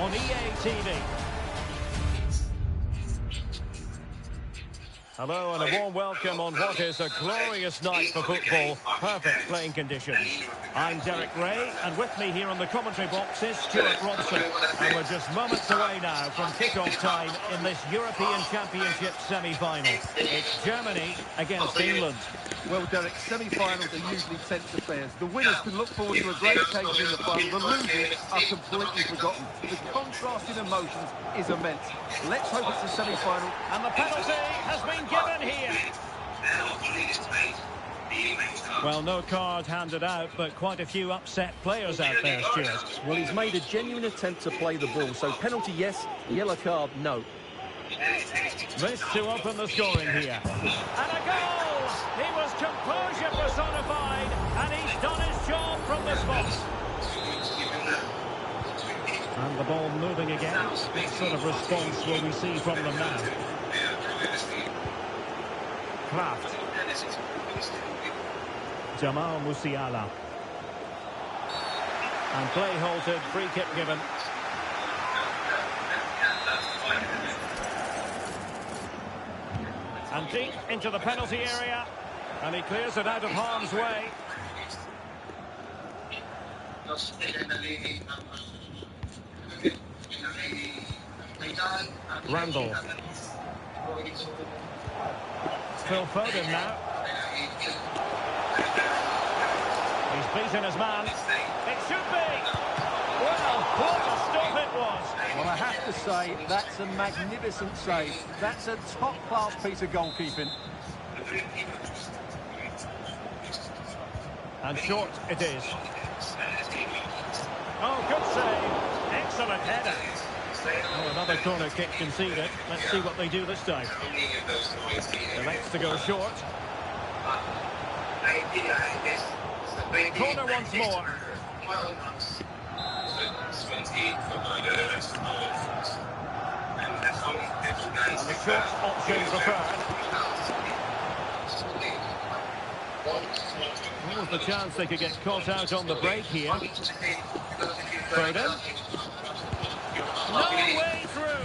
on EA TV. Hello and a warm welcome on what is a glorious night for football. Perfect playing conditions. I'm Derek Ray, and with me here on the commentary box is Stuart Robson. And we're just moments away now from kick-off time in this European Championship semi-final. It's Germany against England. Well, Derek, semi-finals are usually tense affairs. The winners can look forward to a great occasion in the final. The losers are completely forgotten. The contrast in emotions is immense. Let's hope it's a semi-final. And the penalty has been given here. Well, no card handed out, but quite a few upset players out there, Stuart. Well, he's made a genuine attempt to play the ball. So penalty, yes. Yellow card, no. This to open the scoring here. And a goal! He was composure personified, and he's done his job from the spot. And the ball moving again. What sort of response will we see from them now? Kraft. Jamal Musiala. And play halted, free kick given. And deep into the penalty area. And he clears it out of harm's way. Randall. Phil Foden now. He's beaten his man. It should be. Well, what a stop it was. Well, I have to say, that's a magnificent save. That's a top-class piece of goalkeeping. And short it is. Oh, good save. Excellent header. Oh, another corner kick conceded. Let's see what they do this time. Elects to go short. Corner once more. And the short option preferred. What was the chance they could get caught out on the break here? Foden. No way through.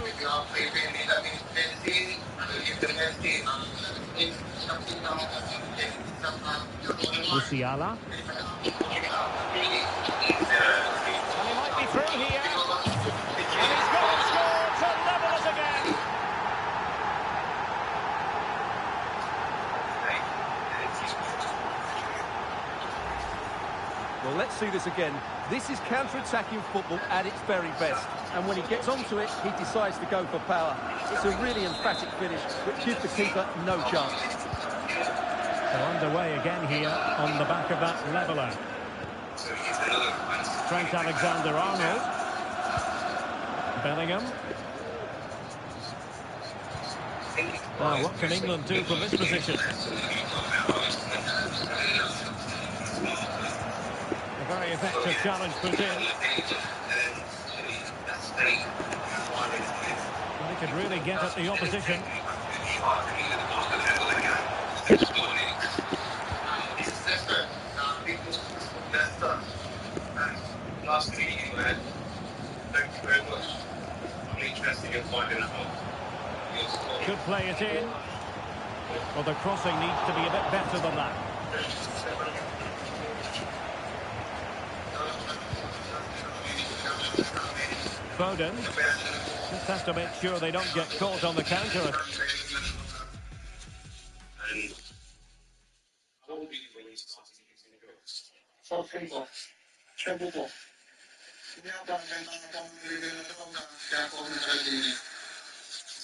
Musiala. And he might be through here. And he's got to score to level it again. Well, let's see this again. This is counter-attacking football at its very best. And when he gets onto it, he decides to go for power. It's a really emphatic finish, which gives the keeper no chance. They're underway again here on the back of that leveller. Trent Alexander-Arnold. Bellingham. Well, what can England do from this position? A very effective challenge put in. Well, he could really get at the opposition. Last meeting, man. Thank you very much. I'm interested in finding out. Could play it in. Well, the crossing needs to be a bit better than that. Foden just has to make sure they don't get caught on the counter.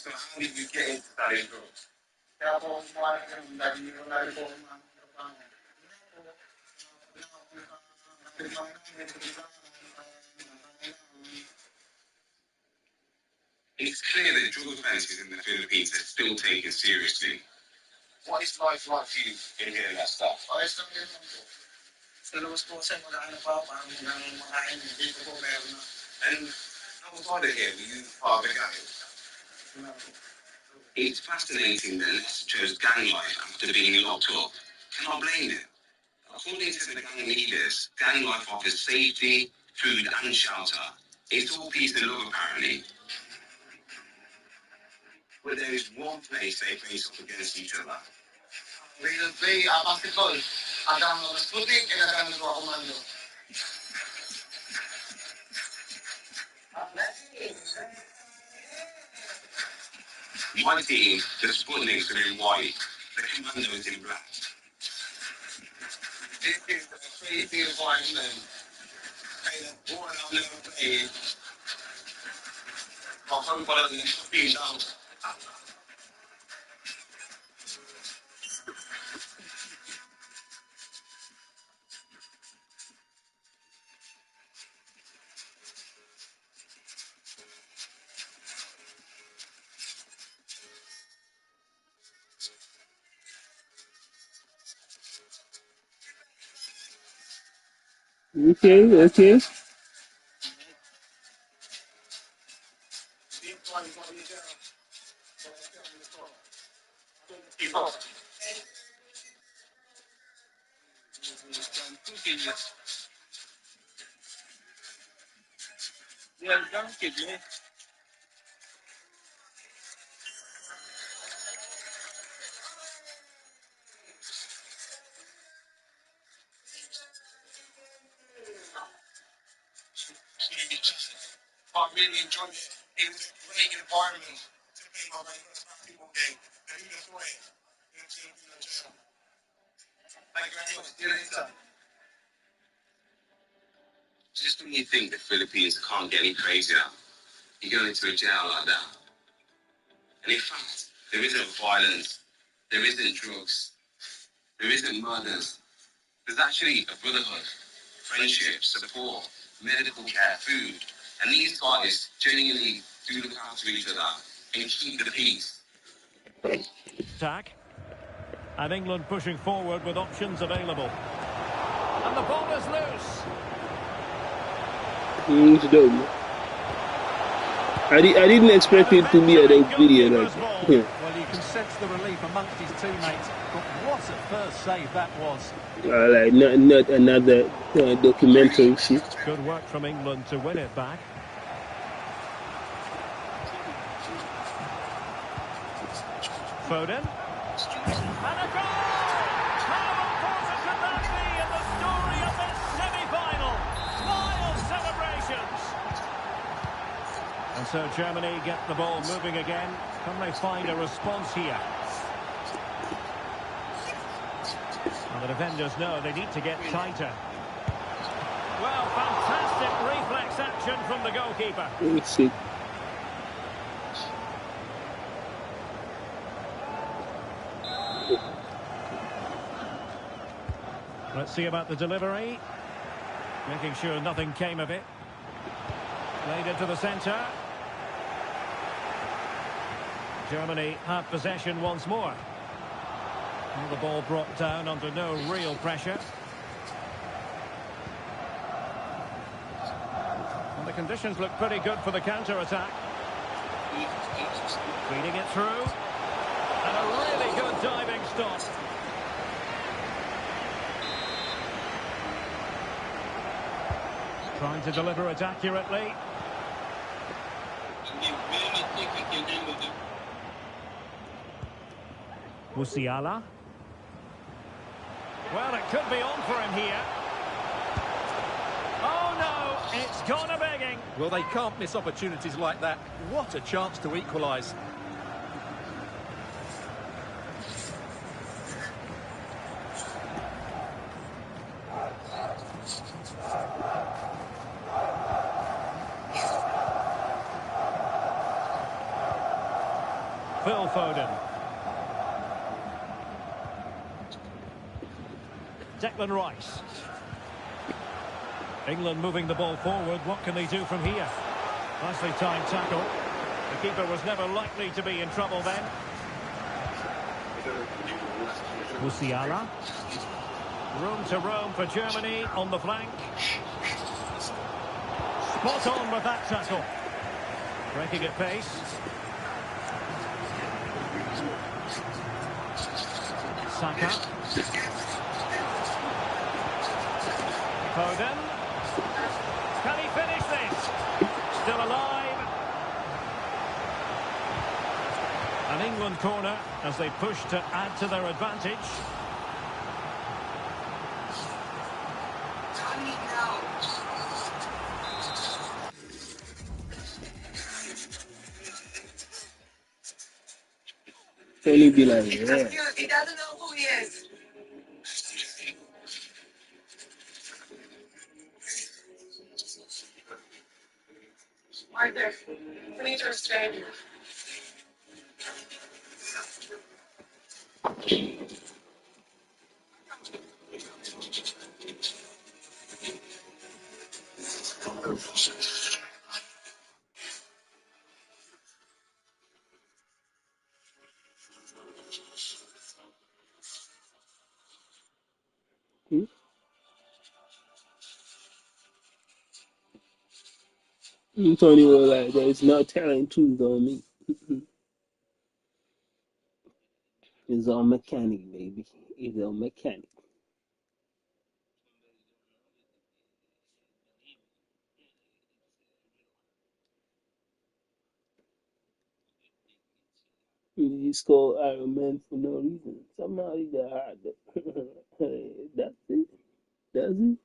So how did you get into that influence? It's clear that drug offences in the Philippines are still taken seriously. What is life like for you in hearing that stuff? And outside of here, were you part of the gang? It's fascinating that Leicester chose gang life after being locked up. Cannot blame them. According to the gang leaders, gang life offers safety, food and shelter. It's all peace and love, apparently. But there is one place they face off against each other. We play basketball. Hagamos ng shooting and hagamos ng komando. My team, the Sputniks, are in white. The commando is in black. This is a crazy environment. And one I've never played. I hope I don't be down. Okay, okay. I really enjoyed it. It was a great environment to play my very first basketball game. And who just won it? Thank you very much. See you later. Just when you think the Philippines can't get any crazier, you go into a jail like that. And in fact, there isn't violence, there isn't drugs, there isn't murders. There's actually a brotherhood, friendship, support, medical care, food. And these guys genuinely do look after each other and keep the peace. Attack. And England pushing forward with options available. And the ball is loose. It's done. I didn't expect it to be a video like that. Well, you can sense the relief amongst his teammates. But what a first save that was. Like not another documentary shit. Good work from England to win it back. Foden. And a goal! How important can that be in the story of this semi-final? Wild celebrations! And so Germany get the ball moving again. Can they find a response here? And the defenders know they need to get tighter. Well, fantastic reflex action from the goalkeeper. Let's see. Let's see about the delivery. Making sure nothing came of it. Played into the centre. Germany have possession once more. And the ball brought down under no real pressure. And the conditions look pretty good for the counter-attack. Feeding it through. And a really good diving stop. Trying to deliver it accurately. Musiala. Well, it could be on for him here. Oh no, it's gone a begging. Well, they can't miss opportunities like that. What a chance to equalise. Phil Foden. Declan Rice. England moving the ball forward. What can they do from here? Nicely timed tackle. The keeper was never likely to be in trouble then. Musiala. Room to roam for Germany on the flank. Spot on with that tackle. Breaking at pace. Saka. Foden. Can he finish this? still alive. An England corner as they push to add to their advantage. Only be like, yeah. He doesn't know who he is. Arthur, we need to restrain him. Hmm? Tony was like, there's no talent tools on me. It's all mechanic, baby. It's all mechanic. He scored Iron Man for no reason. Somehow he got hard. That's it. That's it.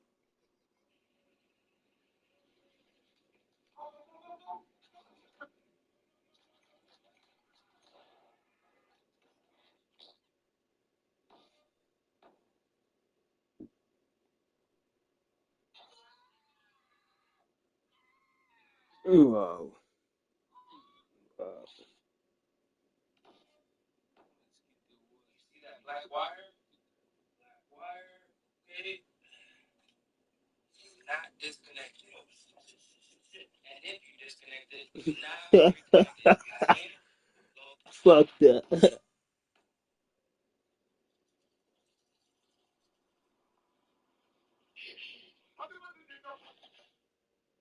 Wow. Wow. Fuck that.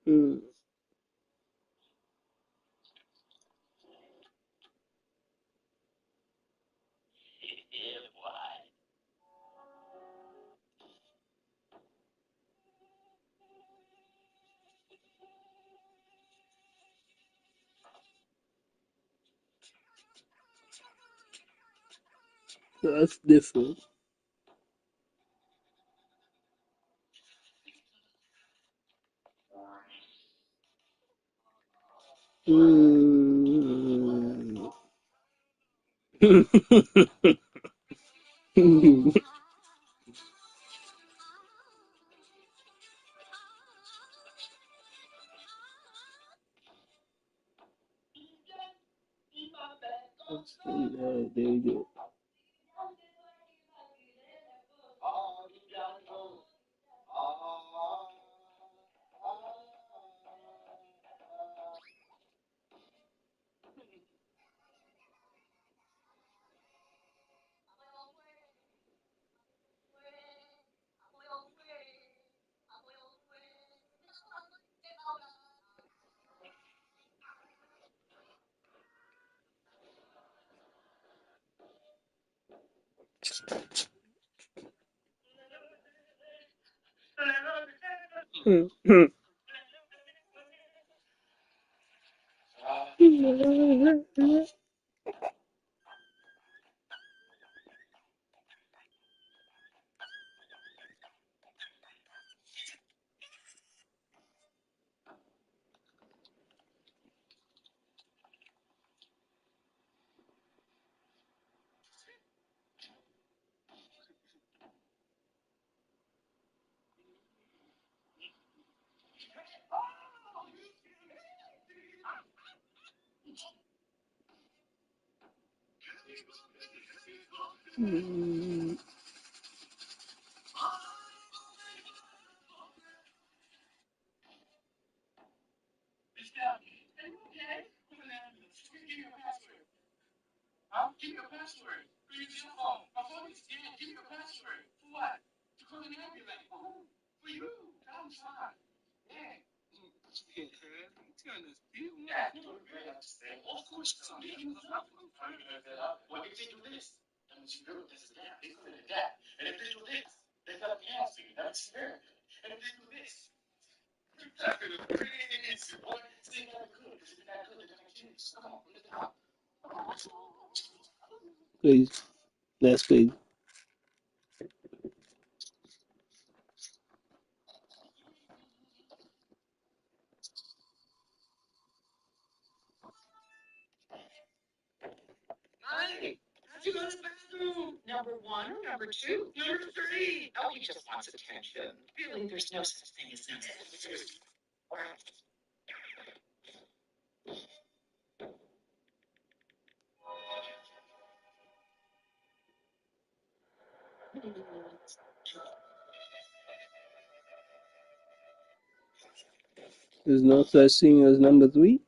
Mm. That's different. Mm. There you go. Please. That's crazy. Hi. How'd you go to the bathroom? Number one, number two, number three. Oh, he just wants attention. Really, there's no such thing as attention. There's no such thing as number 3.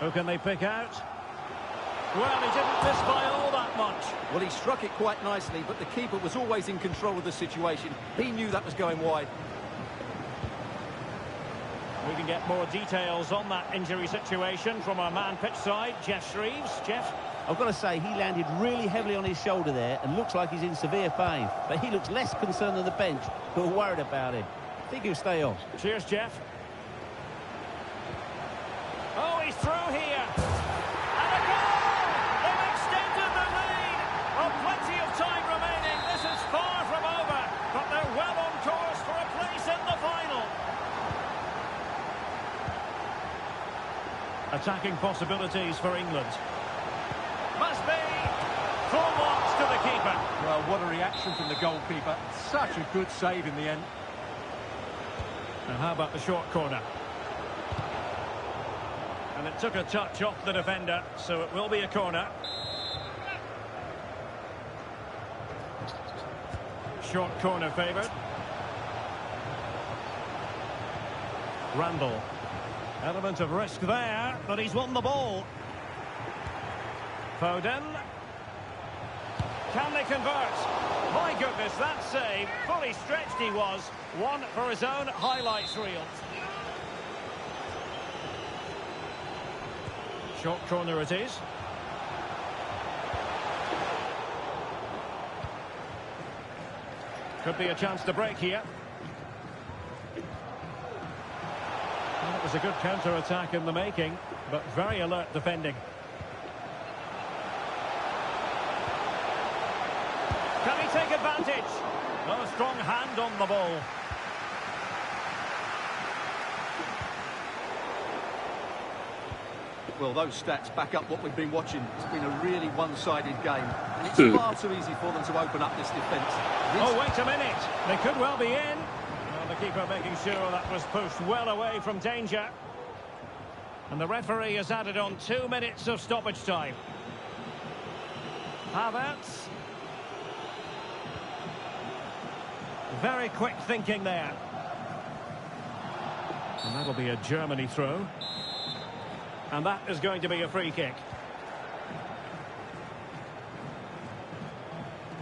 Who can they pick out? Well, he didn't miss by all that much. Well, he struck it quite nicely, but the keeper was always in control of the situation. He knew that was going wide. We can get more details on that injury situation from our man pitch side, Jeff Shreves. Jeff? I've got to say, he landed really heavily on his shoulder there and looks like he's in severe pain. But he looks less concerned than the bench, who are worried about him. I think he'll stay on. Cheers, Jeff. Oh, he's through here. And a goal! They've extended the lead. Oh, plenty of time remaining. This is far from over, but they're well on course for a place in the final. Attacking possibilities for England. Must be. Full marks to the keeper. Well, what a reaction from the goalkeeper. Such a good save in the end. Now, how about the short corner? And it took a touch off the defender, so it will be a corner. Short corner favoured. Randall. Element of risk there, but he's won the ball. Foden. Can they convert? My goodness, that save. Fully stretched he was. One for his own highlights reel. Short corner it is. Could be a chance to break here. Well, it was a good counter-attack in the making, but very alert defending. Can he take advantage? No, strong hand on the ball. Well, those stats back up what we've been watching. It's been a really one-sided game. And it's far too easy for them to open up this defence. Oh, wait a minute. They could well be in. Well, the keeper making sure that was pushed well away from danger. And the referee has added on 2 minutes of stoppage time. Havertz. Very quick thinking there. And that'll be a Germany throw. And that is going to be a free kick.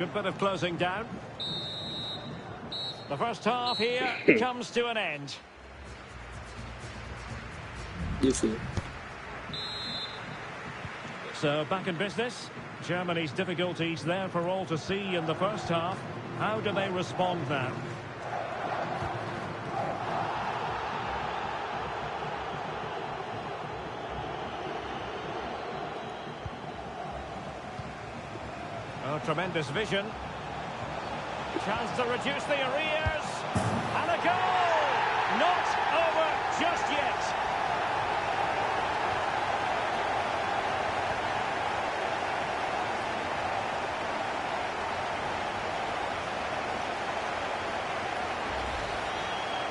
Good bit of closing down. The first half here comes to an end. Yes, sir. So back in business. Germany's difficulties there for all to see in the first half. How do they respond now? Oh, tremendous vision. Chance to reduce the arrears. And a goal! Not over just yet.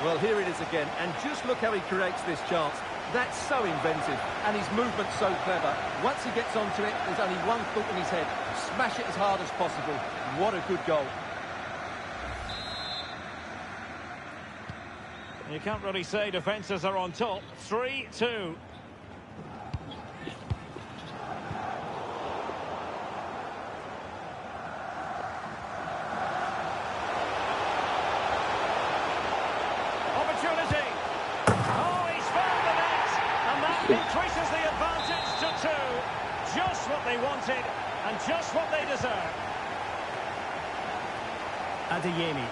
Well, here it is again, and just look how he creates this chance. That's so inventive, and his movement's so clever. Once he gets onto it, there's only one thought in his head. Smash it as hard as possible. What a good goal. You can't really say defences are on top. 3-2. Opportunity. Oh, he's found the net. And that increases the advantage to 2. Just what they wanted and just what they deserve. Adeyemi.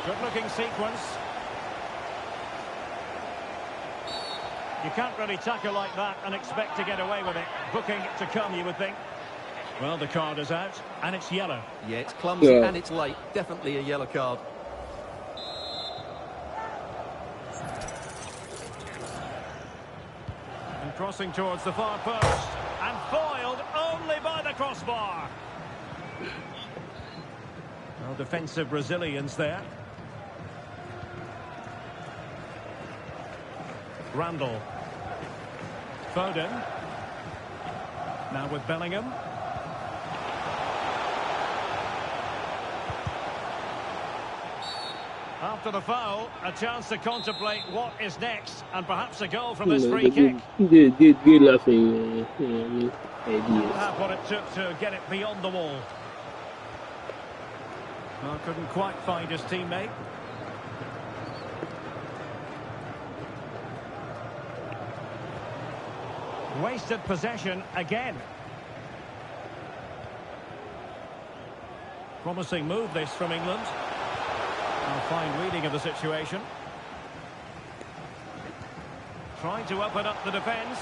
Good-looking sequence. You can't really tackle like that and expect to get away with it. Booking to come, you would think. Well, the card is out, and it's yellow. Yeah, it's clumsy and it's late. Definitely a yellow card. And crossing towards the far post. And foiled only by the crossbar. Well, defensive resilience there. Randall. Foden. Now with Bellingham. After the foul, a chance to contemplate what is next, and perhaps a goal from this free kick. Good laughing ideas. Have what it took to get it beyond the wall. Well, couldn't quite find his teammate. Wasted possession again. Promising move this from England. A fine reading of the situation. Trying to open up the defence.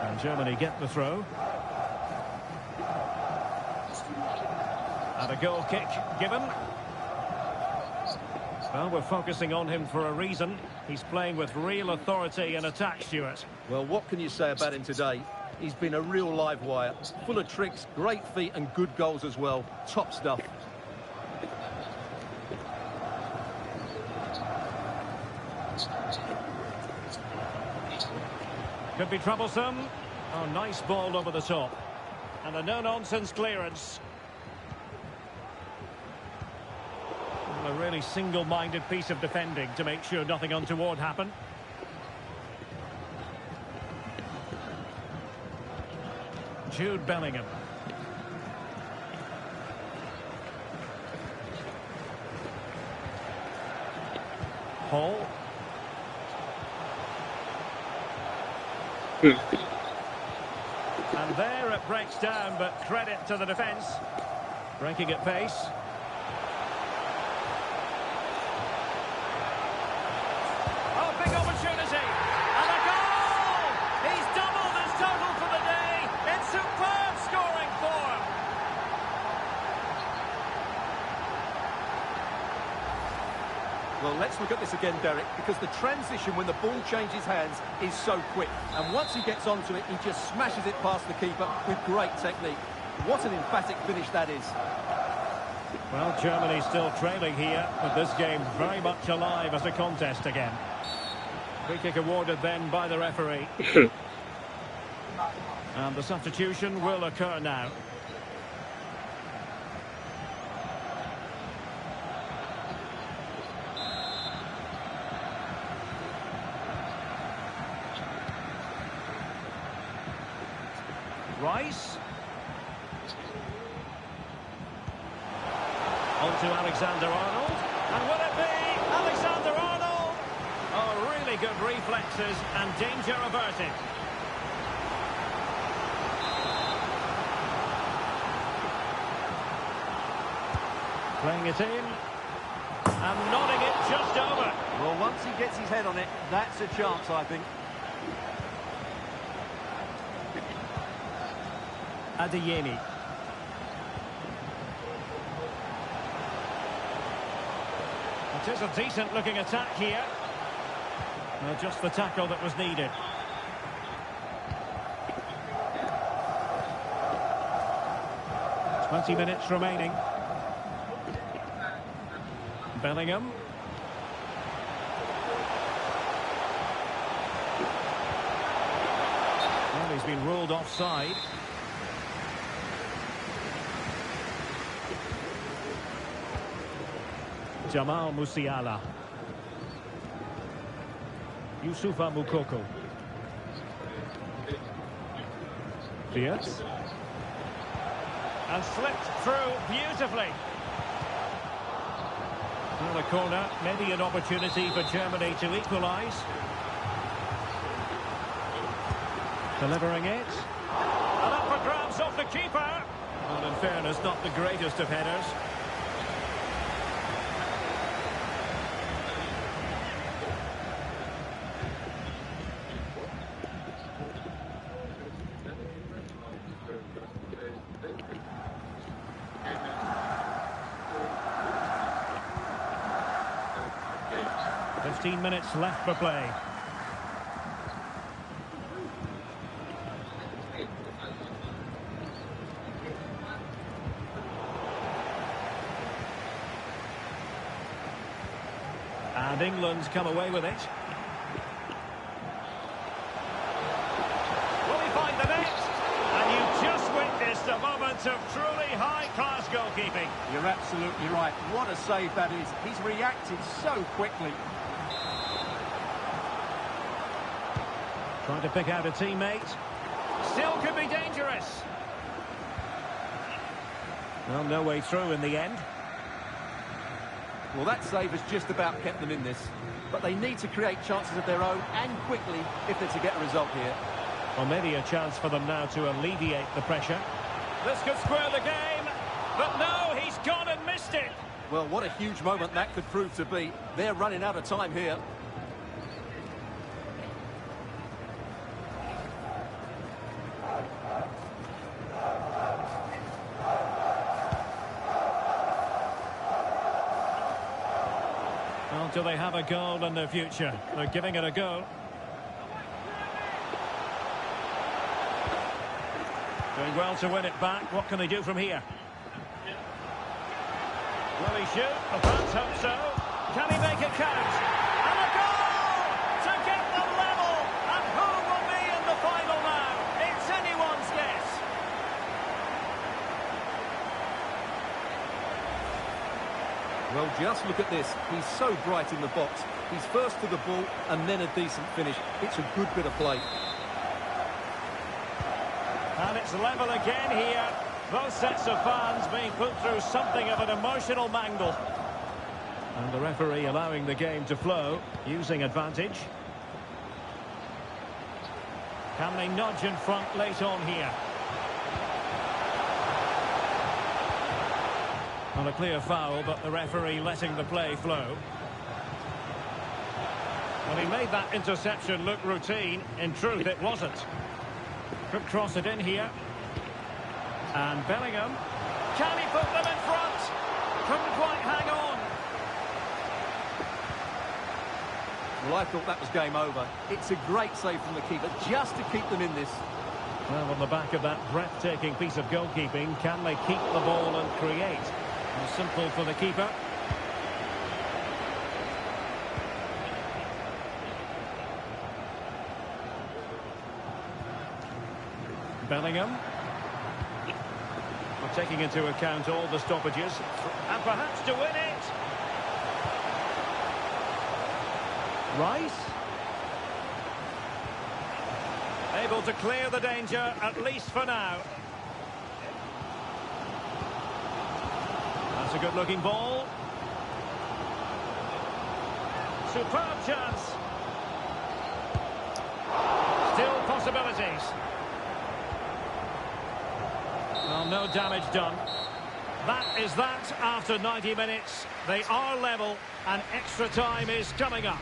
And Germany get the throw. And a goal kick given. Well, we're focusing on him for a reason. He's playing with real authority and attack, Stuart. Well, what can you say about him today? He's been a real live wire. Full of tricks, great feet and good goals as well. Top stuff. Could be troublesome. Oh, nice ball over the top. And a no-nonsense clearance. A really single-minded piece of defending to make sure nothing untoward happened. Jude Bellingham. Hall. And there it breaks down, but credit to the defence. Breaking at pace. Well, let's look at this again, Derek, because the transition when the ball changes hands is so quick. And once he gets onto it, he just smashes it past the keeper with great technique. What an emphatic finish that is. Well, Germany still trailing here, but this game very much alive as a contest again. Free kick awarded then by the referee. And the substitution will occur now. Rice. On to Alexander-Arnold. And will it be Alexander-Arnold? Oh, really good reflexes and danger averted. Playing it in. And nodding it just over. Well, once he gets his head on it, that's a chance, I think. Adeyemi. It is a decent-looking attack here. Well, just the tackle that was needed. "20 minutes remaining. Bellingham. Well, he's been ruled offside. Jamal Musiala. Youssoufa Moukoko. Diaz. And slipped through beautifully. Well, a corner, maybe an opportunity for Germany to equalise. Delivering it. And up for grabs off the keeper. And in fairness, not the greatest of headers. Minutes left for play. And England's come away with it. Will he find the net? And you've just witnessed a moment of truly high-class goalkeeping. You're absolutely right. What a save that is. He's reacted so quickly. Trying to pick out a teammate. Still could be dangerous. Well, no way through in the end. Well, that save has just about kept them in this. But they need to create chances of their own and quickly if they're to get a result here. Well, maybe a chance for them now to alleviate the pressure. This could square the game. But no, he's gone and missed it. Well, what a huge moment that could prove to be. They're running out of time here. Well, do they have a goal in their future? They're giving it a go. Doing well to win it back. What can they do from here? Will he shoot? The fans hope so. Can he make it count? And a goal to get them level. And who will be in the final now? It's anyone's guess. Well, just look at this. He's so bright in the box. He's first to the ball and then a decent finish. It's a good bit of play. And it's level again here. Both sets of fans being put through something of an emotional mangle. And the referee allowing the game to flow, using advantage. Can they nudge in front late on here? Well, a clear foul, but the referee letting the play flow. Well, he made that interception look routine. In truth, it wasn't. Could cross it in here. And Bellingham. Can he put them in front? Couldn't quite hang on. Well, I thought that was game over. It's a great save from the keeper just to keep them in this. Well, on the back of that breathtaking piece of goalkeeping, can they keep the ball and create? Well, simple for the keeper. Bellingham. Well, taking into account all the stoppages. And perhaps to win it. Rice. Able to clear the danger, at least for now. That's a good-looking ball. Superb chance. Still possibilities. Well, no damage done. That is that after 90 minutes. They are level, and extra time is coming up.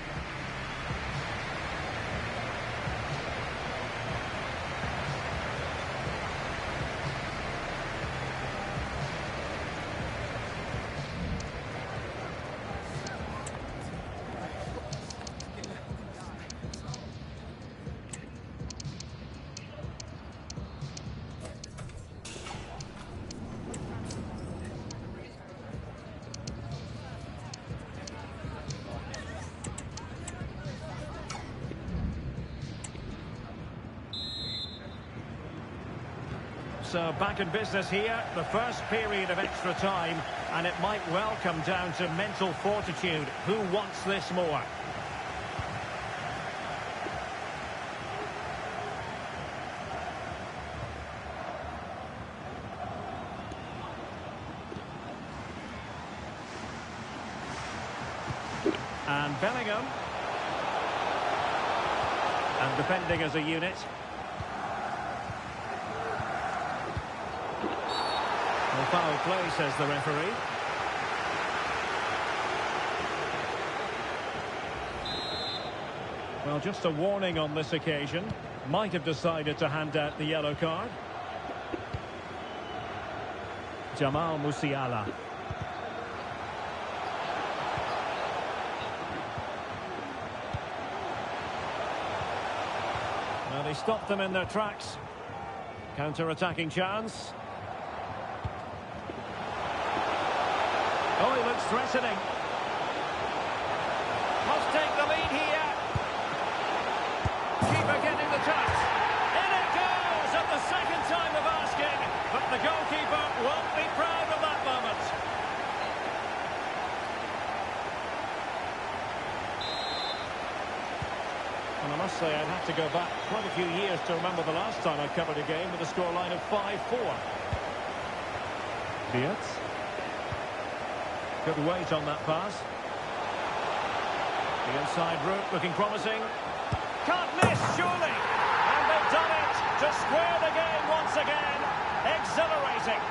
So back in business here, the first period of extra time, and it might well come down to mental fortitude. Who wants this more? And Bellingham. And defending as a unit. Well, foul play, says the referee. Well, just a warning on this occasion. Might have decided to hand out the yellow card. Jamal Musiala. Well, he stopped them in their tracks. Counter-attacking chance. Oh, he looks threatening. Must take the lead here. Keeper getting the touch. In it goes at the second time of asking. But the goalkeeper won't be proud of that moment. And I must say, I'd have to go back quite a few years to remember the last time I covered a game with a scoreline of 5-4. Beats. Good weight on that pass. The inside route looking promising. Can't miss, surely. And they've done it to square the game once again. Exhilarating.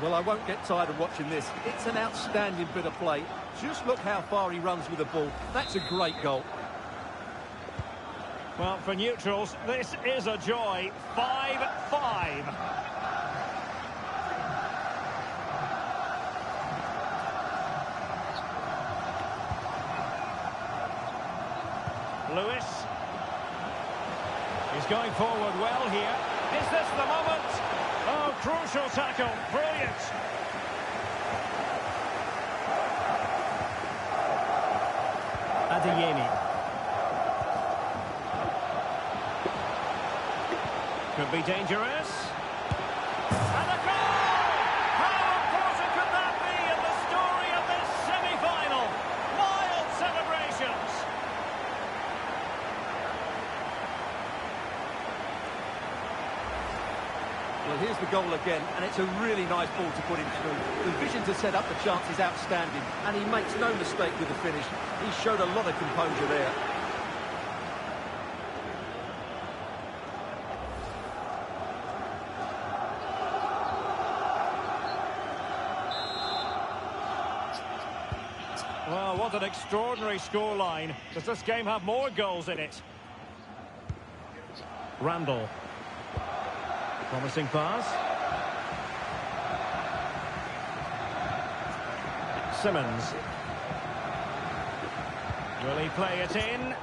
Well, I won't get tired of watching this. It's an outstanding bit of play. Just look how far he runs with the ball. That's a great goal. Well, for neutrals, this is a joy. 5-5. Lewis. He's going forward well here. Is this the moment? Oh, crucial tackle. Brilliant. Adeyemi. Could be dangerous. And a goal! How important could that be in the story of this semi-final? Wild celebrations. Well, here's the goal again, and it's a really nice ball to put him through. The vision to set up the chance is outstanding, and he makes no mistake with the finish. He showed a lot of composure there. Well, what an extraordinary scoreline. Does this game have more goals in it? Randall. Promising pass. Simmons. Will he play it in?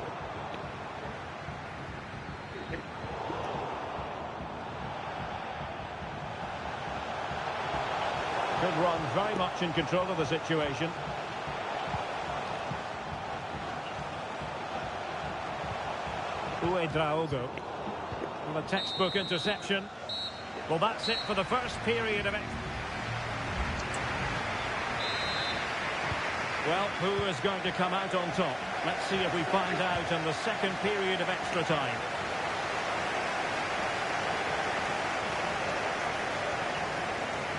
Good run, very much in control of the situation. Uedraogo. Well, a textbook interception. Well, that's it for the first period of it. Well, who is going to come out on top? Let's see if we find out in the second period of extra time.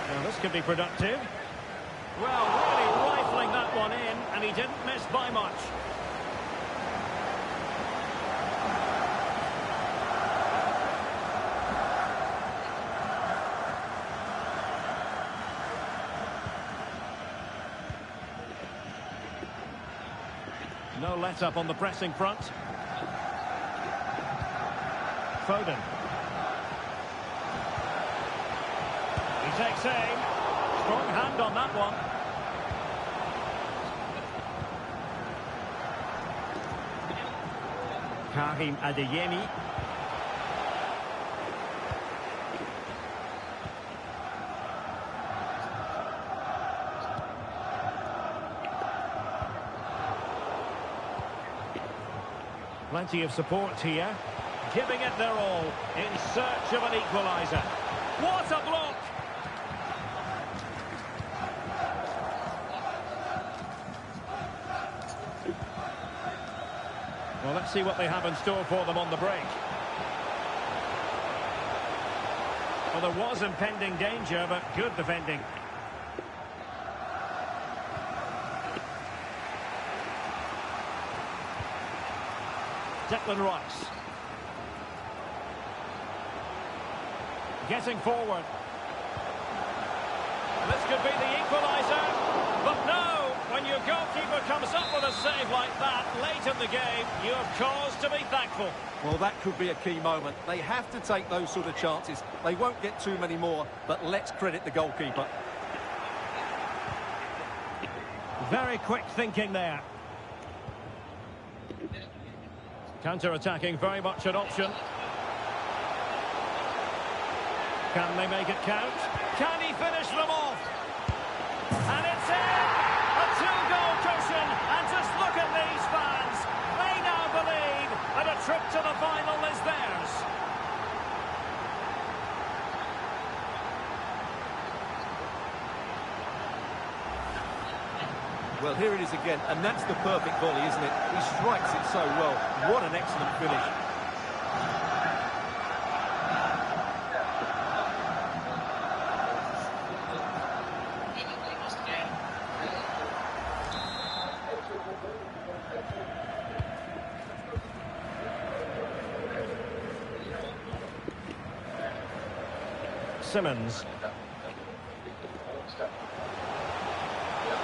Now, this could be productive. Well, really rifling that one in, and he didn't miss by much. No let-up on the pressing front. Foden. He takes aim. Strong hand on that one. Karim Adeyemi. Plenty of support here, giving it their all in search of an equaliser. What a block! Well, let's see what they have in store for them on the break. Well, there was impending danger, but good defending. Declan Rice. Getting forward. This could be the equaliser. But no, when your goalkeeper comes up with a save like that late in the game, you have cause to be thankful. Well, that could be a key moment. They have to take those sort of chances. They won't get too many more, but let's credit the goalkeeper. Very quick thinking there. Counter-attacking, very much an option. Can they make it count? Can he finish them off? And it's in! A two-goal cushion! And just look at these fans! They now believe that a trip to the final is theirs. Well, here it is again, and that's the perfect volley, isn't it? He strikes it so well. What an excellent finish. Simmons.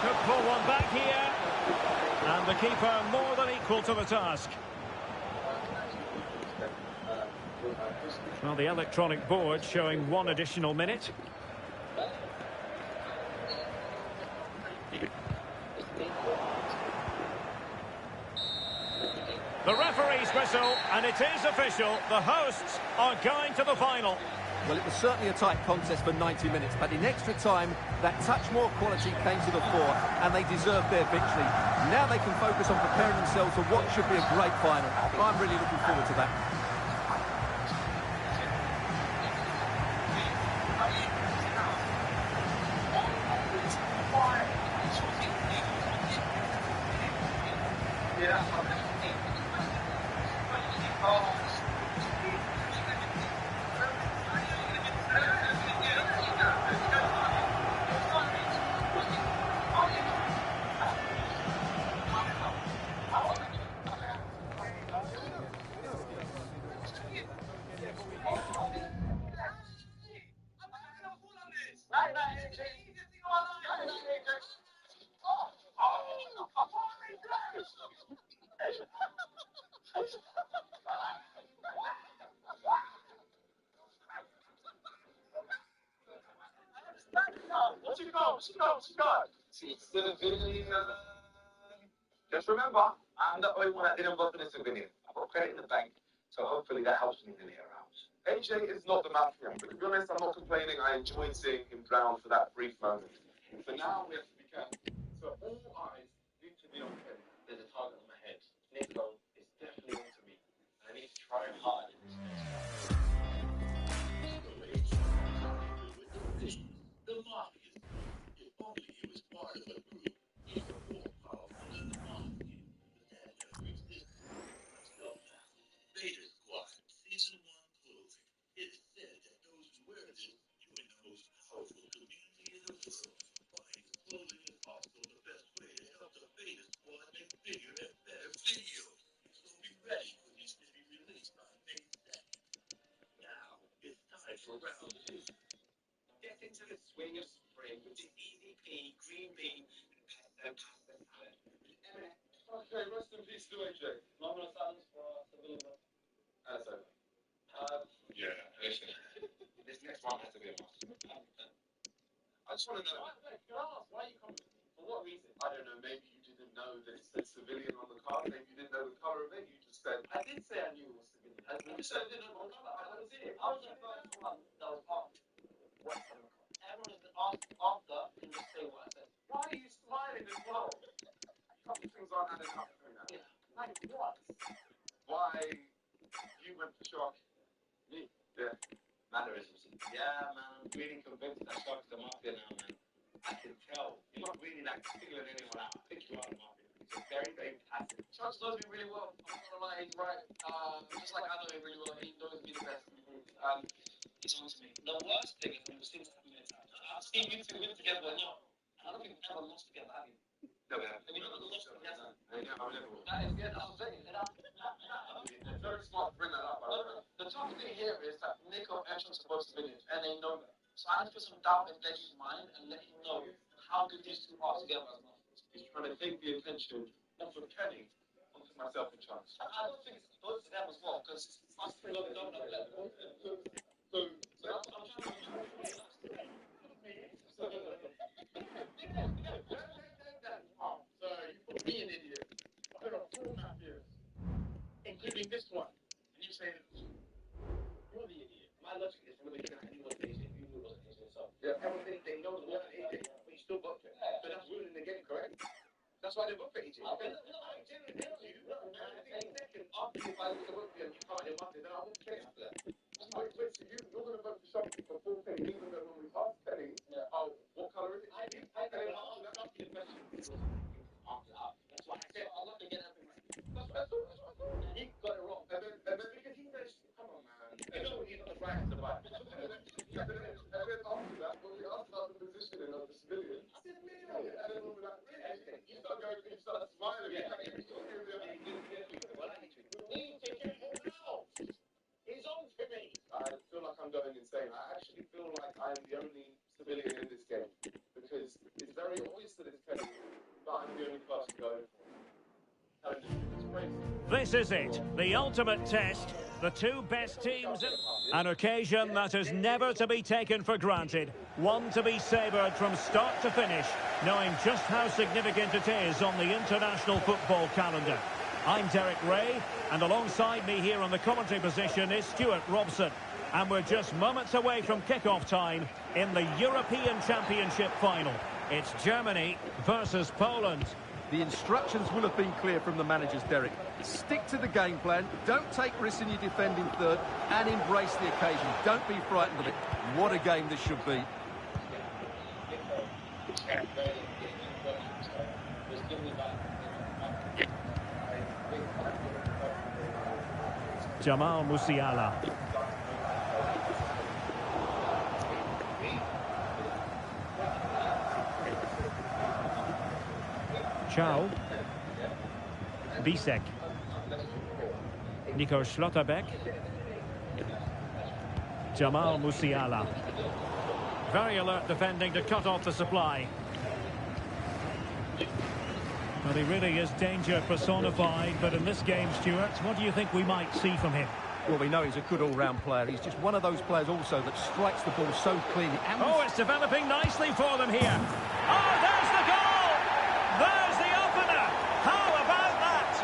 Could pull one back here. And the keeper more than equal to the task. Well, the electronic board showing one additional minute. The referee's whistle, and it is official. The hosts are going to the final. Well, it was certainly a tight contest for 90 minutes, but in extra time, that touch more quality came to the fore, and they deserved their victory. Now they can focus on preparing themselves for what should be a great final. I'm really looking forward to that. Just remember, I'm the only one that didn't vote for the souvenir. I've got credit in the bank, so hopefully that helps me in the near rounds. AJ is not the man for him, but to be honest, I'm not complaining. I enjoyed seeing him drown for that brief moment. For now, we have to be careful. So all eyes need to be on him. There's a target on my head. Nico is definitely onto me. And I need to try hard. The Mafia. If only he was part of a group, even more powerful than the Mafia. Beta Squad, Season 1 clothing. It is said that those who wear this join the most powerful community in the world. Buying clothing is also the best way to help the Beta Squad make bigger and better videos. So be ready for these to be released on May 2nd. Now, it's time for round 2. Get into the swing of spring with the Easy P green bean and pasta salad. Okay, rest in peace to AJ. Moment of silence for civilian. That's over. Yeah, listen. This next one has to be a must. I just want to know. Why are you coming? For what reason? I don't know. Maybe you didn't know that it said civilian on the card. Maybe you didn't know the colour of it. You just said. I did say I knew it was civilian. You said I didn't know what colour. I couldn't see it. I was the first one that was asked what's on the card. Everyone has been asked after can just say what I said. Why are you smiling as well? A couple things aren't adding up for me now. Yeah. Like what? Why you went for Shark? Me? Yeah. Mannerisms. Yeah, man. I'm really convinced that Shark's the Mafia now, man. I can tell. You're not really like singling anyone out. I think you are the Mafia. It's very, very passive. Sharks knows me really well. I'm not gonna lie. he's right. Just like I know him really well, he knows me the best. He's on to me. The worst thing is when we've seen this happen many times. I've seen you two win together, and I don't think we've ever lost together, have you? No, we haven't. Have you never lost together? Yeah, I've never lost. That is, yeah, that's what I'm saying. It's very smart to bring that up. The tough thing here is that Nico and Anton's supposed to finish, and they know that. So I need to put some doubt in Deji's mind and let him know how good these two are together as well. He's trying to take the attention off of Kenny onto myself and Chance. I don't think it's both of them as well, because us three don't know that. So that's what I'm trying to do. So you put me an idiot. I put a full map here, including this one. And you say, you're the idiot. My logic is really good. You was the idiot. You knew it wasn't easy. So everyone thinks they know it wasn't easy, but you still got to. So that's ruining the game, correct? That's why they vote for AJ. No, I didn't tell you. I think second after you guys vote for you, you can't get after that. I won't care after that. Wait, so you're going to vote for something for full thing, even though when we asked Kenny, what colour is it? I didn't ask you the question. That's why I said, I'll have to get everything right. That's what I thought. And he got it wrong. And then because he knows, come on, man. You know he's not the right to buy. And then after that, when we asked about the positioning of the civilians, I said, really? And then we were like, really? You start going, you start smiling. Yeah. He's on to me. I feel like I'm going insane. I actually feel like I'm the only civilian in this game because it's very obvious that it's Kenny, but I'm the only person going for it. It's crazy. This is it, the ultimate test. The two best teams. An occasion that is never to be taken for granted. One to be savoured from start to finish, knowing just how significant it is on the international football calendar. I'm Derek Ray, and alongside me here on the commentary position is Stuart Robson. And we're just moments away from kick-off time in the European Championship final. It's Germany versus Poland. The instructions will have been clear from the managers, Derek. Stick to the game plan, don't take risks in your defending third, and embrace the occasion. Don't be frightened of it. What a game this should be. Jamal Musiala. Ciao. Bisek. Nico Schlotterbeck. Jamal Musiala. Very alert defending to cut off the supply. Well, he really is danger personified, but in this game, Stuart, what do you think we might see from him? Well, we know he's a good all-round player. He's just one of those players also that strikes the ball so cleanly. Oh, it's developing nicely for them here. Oh, there's the goal! There's the opener! How about that?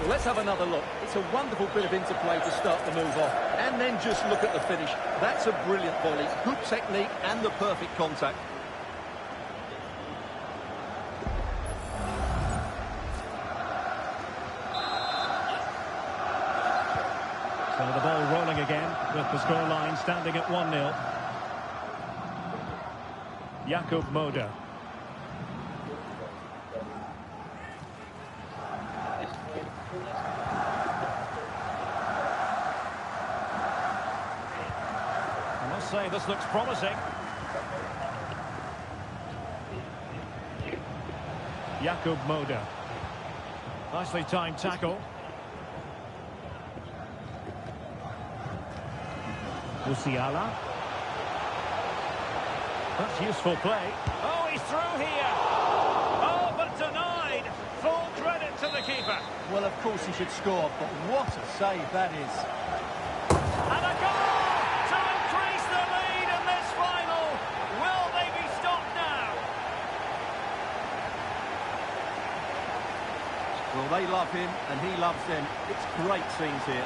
Well, let's have another look. It's a wonderful bit of interplay to start the move off. And then just look at the finish. That's a brilliant volley. Good technique and the perfect contact. So the ball rolling again with the scoreline standing at 1-0. Jakub Moder. Say this looks promising. Jakub Moder. Nicely timed tackle. Musiala. That's useful play. Oh, he's through here. Oh, but denied. Full credit to the keeper. Well, of course he should score, but what a save that is. And a goal! Well, they love him, and he loves them. It's great scenes here.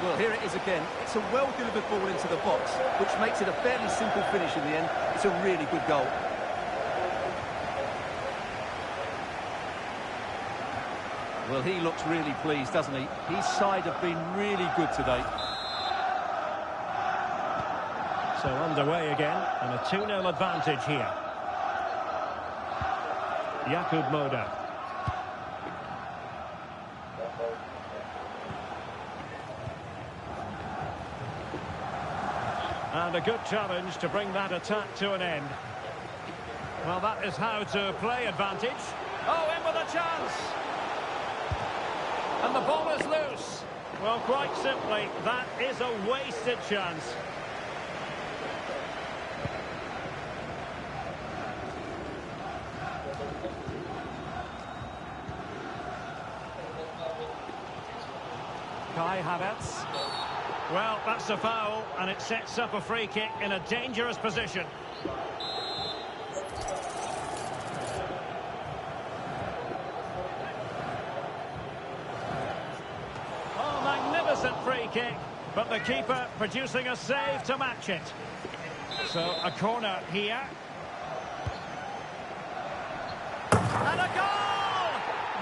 Well, here it is again. It's a well-delivered ball into the box, which makes it a fairly simple finish in the end. It's a really good goal. Well, he looks really pleased, doesn't he? His side have been really good today. So underway again, and a 2-0 advantage here. Jakub Moder. And a good challenge to bring that attack to an end. Well, that is how to play advantage. Oh, in with a chance! And the ball is loose. Well, quite simply, that is a wasted chance. Kai Havertz. Well, that's a foul, and it sets up a free kick in a dangerous position. Oh, magnificent free kick, but the keeper producing a save to match it. So, a corner here. And a goal!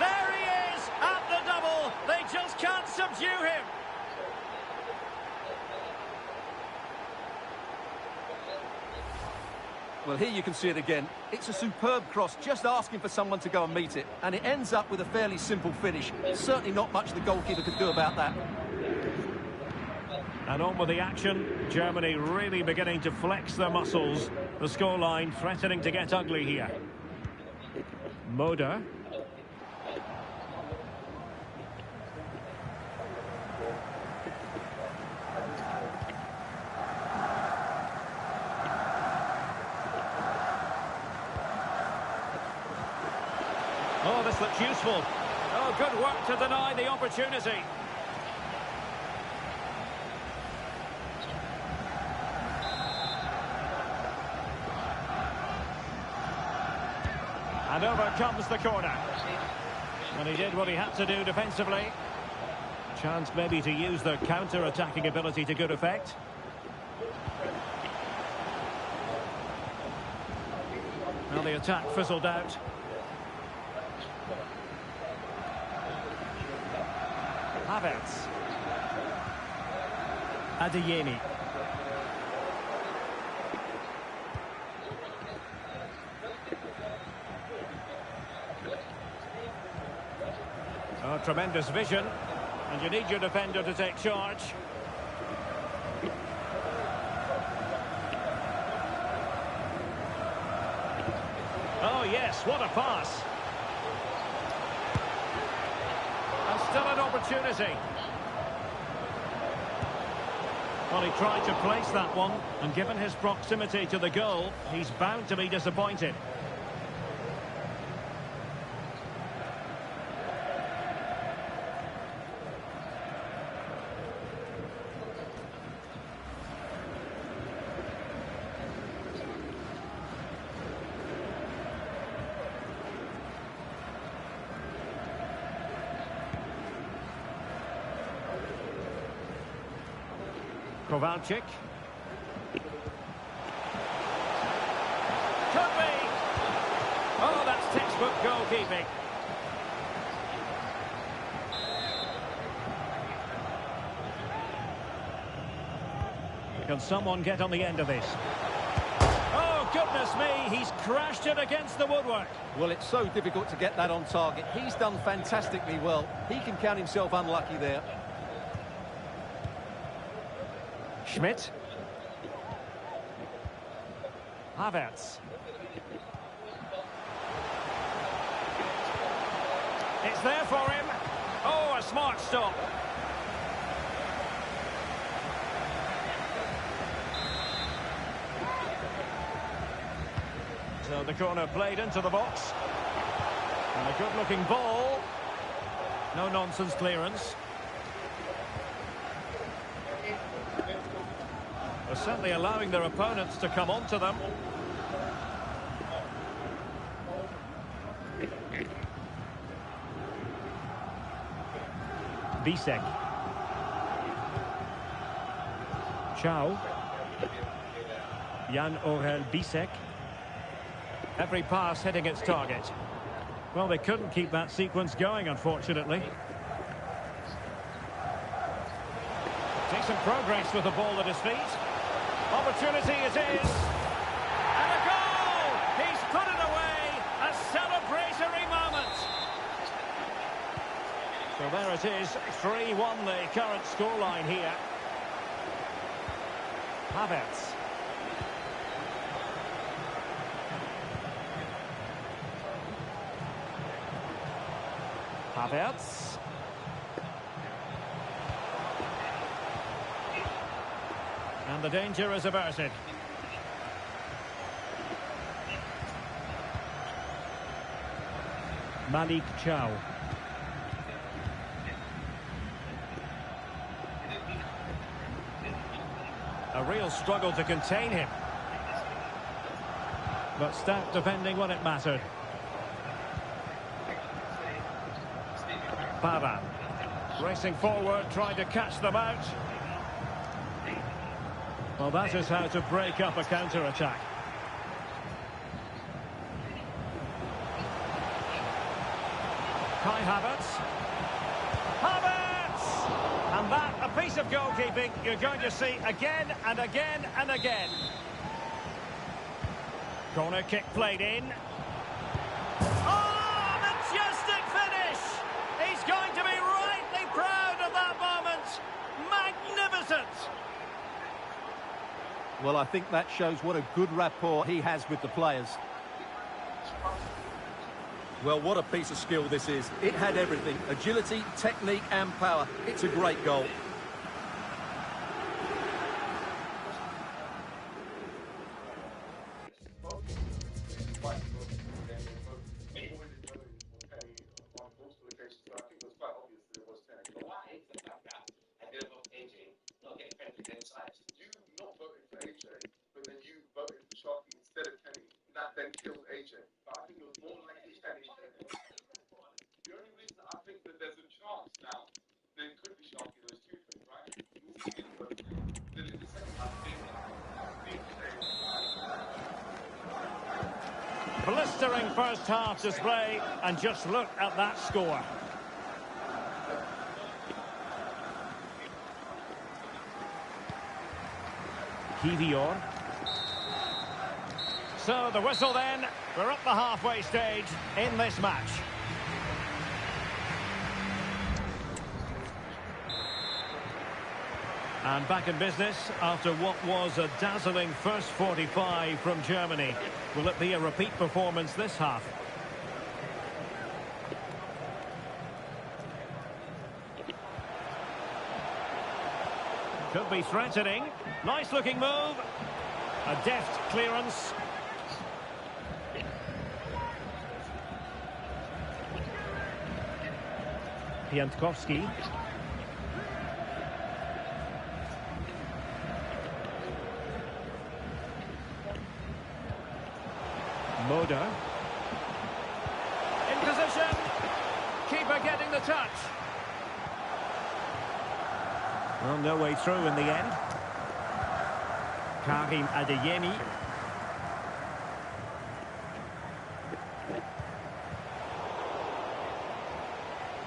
There he is, at the double. They just can't subdue him. Well, here you can see it again. It's a superb cross, just asking for someone to go and meet it. And it ends up with a fairly simple finish. Certainly not much the goalkeeper could do about that. And on with the action. Germany really beginning to flex their muscles. The scoreline threatening to get ugly here. Moder. Oh, this looks useful. Oh, good work to deny the opportunity. And over comes the corner. And he did what he had to do defensively. Chance maybe to use their counter-attacking ability to good effect. Well, the attack fizzled out. Havertz. Adeyemi. Oh, tremendous vision. And you need your defender to take charge. Oh, yes, what a pass. And still an opportunity. Well, he tried to place that one, and given his proximity to the goal, he's bound to be disappointed. Kovalchik. Could be. Oh, that's textbook goalkeeping. Can someone get on the end of this? Oh, goodness me, he's crashed it against the woodwork. Well, it's so difficult to get that on target. He's done fantastically well. He can count himself unlucky there. Schmidt. Havertz. It's there for him. Oh, a smart stop. So the corner played into the box. And a good-looking ball. No nonsense clearance. They're certainly allowing their opponents to come onto them. Bisek. Chow. Jan-Orel Bisek. Every pass hitting its target. Well, they couldn't keep that sequence going, unfortunately. Decent progress with the ball at his feet. Opportunity it is. And a goal! He's put it away. A celebratory moment. So there it is. 3-1 the current scoreline here. Havertz. Havertz. And the danger is averted. Malik Chow. A real struggle to contain him. But stout defending when it mattered. Baran. Racing forward, trying to catch them out. Well, that is how to break up a counter-attack. Kai Havertz. Havertz! And that, a piece of goalkeeping you're going to see again and again and again. Corner kick played in. Oh, majestic finish! He's going to be rightly proud of that moment. Magnificent! Well, I think that shows what a good rapport he has with the players. Well, what a piece of skill this is. It had everything. Agility, technique and power. It's a great goal. Then killed AJ. But I think it was more likely Kenny. The only reason I think that there's a chance now, there could be Sharky, those two things, right? Then in the second half, Blistering first half display, and just look at that score. Kivior. So the whistle then, we're up the halfway stage in this match. And back in business after what was a dazzling first 45 from Germany. Will it be a repeat performance this half? Could be threatening. Nice looking move. A deft clearance. Piątkowski. Moda. In position. Keeper getting the touch. Well, no way through in the end. Karim Adeyemi.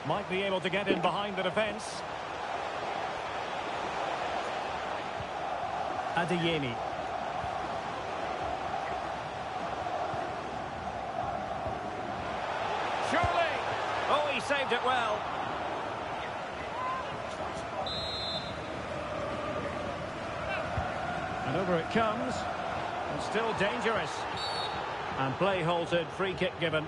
Might be able to get in behind the defence. Adeyemi. Surely! Oh, he saved it well. And over it comes. And still dangerous. And play halted, free kick given.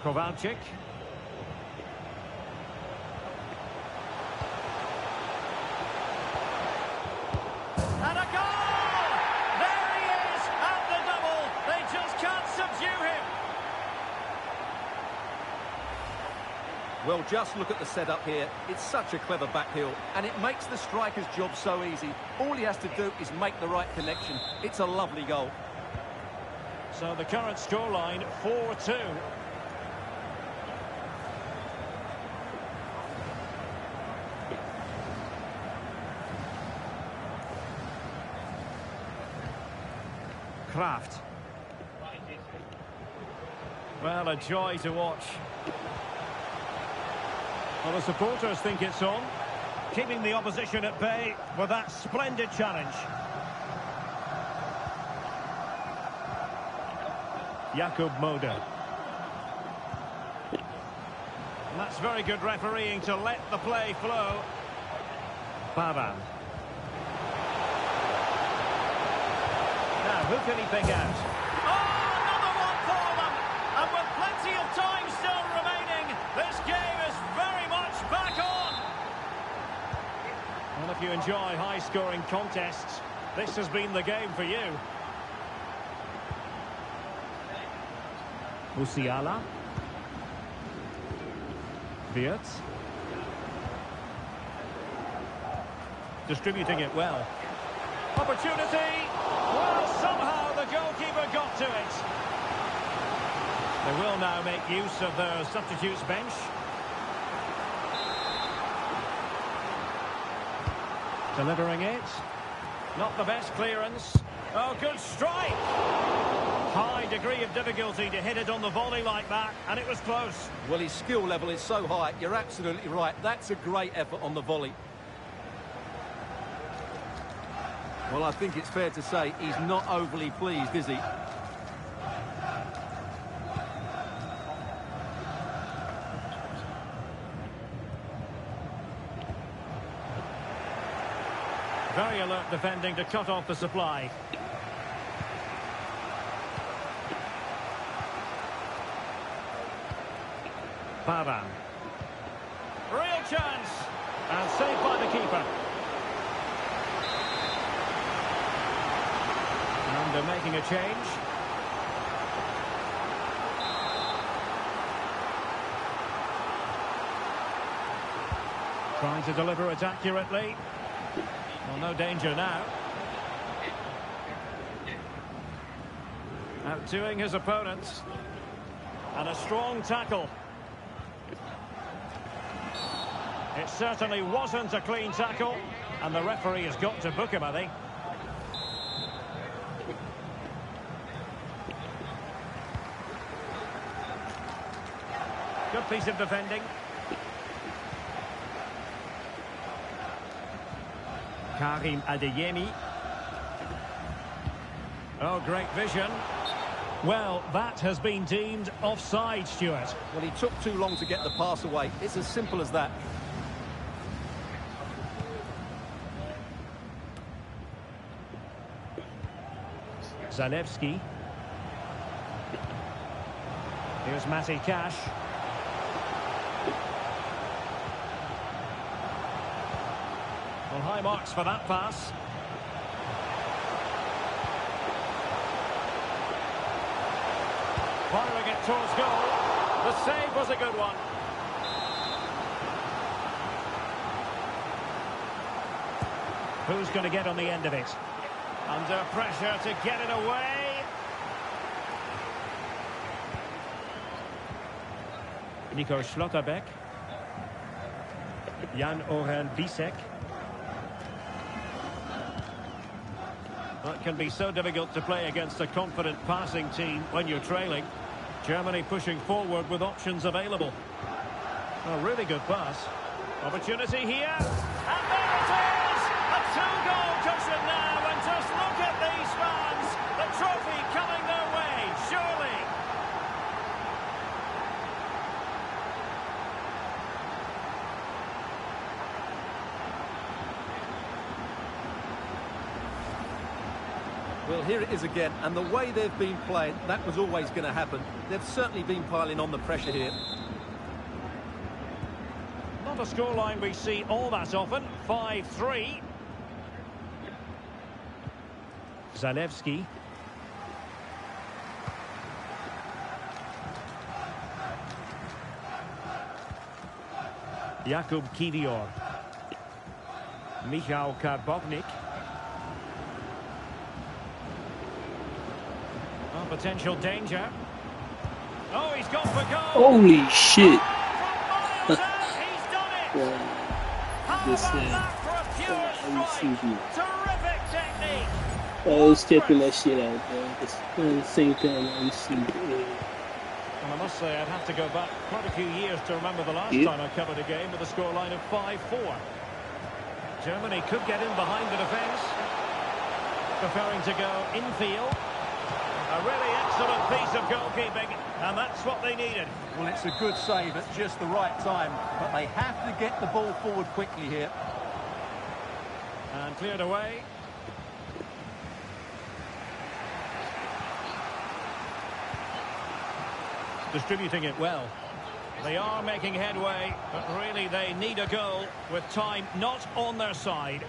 Kovalchik. And a goal! There he is at the double. They just can't subdue him. Well, just look at the setup here. It's such a clever backheel, and it makes the striker's job so easy. All he has to do is make the right connection. It's a lovely goal. So the current scoreline, 4-2. Kraft. Well, a joy to watch. Well, the supporters think it's on. Keeping the opposition at bay with that splendid challenge. Jakub Moder. And that's very good refereeing to let the play flow. Baban. Now, who can he pick out? Oh, another one for them! And with plenty of time still remaining, this game is very much back on! Well, if you enjoy high-scoring contests, this has been the game for you. Musiala. Wirtz. Distributing it well. Opportunity! Well, somehow the goalkeeper got to it. They will now make use of their substitutes bench. Delivering it. Not the best clearance. Oh, good strike! High degree of difficulty to hit it on the volley like that, and it was close. Well, his skill level is so high, you're absolutely right. That's a great effort on the volley. Well, I think it's fair to say he's not overly pleased, is he? Very alert defending to cut off the supply. Baban. Real chance. And saved by the keeper. And they're making a change. Trying to deliver it accurately. Well, no danger now. Outdoing his opponents. And a strong tackle. It certainly wasn't a clean tackle, and the referee has got to book him, I think. Good piece of defending. Karim Adeyemi. Oh, great vision. Well, that has been deemed offside, Stuart. Well, he took too long to get the pass away. It's as simple as that. Zalewski. Here's Matty Cash. Well, high marks for that pass. Firing it towards goal. The save was a good one. Who's going to get on the end of it? Under pressure to get it away. Nico Schlotterbeck. Jan-Oren Bisek. Well, it can be so difficult to play against a confident passing team when you're trailing. Germany pushing forward with options available. A really good pass. Opportunity here. And there it is! A two-goal cushion now, and just look at these fans. The trophy coming their way, surely. Well, here it is again, and the way they've been playing, that was always going to happen. They've certainly been piling on the pressure here. Not a scoreline we see all that often. 5-3. Zalewski. Jakub Kiwior. Michał Karbownik. Oh, potential danger. Oh, he's gone for goal. Holy shit. He's done it. Wow. How This about that for a pure strike? ICV. Terrific technique. I was checking that shit out, man. At the same time, I received it. Well, I must say, I'd have to go back quite a few years to remember the last time I covered a game with a scoreline of 5-4. Germany could get in behind the defence, preferring to go infield. A really excellent piece of goalkeeping, and that's what they needed. Well, it's a good save at just the right time, but they have to get the ball forward quickly here. And cleared away. Distributing it well. They are making headway, but really they need a goal with time not on their side.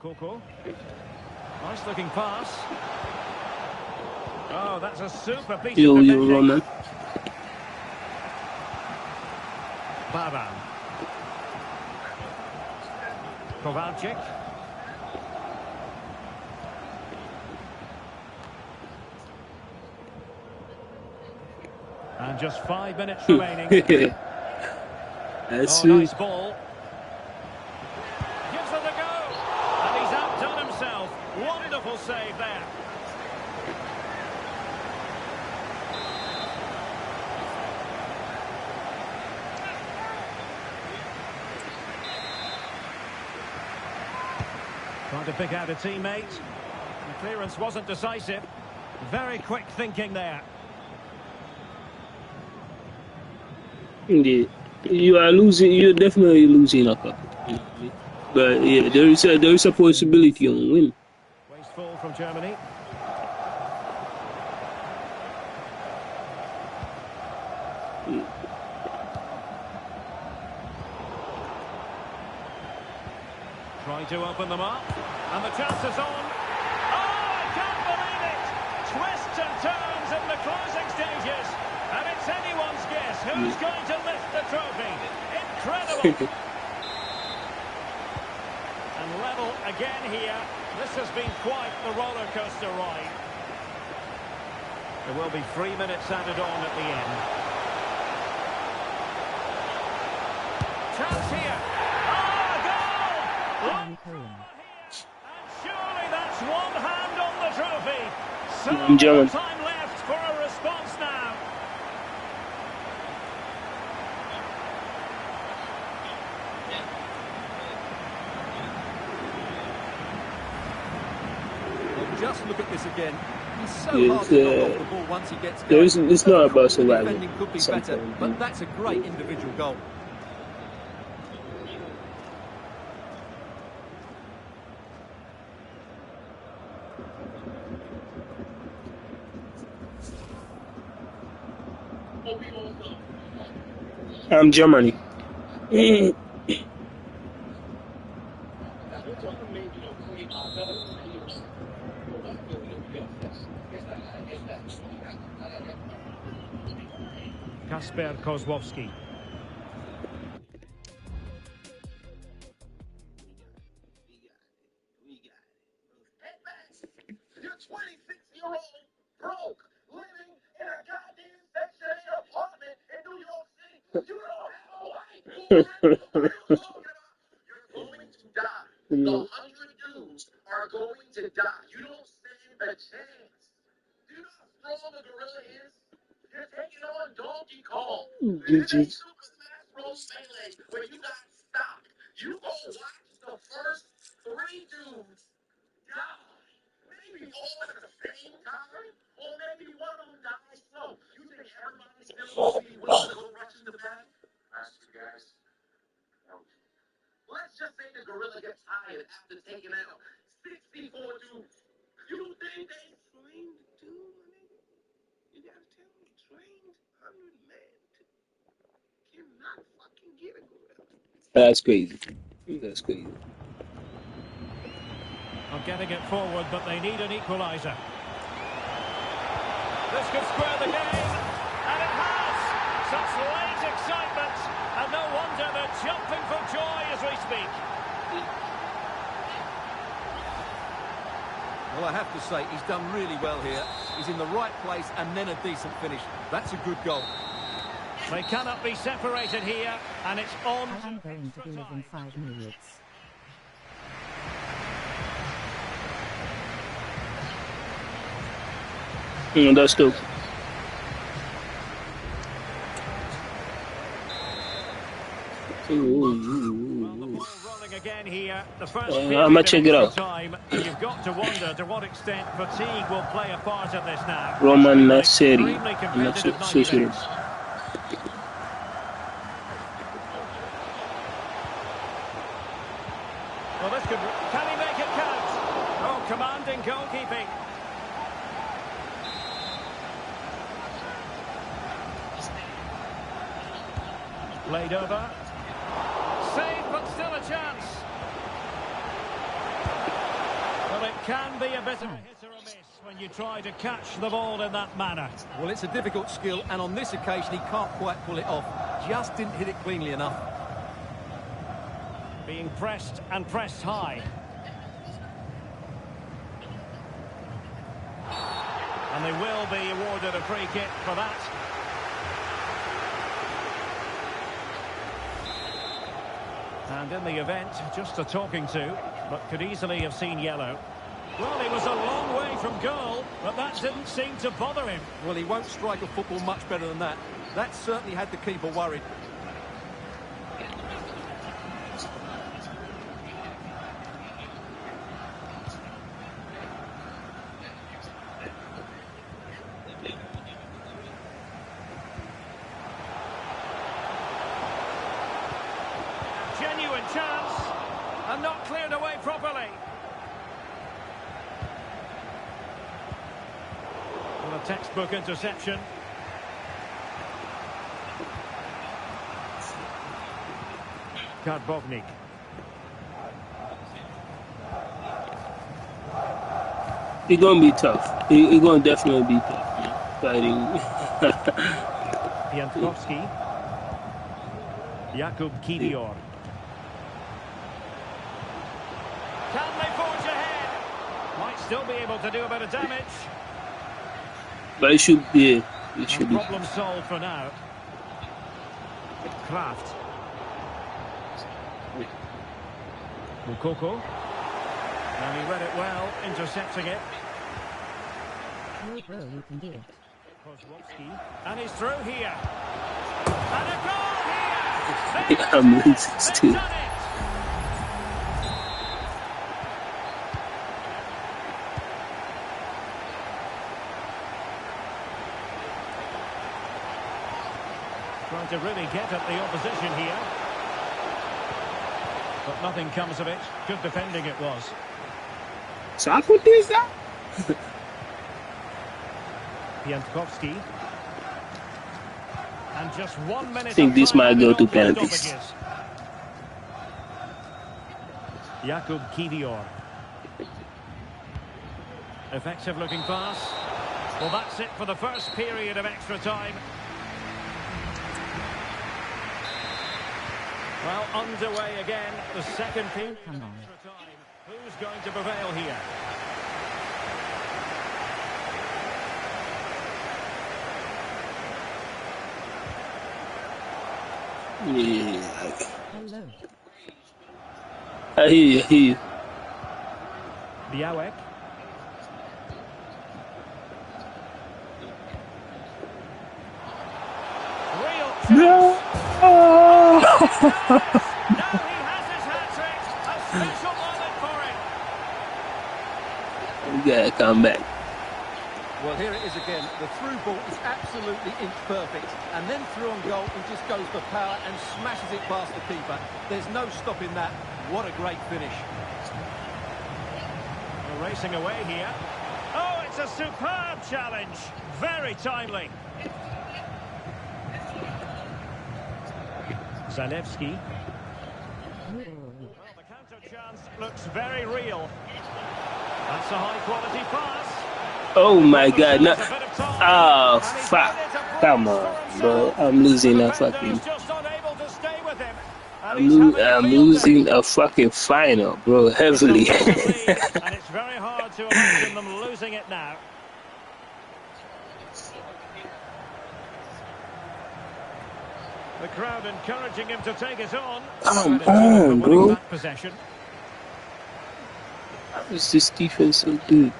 Coco. Nice looking pass. Oh, that's a super piece of defending. Roman. Baban. Kovalchik. And just 5 minutes remaining. That's nice ball. Gives it a go. And he's outdone himself. Wonderful save there. Trying to pick out a teammate. The clearance wasn't decisive. Very quick thinking there. Indeed. You are losing, you're definitely losing a cup. But yeah, there is a possibility on win. Wasteful from Germany. Trying to open them up. And the chance is on. Oh, I can't believe it! Twists and turns in the closing stages. And it's anyone's guess who's going to lift the trophy. Incredible! And level again here. This has been quite the roller coaster ride. There will be 3 minutes added on at the end. Chance here. Oh, goal! And surely that's one hand on the trophy. So little time left for a response now. Just look at this again. He's so hard to knock off the ball once he gets going. It's not about survival. Defending could be better, but that's a great individual goal. Germany. Kasper Kozłowski. You're 26-year-old, broke, living in a goddamn Section 8 apartment in New York City. You don't have a wife. What are you talking about? You're going to die. The 100 dudes are going to die. You don't stand a chance. Do you know how strong a gorilla is? You're taking on Donkey Kong. This ain't Super Smash Bros. Melee where you got stopped. You go watch the first 3 dudes die. Maybe all at the same time, or maybe one of them dies slow. You think everybody's still going to be willing to go rush in the back? Ask you guys. Let's just say the gorilla gets tired after taking out 64 dudes. You think they trained too, nigga? You gotta tell me, trained 100 men cannot fucking get a gorilla. That's crazy. That's crazy. I'm getting it forward, but they need an equaliser. This could square the game, and it has! Such late excitement, and no wonder they're jumping for joy as we speak. Well, I have to say, he's done really well here. He's in the right place and then a decent finish. That's a good goal. They cannot be separated here, and it's on. I'm going to be within 5 minutes. Understood. Well, the ball rolling again here. The first I'm period gonna of check it extra out. time, and you've got to wonder to what extent fatigue will play a part in this now. It's Roman been an Nasseri. extremely I'm not competitive 90 so sure. minutes. Well, this could... Can he make it count? Oh, commanding goalkeeping. Played over. Saved, but still a chance. Well, it can be a bit of a hit or a miss when you try to catch the ball in that manner. Well, it's a difficult skill, and on this occasion, he can't quite pull it off. Just didn't hit it cleanly enough. Being pressed and pressed high. And they will be awarded a free kick for that. And in the event, just a talking to, but could easily have seen yellow. Well, he was a long way from goal, but that didn't seem to bother him. Well, he won't strike a football much better than that. That certainly had the keeper worried. Genuine chance, and not cleared away properly. Well, a textbook interception. Karbovnik. It's gonna be tough. It's gonna definitely be tough. Fighting. Piatkowski. Jakub Kivior. Can they forge ahead? Might still be able to do a bit of damage. But it should be. It should be. Problem solved for now. Kraft. Mukoko. And he read it well, intercepting it. Kozłowski. And he's through here. And a goal here! I'm losing still. Done it! Trying to really get at the opposition here. But nothing comes of it. Good defending it was. Socrates that? Piatkowski. And just 1 minute. I think this might go to penalties. Jakub Kivior. Effective looking pass. Well, that's it for the first period of extra time. Well, underway again, the second period of extra time. Who's going to prevail here? Yeah. I hear you. Białek. Real chance. No. Now he has his hat-trick. A special moment for him. We gotta come back. Well, here it is again. The through ball is absolutely inch perfect. And then through on goal, he just goes for power and smashes it past the keeper. There's no stopping that. What a great finish. We're racing away here. Oh, it's a superb challenge. Very timely. Zalewski. Well, the counter chance looks very real. That's a high-quality pass. Oh my God! No. Oh fuck! Come on, bro. I'm losing a fucking. I'm losing a fucking final, bro. Heavily. And it's very hard to imagine them losing it now. The crowd encouraging him to take it on. Come on, bro. Possession. How is this defense so good?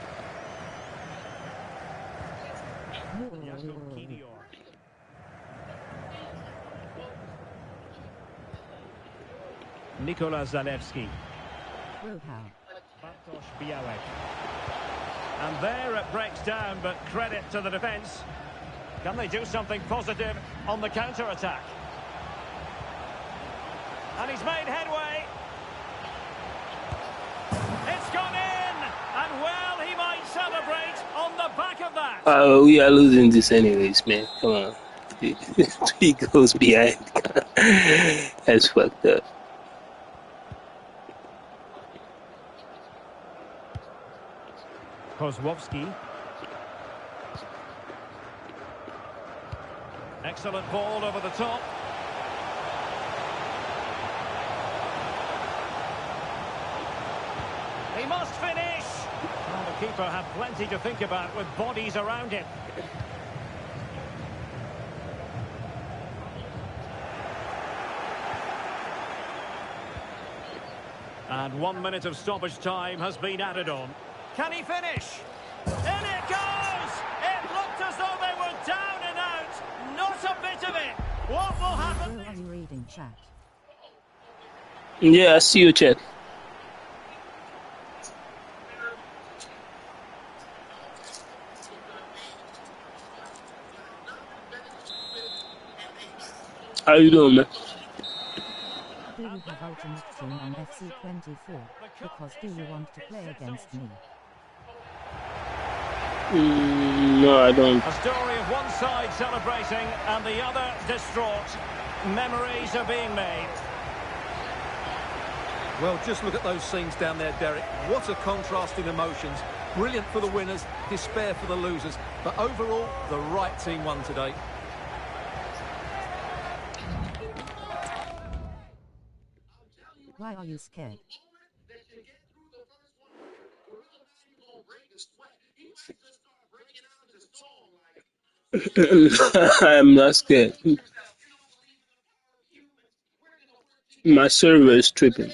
Nikola Zalewski. Rohau. Bartosz Białek. And there it breaks down, but credit to the defence. Can they do something positive on the counter-attack? And he's made headway. It's gone in! And well, he might celebrate on the back of that. We are losing this anyways, man. Come on. 3 goes behind. That's fucked up. Kozłowski. Excellent ball over the top. He must finish. Well, the keeper had plenty to think about with bodies around him. And 1 minute of stoppage time has been added on. Can he finish? In it goes! It looked as though they were down and out. Not a bit of it. What will happen? Where are you reading chat? Yeah, I see you, chat. How you doing, man? Do you have Ultimate Team on FC24? Because do you want to play against me? No, I don't. A story of one side celebrating and the other distraught. Memories are being made. Well, just look at those scenes down there, Derek. What a contrast in emotions. Brilliant for the winners, despair for the losers. But overall, the right team won today. Why are you scared? I'm not scared. My server is tripping.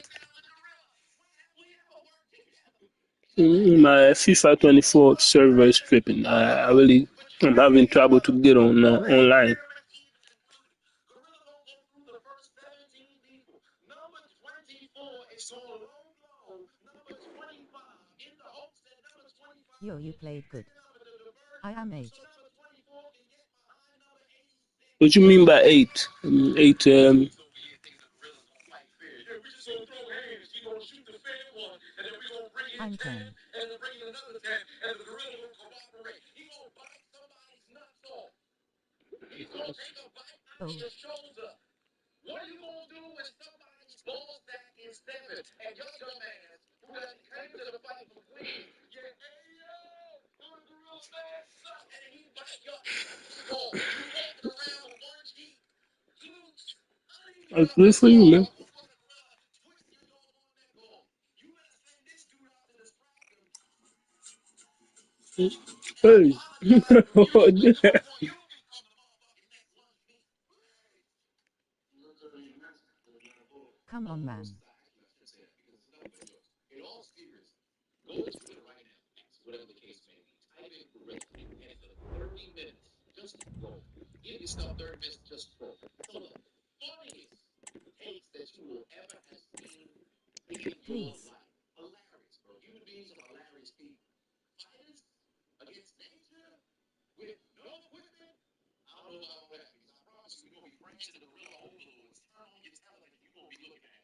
My FIFA24 server is tripping. I'm having trouble to get on online. Yo, you played good. I am 8. What you mean by 8? 8, I'm 10. Oh. What are you gonna do when somebody's ball sack is stepping and your dumb ass who done came to the fight for Queens, yeah, hey yo, doing the real fast stuff, and he bite your ball. You walking around with one cheek, loose, that's good for you, man. Hey. Come on, man. In all seriousness, go to it right now. Whatever the case may be. Type in Gorilla and for 30 minutes, just scroll. Give yourself 30 minutes, just scroll. So the funniest takes that you will ever have seen in your Please. life. Hilarious, bro. Human beings are hilarious people. Fighters against nature with no equipment. I don't know about all that because I promise you, you're gonna be right to the Gorilla overlords. Turn on your television, you're gonna be looking at it.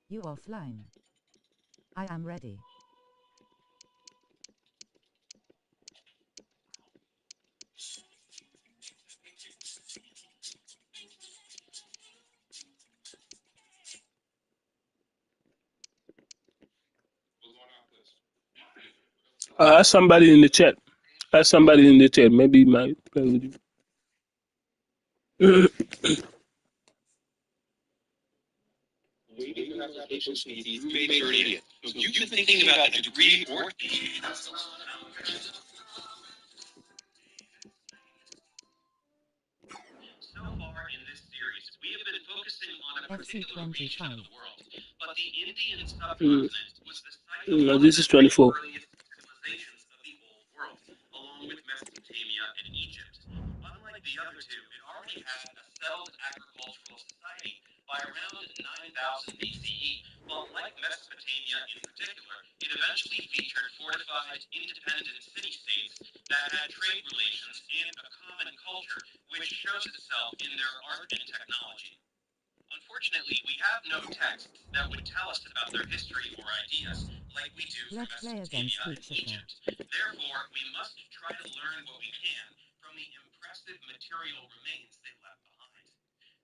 You offline. I am ready. Ask somebody in the chat. Ask somebody in the chat. Maybe he might play with you. ancient species made 30th. So you've been thinking about the degree or so far in this series, we have been focusing on a particular region of the FC25. world, but the Indian subcontinent was the site of No, one of this the is 24. earliest civilizations of the Old World, along with Mesopotamia and Egypt. Unlike the other two, it already had a settled agricultural society by around 9000 BCE, but like Mesopotamia in particular, it eventually featured fortified, independent city-states that had trade relations and a common culture, which shows itself in their art and technology. Unfortunately, we have no texts that would tell us about their history or ideas like we do for Let's play against Mesopotamia and Lucifer. Egypt. Therefore, we must try to learn what we can from the impressive material remains they left behind.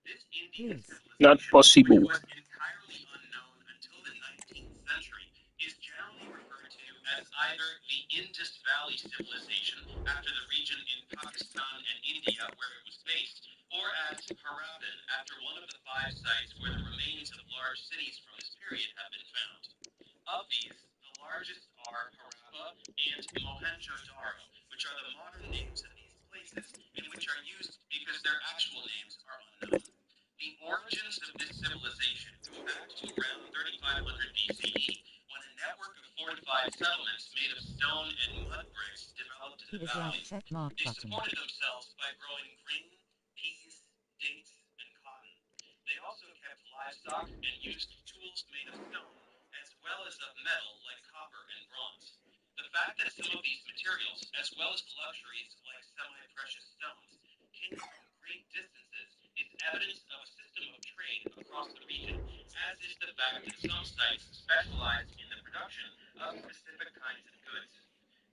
This Indian Please. Not civilization, which possible. was entirely unknown until the 19th century, is generally referred to as either the Indus Valley Civilization, after the region in Pakistan and India where it was based, or as Harappan, after one of the 5 sites where the remains of large cities from this period have been found. Of these, the largest are Harappa and Mohenjo-daro, which are the modern names of these places, and which are used because their actual names are unknown. The origins of this civilization go back to around 3500 BCE, when a network of fortified settlements made of stone and mud bricks developed in He the is right valley. check mark They button. supported themselves by growing grain, peas, dates, and cotton. They also kept livestock and used tools made of stone, as well as of metal like copper and bronze. The fact that some of these materials, as well as luxuries like semi-precious stones, came from great distances is evidence of a system of trade across the region, as is the fact that some sites specialized in the production of specific kinds of goods.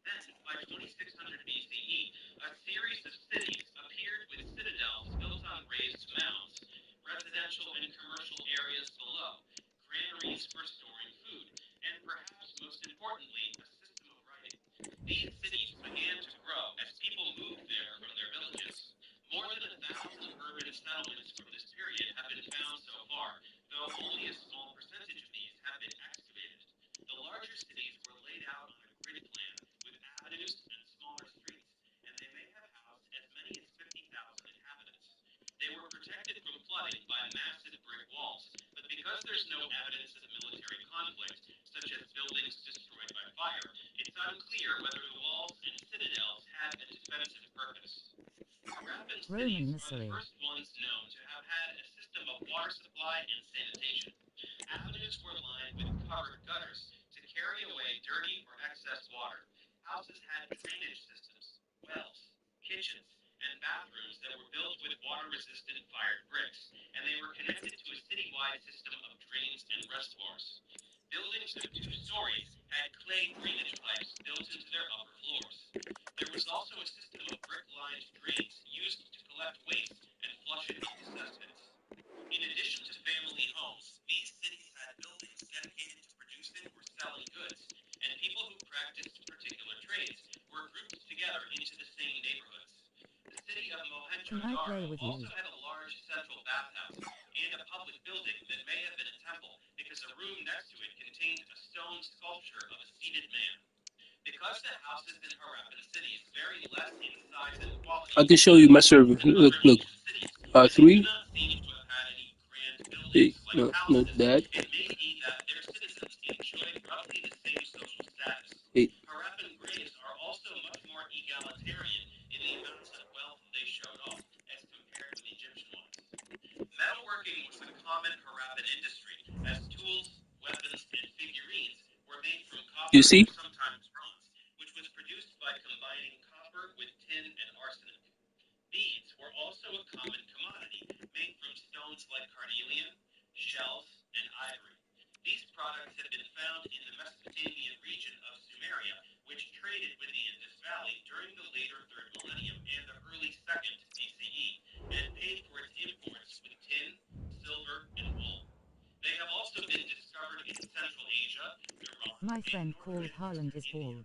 Then, by 2600 BCE, a series of cities appeared with citadels built on raised mounds, residential and commercial areas below, granaries for storing food, and perhaps most importantly, a system of writing. These cities began to grow as people moved there from their villages. More than 1,000 urban settlements from this period have been found so far, though only a small percentage of these have been excavated. The larger cities were laid out on a grid plan with avenues and smaller streets, and they may have housed as many as 50,000 inhabitants. They were protected from flooding by massive brick walls, but because there's no evidence of military conflict, such as buildings destroyed by fire, it's unclear whether the walls and citadels had a defensive purpose. Harappan cities Roman are the misery. first ones known to have had a system of water supply and sanitation. Avenues were lined with covered gutters to carry away dirty or excess water. Houses had drainage systems, wells, kitchens, and bathrooms that were built with water-resistant fired bricks, and they were connected to a citywide system of drains and reservoirs. Buildings of 2 stories had clay drainage pipes built into their upper floors. There was also a system of brick-lined drains used to collect waste and flush it into cesspits. In addition to family homes, these cities had buildings dedicated to producing or selling goods, and people who practiced particular trades were grouped together into the same neighborhoods. The city of Can I play Mohenjo-daro with also you? had a large central bathhouse and a public building that may have been a temple because a room next to it contained a stone sculpture of a seated man. Because the houses in Harappan cities vary less in size and quality I can show you my than server. those in Look, other look. ancient cities, and they do R3. not seem to have had any grand Hey, buildings like no, not palaces, that. it may be that their citizens enjoyed roughly the same social status. Hey, Harappan graves are also much more egalitarian in the amounts of wealth they showed off as compared with Egyptian ones. Metalworking was a common Harappan industry, as tools, weapons, and figurines were made from you copper or see? sometimes bronze, which was produced by combining copper with tin and arsenic. Beads were also a common commodity, made from stones like carnelian, shells, and ivory. These products had been found in the Mesopotamian region of Sumeria, which traded with the Indus Valley during the later 3rd millennium and the early 2nd BCE, and paid for its imports with tin, silver, and wool. They have also been discovered in Central Asia, Iran, My and friend northern called Haaland is India. bald.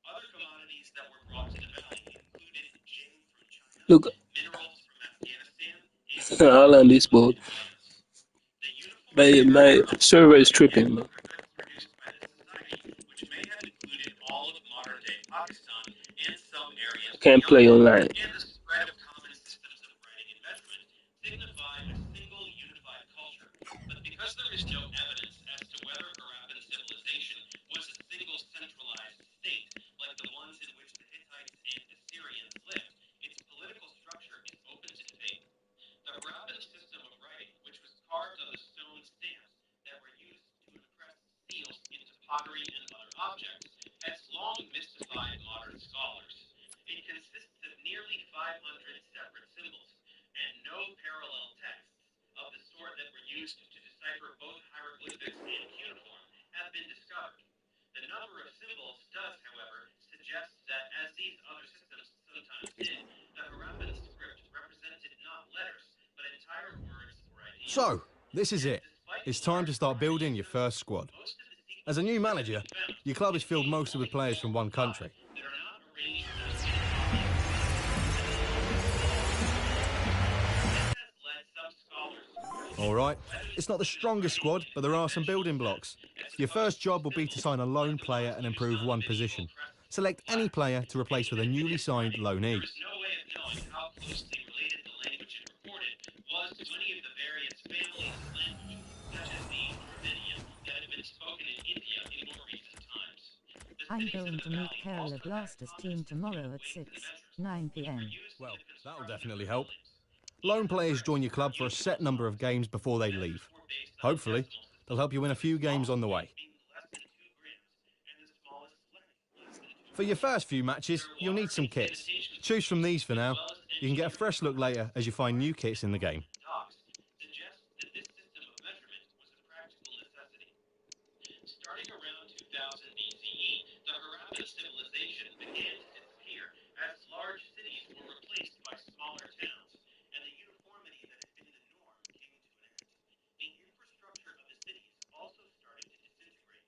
Other commodities that were brought to the valley included jade from China, Look, minerals from Afghanistan, and I'll iron land from this the boat. Himalayas. The uniform My server is tripping, man. produced by the society, which may have included all of modern-day Pakistan and some I areas can't beyond play it, online. and the spread of common systems of writing and measurement signify a single unified culture. But because there is no evidence as to whether Harappan civilization was a single centralized state, like the ones in which the Hittites and Assyrians lived, its political structure is open to debate. The Harappan system of writing, which was carved on the stone stamps that were used to impress seals into pottery and other objects, has long mystified modern scholars. It consists of nearly 500 separate symbols, and no parallel texts of the sort that were used to decipher both hieroglyphics and cuneiform have been discovered. The number of symbols does, however, suggest that, as these other systems sometimes did, the Harappan script represented not letters, but entire words or ideas. So, this is And it. despite It's the time large to start building your variations, first squad. most of the As a new sequences that have manager, been found your club is filled contain mostly with only players from 4 or one 5 country. that are not arranged in a copy of the script, and the symbols all appear different. This has led some scholars to question Alright, whether the it's not the system of strongest writing squad, in a but there are some conventional building sense, blocks. as Your opposed first to job will be to symbols sign a like loan the player ones and used improve on one medieval position. crests Select and any flags. player to replace with a Even if it newly is signed writing, there loanee. is no way of knowing how closely related the language it recorded was to any of the various families of language, such as the Dravidian, that have been spoken in India in more recent times. The I'm cities of going the to meet valley Kerala also had a Blasters common team system of tomorrow at weights and 6, measures, 9 which were p.m. used in Well, the that'll construction of definitely their help. buildings. Loan Even the players join bricks your were club for a used set as number of blocks. games before they Measures leave. were based on a Hopefully, decimal they'll system, help you win a with the few games smallest on the weight way. being less than 2 grams and the smallest less than 2 For your grams. first few matches, There are you'll water need some and kits. sanitation Choose from systems, these for as now. well as You can get a engineering fresh look drawings later as and you find new markings kits in in the roads game. and docks suggest that this system of measurement was a practical necessity. Starting around 2000 BCE, the Harappan civilization began to disappear as large cities were replaced by smaller towns, and the uniformity that had been the norm came to an end. The infrastructure of the cities also started to disintegrate.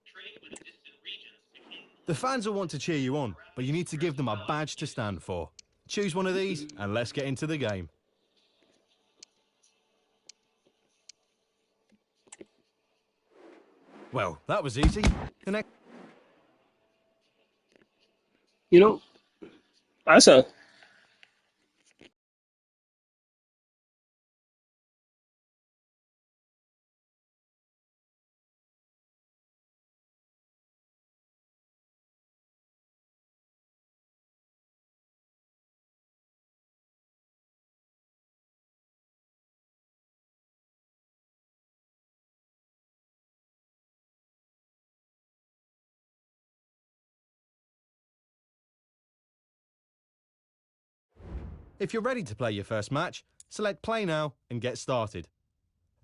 Trade with distant regions became The less fans will want efficient, to cheer and you the on, but Harappan you need to give script them a wasn't badge to used. stand for. Choose one of these and let's get into the game. Well, that was easy. The next You know, Asa, If you're ready to play your first match, select play now and get started.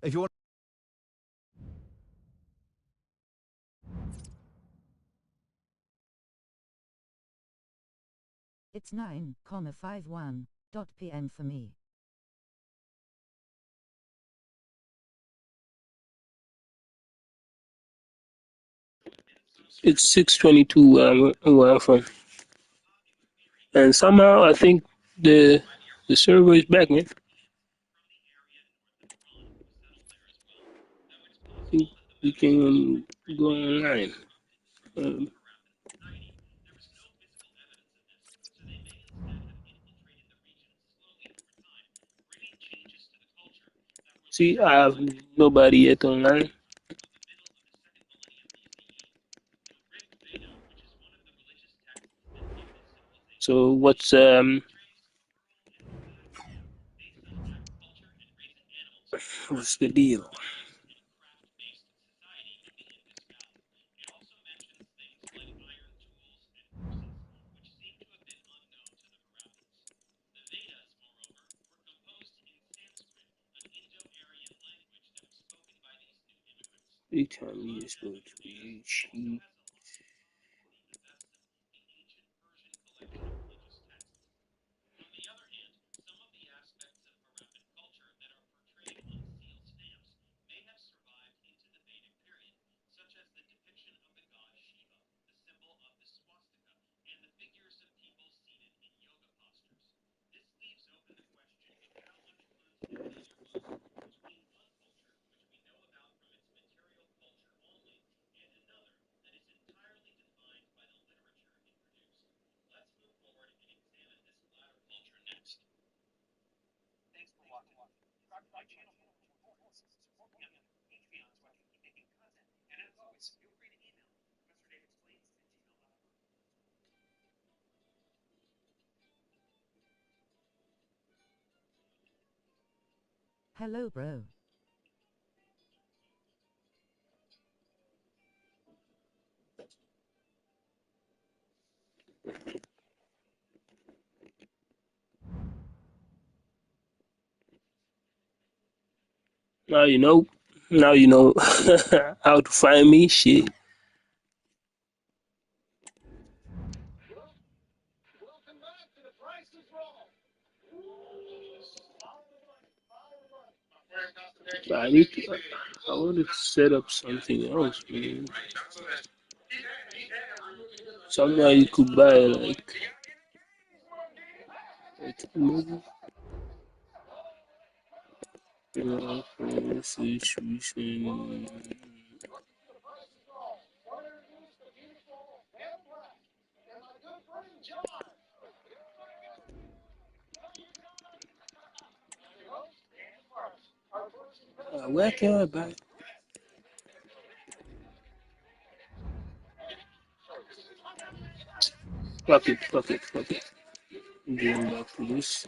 If you want It's 9,51 p.m. for me. it's 6:22 where I'm from, and somehow I think the server is back, man. I think we can go online. Um, See, I have nobody yet online. So what's the deal? Every time you just go to a sheet. Hello, bro. Now you know. Now you know how to find me. Shit. I need to. I want to set up something else, man. Somewhere you could buy like maybe. Situation. Where can I buy? Fuck it, fuck it, fuck it. I'm going back to this.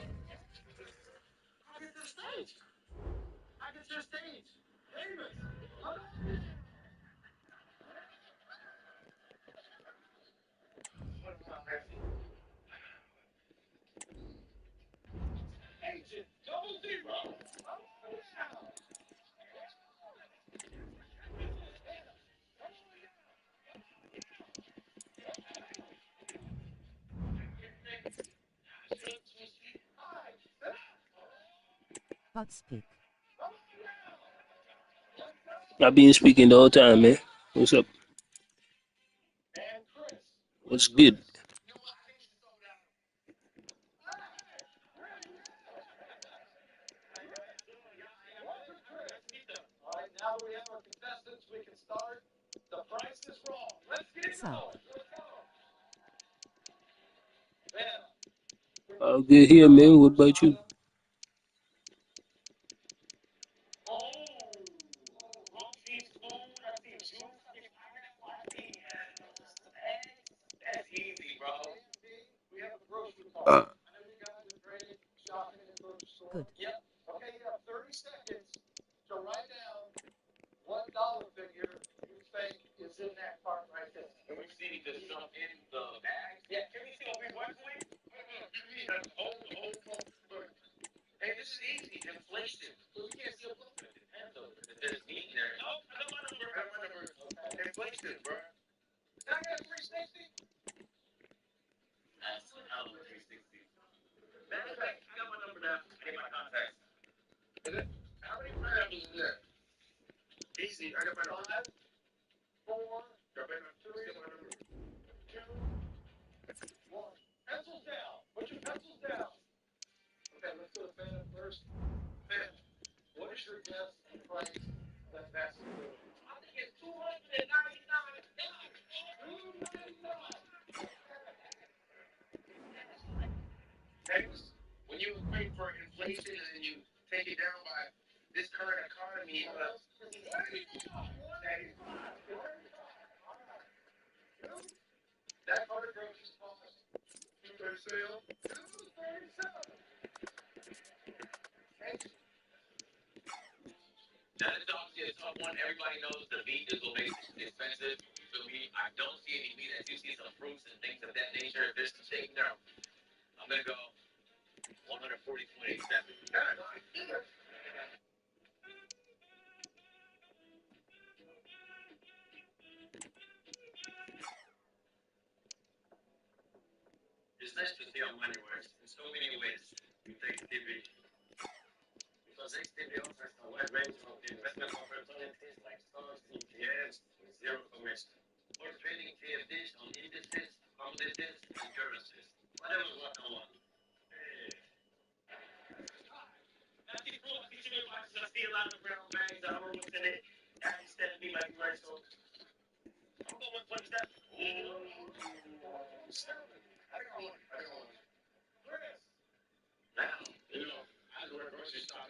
Hot speak. I've been speaking the whole time, man. What's up? What's good? Sup. I'll get here, man. What about you? Good.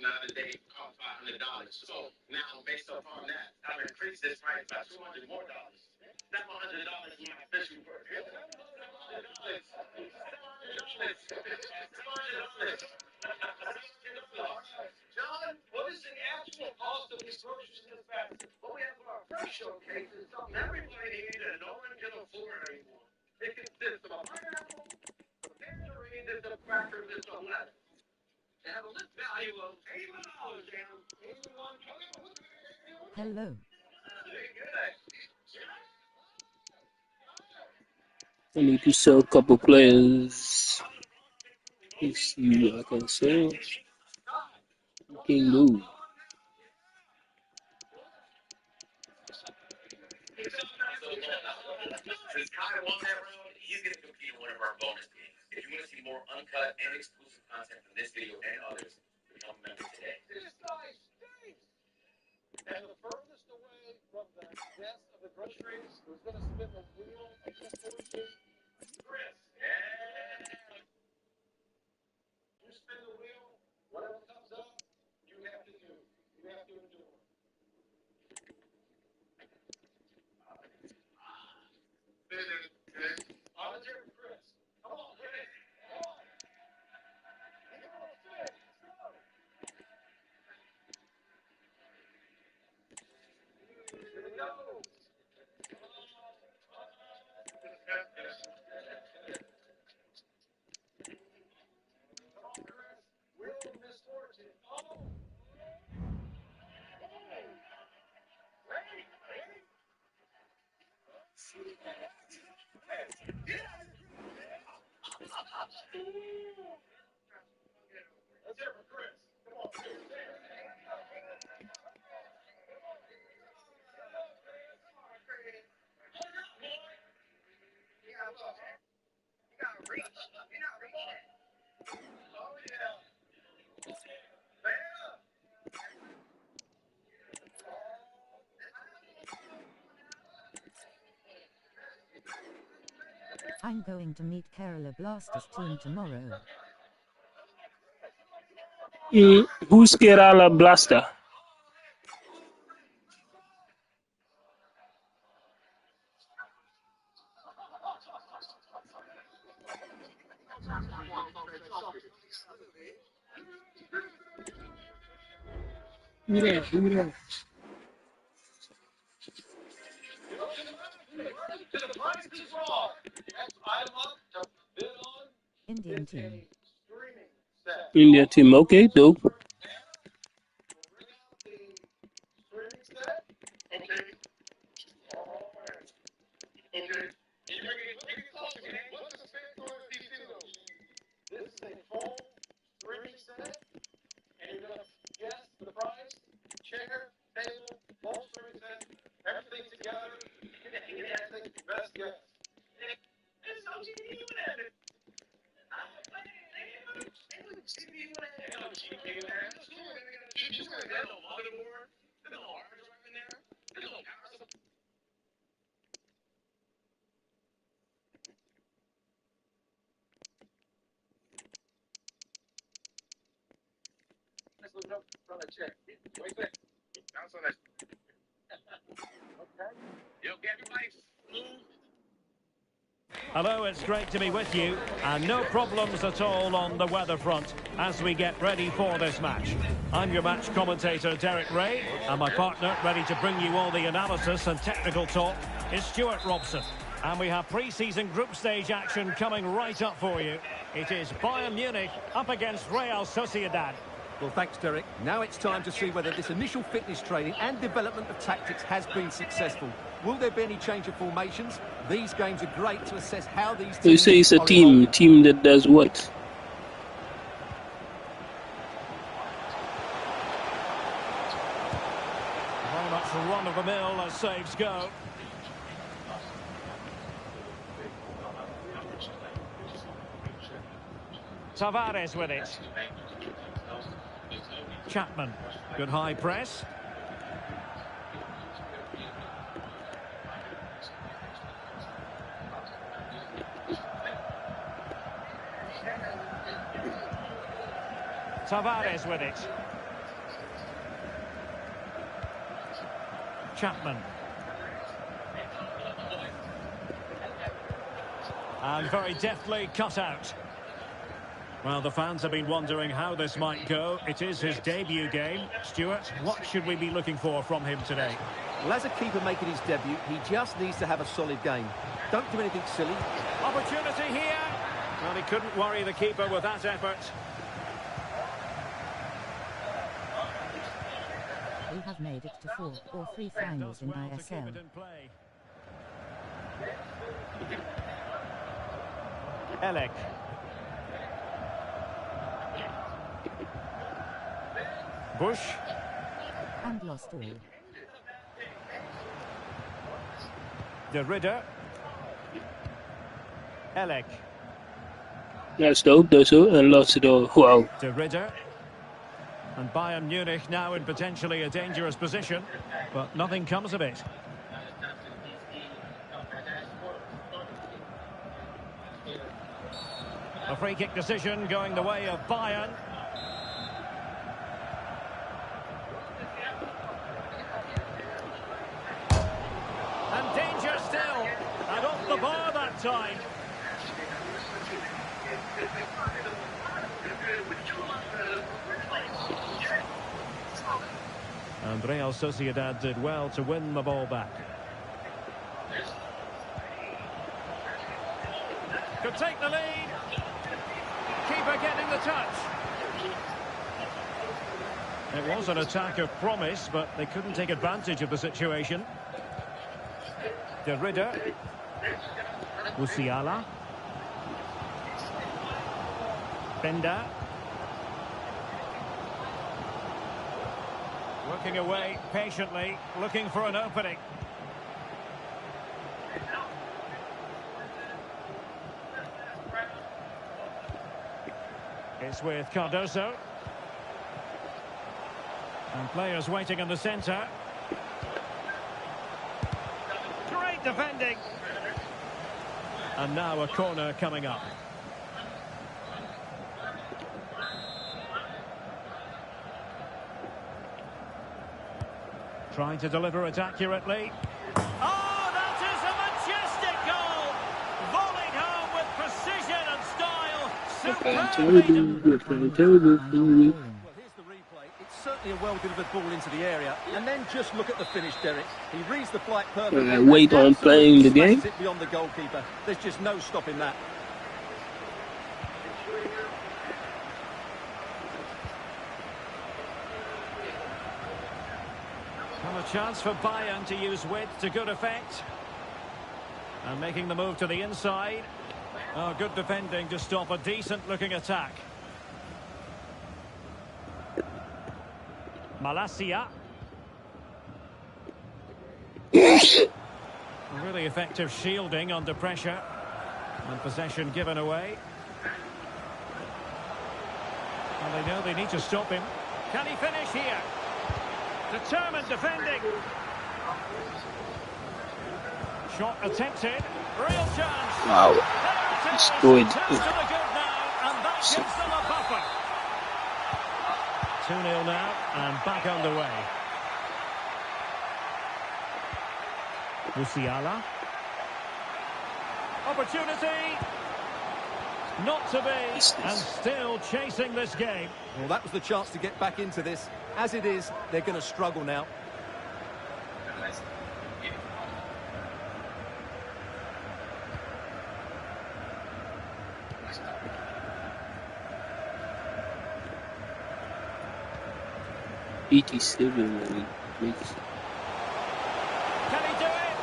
another day cost $500. So now, based upon that, I've increased this price by $200 more. $700 is my official price. $700. John, what is the actual cost of these groceries in this basket? What we have for our first showcase is something everybody needs and no one can afford anymore. It consists of a pineapple, a tangerine, and a cracker, and a lettuce. They have a list value of $81, John. 81. Hello. I need to sell a couple players. Let's see what I can sell. King Lou. Since Kai won that round, he's going to compete in one of our bonus games. If you want to see more uncut and exclusive content from this video and others, become a member today. This guy stinks! And the furthest away from the best of the groceries who's going to spin the wheel of this fortune, Chris. Yeah. You spin the wheel, whatever comes up, you have to do. You have to endure. Volunteer for Chris. Come on, Chris. Come on. Come on, spin. Let's go. Here we go. Come on, Chris. Wheel of misfortune. Oh. Let's hear it for Chris. Come on, Chris. I'm going to meet Kerala Blasters team tomorrow. Who's Kerala Blaster? Indian team. India team. Okay, dope. This is a full streaming set, and you're going to guess the price, chair, table, full streaming set, everything together. You guys think the best guess. Let's look up from the check. What do you think? Bounce on that. Okay. You okay, everybody? Hello, it's great to be with you, and no problems at all on the weather front as we get ready for this match. I'm your match commentator, Derek Ray, and my partner, ready to bring you all the analysis and technical talk, is Stuart Robson. And we have pre-season group stage action coming right up for you. It is Bayern Munich up against Real Sociedad. Well, thanks, Derek. Now it's time to see whether this initial fitness training and development of tactics has been successful. Will there be any change of formations? These games are great to assess how these teams... So you say it's a team that does what? Very much run-of-the-mill as saves go. Tavares with it. Chapman, good high press. Tavares with it. Chapman. And very deftly cut out. Well, the fans have been wondering how this might go. It is his debut game. Stuart, what should we be looking for from him today? Well, as a keeper making his debut, he just needs to have a solid game. Don't do anything silly. Opportunity here. Well, he couldn't worry the keeper with that effort. We have made it to 4 or 3 finals in ISL. Elek. Bush. And lost all. De Ridder. Elek. That's dope, and lost it all. Wow. De Ridder. And Bayern Munich now in potentially a dangerous position, but nothing comes of it. A free kick decision going the way of Bayern. And danger still. And off the bar that time. And Real Sociedad did well to win the ball back. Could take the lead. Keeper getting the touch. It was an attack of promise, but they couldn't take advantage of the situation. De Ridder. Musiala. Benda. Working away patiently, looking for an opening. It's with Cardoso. And players waiting in the centre. Great defending. And now a corner coming up. Trying to deliver it accurately. Oh, that is a majestic goal! Volleyed home with precision and style. Well, here's the replay. It's certainly a well-delivered ball into the area. And then just look at the finish, Derek. He reads the flight perfectly. Wait on playing the game. It beyond the goalkeeper. There's just no stopping that. Well, a chance for Bayern to use width to good effect. And making the move to the inside. Oh, good defending to stop a decent-looking attack. Malacia. Really effective shielding under pressure. And possession given away. And they know they need to stop him. Can he finish here? Determined defending. Shot attempted. Real chance. Wow. Destroyed. To the good now, and that gives them a buffer. 2-0 now, and back underway. Musiala. Opportunity. Not to be, and still chasing this game. Well, that was the chance to get back into this. As it is, they're going to struggle now. ET7, Can he do it?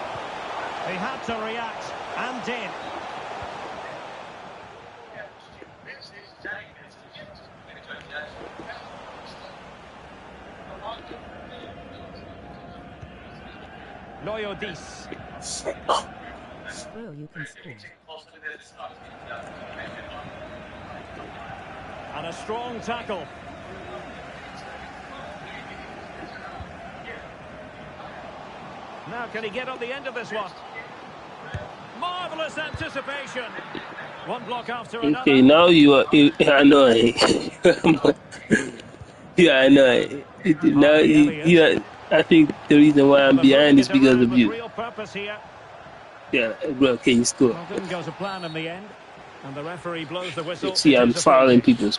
He had to react, and did. Loyodis. Bro, you can score. And a strong tackle. Now can he get on the end of this one? Marvellous anticipation. One block after another. Okay, now you are. I know. Yeah, I know. Now you are. I think the reason why I'm behind is because of you. Real purpose here. Yeah, bro, can you score? Well, didn't go to plan in the end. And the referee blows the whistle. See, I'm It is a free following kick. people's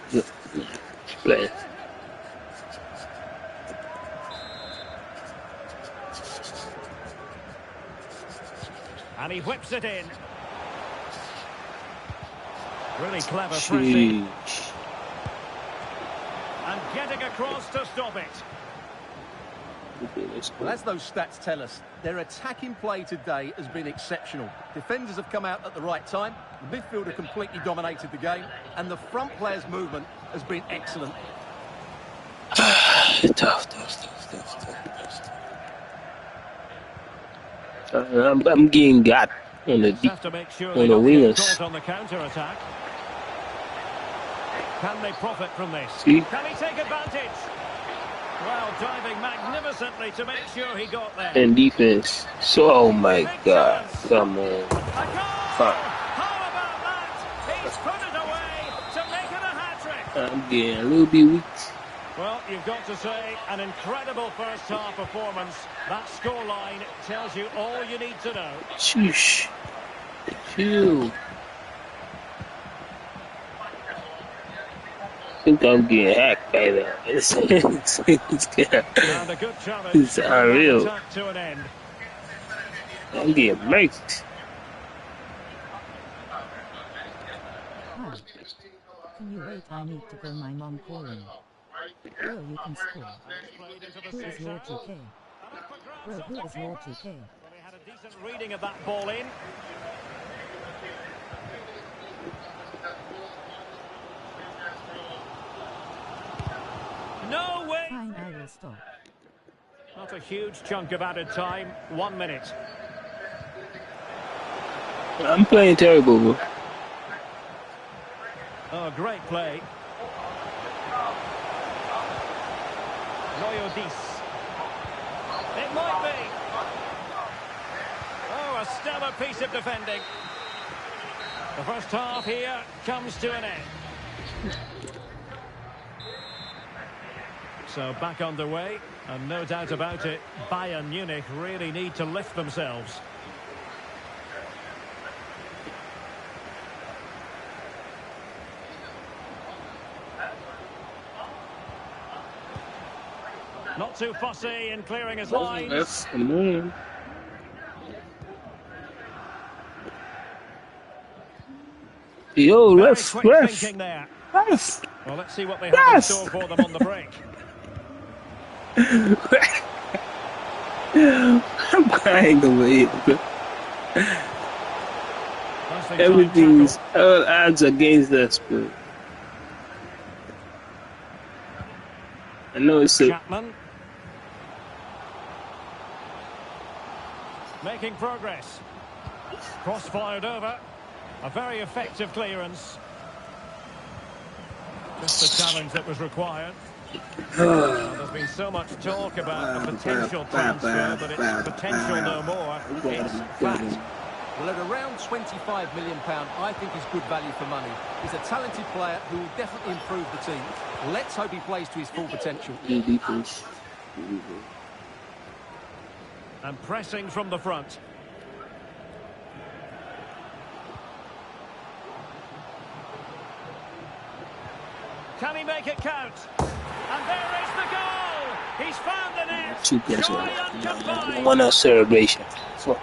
play. And he whips it in. Really clever pressing. And getting across to stop it. Well, as those stats tell us, their attacking play today has been exceptional. Defenders have come out at the right time, the midfielder completely dominated the game, and the front players' movement has been excellent. Tough. I'm getting got on the Have to make sure on they the don't get wingers. caught on the counter-attack. Can they profit from this? See? Can he take advantage? Well, diving magnificently to make sure he got there. And defense. So, oh my Big God, chance. come on. A goal! Fuck. How about that? He's put it away to make it a hat-trick. I'm getting a little bit weak. Well, you've got to say, an incredible first-half performance. That scoreline tells you all you need to know. Sheesh. Chill. I think I'm getting hacked by that. It's And a good challenge. It's unreal. Attack to an end. I'm getting murked. Hi. Can you wait? I need to go. My mom calling. Bro, you can score. Who is your GK? Bro, who is your GK? Well, he had a decent reading of that ball in. No way! Fine, I will stop. Not a huge chunk of added time. 1 minute. I'm playing terrible, bro. Oh, great play. Loyodis. It might be. Oh, a stellar piece of defending. The first half here comes to an end. So back underway, and no doubt about it, Bayern Munich really need to lift themselves. Not too fussy in clearing his lines. Come on. Yo, Very ref. quick thinking there. Ref. Well, let's see what they have in store for them on the break. I'm crying away, bro. Nicely timed Everything's tackle. all odds against us, bro. I know it's a Chapman. Making progress. Cross fired over. A very effective clearance. Just the challenge that was required. There's been so much talk about a potential transfer, but it's potential no more. It's fact. Well, at around £25 million, I think he's good value for money. He's a talented player who will definitely improve the team. Let's hope he plays to his full potential. defense. And pressing from the front. Can he make it count? And there is the goal! He's found the net! Two players. Joy unconfined! One of celebration. So,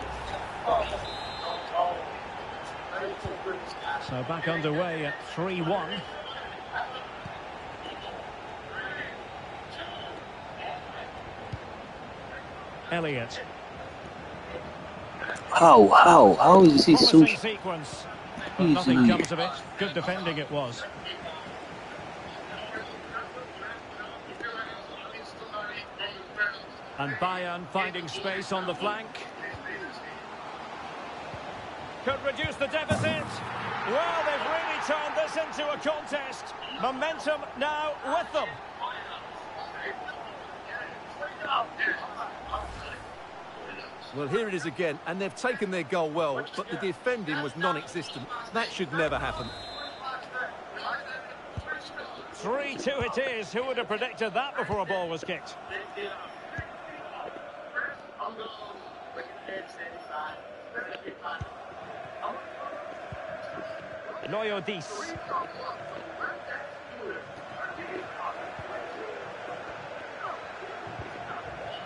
So back underway at 3-1. Elliott. how is he so? Promising sequence. But nothing comes of it. Good defending it was. And Bayern finding space on the flank. Could reduce the deficit. Well, they've really turned this into a contest. Momentum now with them. Well, here it is again, and they've taken their goal well, but the defending was non-existent. That should never happen. 3-2 it is. Who would have predicted that before a ball was kicked? Loyo Dis.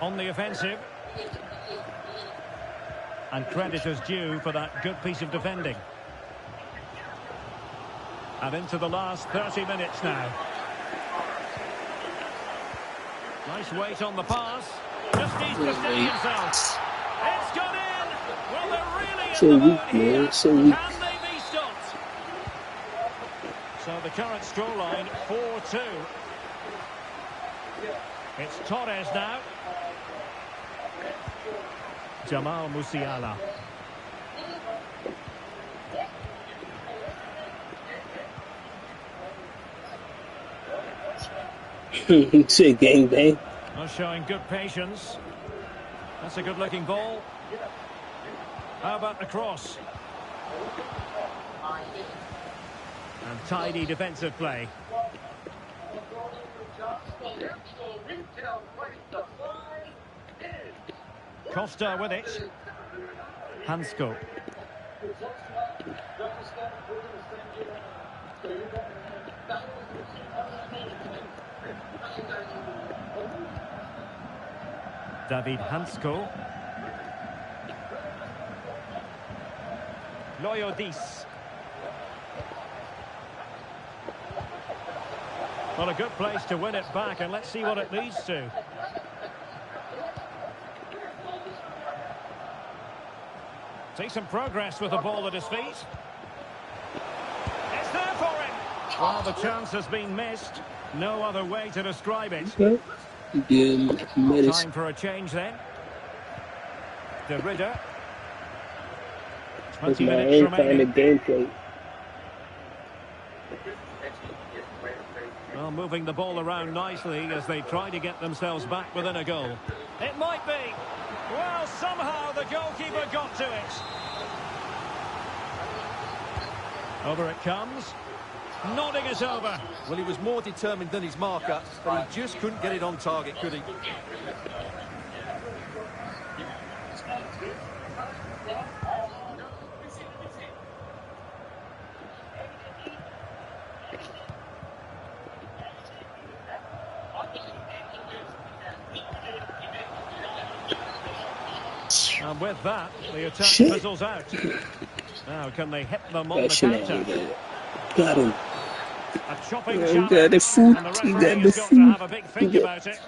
On the offensive. And credit is due for that good piece of defending. And into the last 30 minutes now. Nice weight on the pass. Just needs to steady himself. It's gone in. Well, they're really in the mood here. Can they be stopped? So the current scoreline, 4-2. It's Torres now. Jamal Musiala. It's a gangbang. Not showing good patience. That's a good-looking ball. How about the cross? And tidy defensive play. Costa with it. Hansko. David Hansko. Loyo Dis. Well, a good place to win it back, and let's see what it leads to. See some progress with the ball at his feet. It's there for him. Well, the chance has been missed. No other way to describe it. Time for a change then. De Ridder. 20 minutes remaining. Gameplay. Well, moving the ball around nicely as they try to get themselves back within a goal. It might be. Well, somehow the goalkeeper got to it. Over it comes. Nodding it over. Well, he was more determined than his marker, but he just couldn't get it on target, could he? And with that, the attack fizzles out. Now, can they hit them on the counter? Got him. A chopping You challenge, got the foot. and the You referee got the has got to foot. have a big think about it.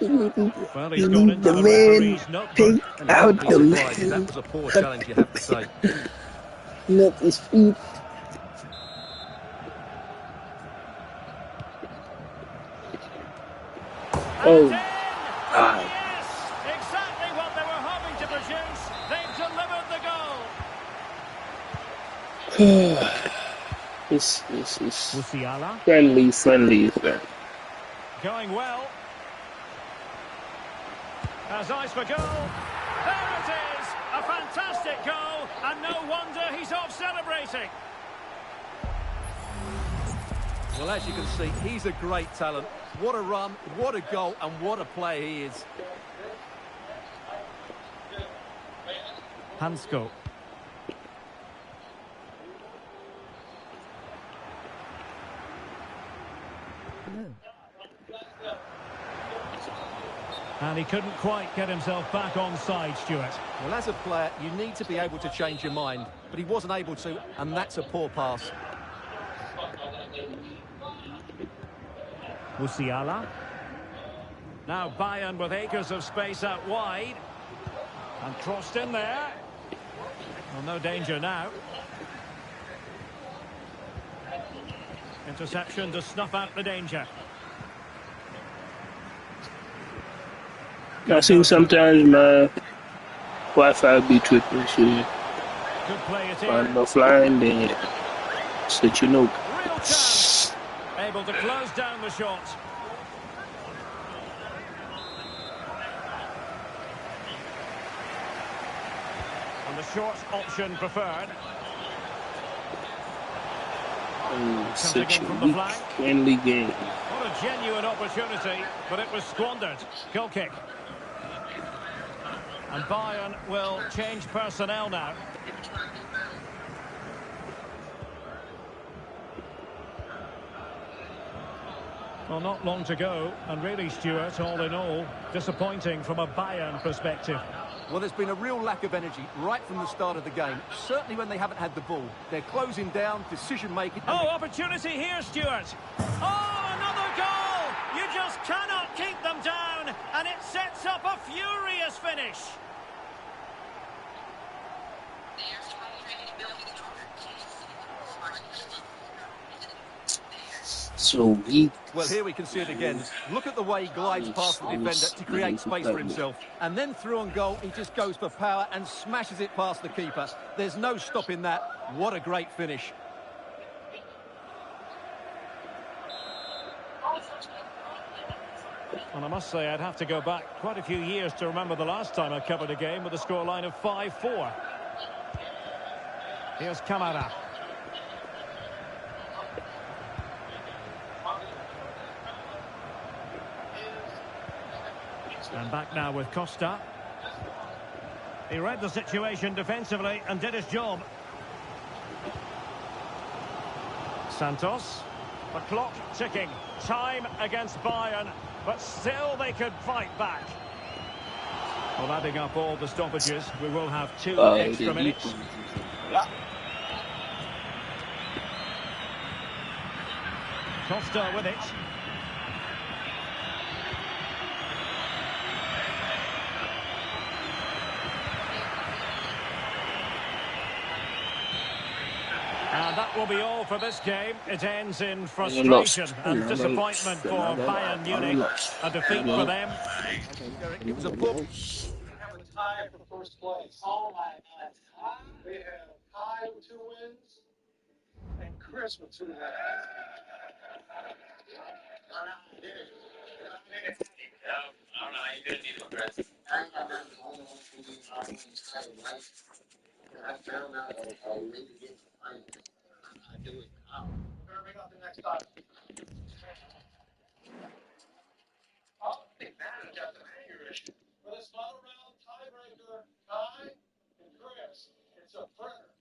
Well, he's You gone need into the the man. referee's notebook. Take out the That man. was a poor challenge, you have to say. Not his feet. Oh. Ah. Yes, exactly what they were hoping to produce. They've delivered the goal. This is Musiala friendly. going well. Has eyes for goal. There it is, a fantastic goal, and no wonder he's off celebrating. Well, as you can see, he's a great talent. What a run, what a goal, and what a player he is. Hansko. No. And he couldn't quite get himself back on side, Stuart. Well, as a player, you need to be able to change your mind, but he wasn't able to, and that's a poor pass. Musiala. Now Bayern with acres of space out wide. And crossed in there. Well, no danger now. Interception to snuff out the danger. I think sometimes my Wi-Fi be tripping. So Good play it I'm in. not flying then. So you know. Real chance. Able to close down the shot. And the short option preferred. Such a from the weak, flank. friendly game. What a genuine opportunity, but it was squandered. Goal kick. And Bayern will change personnel now. Well, not long to go, and really, Stuart, all in all, disappointing from a Bayern perspective. Well, there's been a real lack of energy right from the start of the game, certainly when they haven't had the ball. They're closing down, decision-making... Oh, opportunity here, Stuart. Oh, another goal! You just cannot keep them down, and it sets up a furious finish. So weak. Well, here we can see it again. Look at the way he glides past the defender to create space for himself. And then through on goal, he just goes for power and smashes it past the keeper. There's no stopping that. What a great finish. And I must say, I'd have to go back quite a few years to remember the last time I covered a game with a scoreline of 5-4. Here's Kamara. And back now with Costa. He read the situation defensively and did his job. Santos. The clock ticking. Time against Bayern, but still they could fight back. Well, adding up all the stoppages, we will have 2 extra minutes. Costa with it. And that will be all for this game. It ends in frustration and disappointment for Bayern Munich. A defeat for them. It was a poor... We have a tie for first place. Oh my God. We have Kai with 2 wins and Chris with 2 wins. I don't know. I didn't need to progress. I'm not the only one who needs my own life. I found out I really get to find it. I do it now. We're going to bring up the next item. Oh, I think that got the hanger issue. For this final round tiebreaker, Kai and Chris, it's a printer.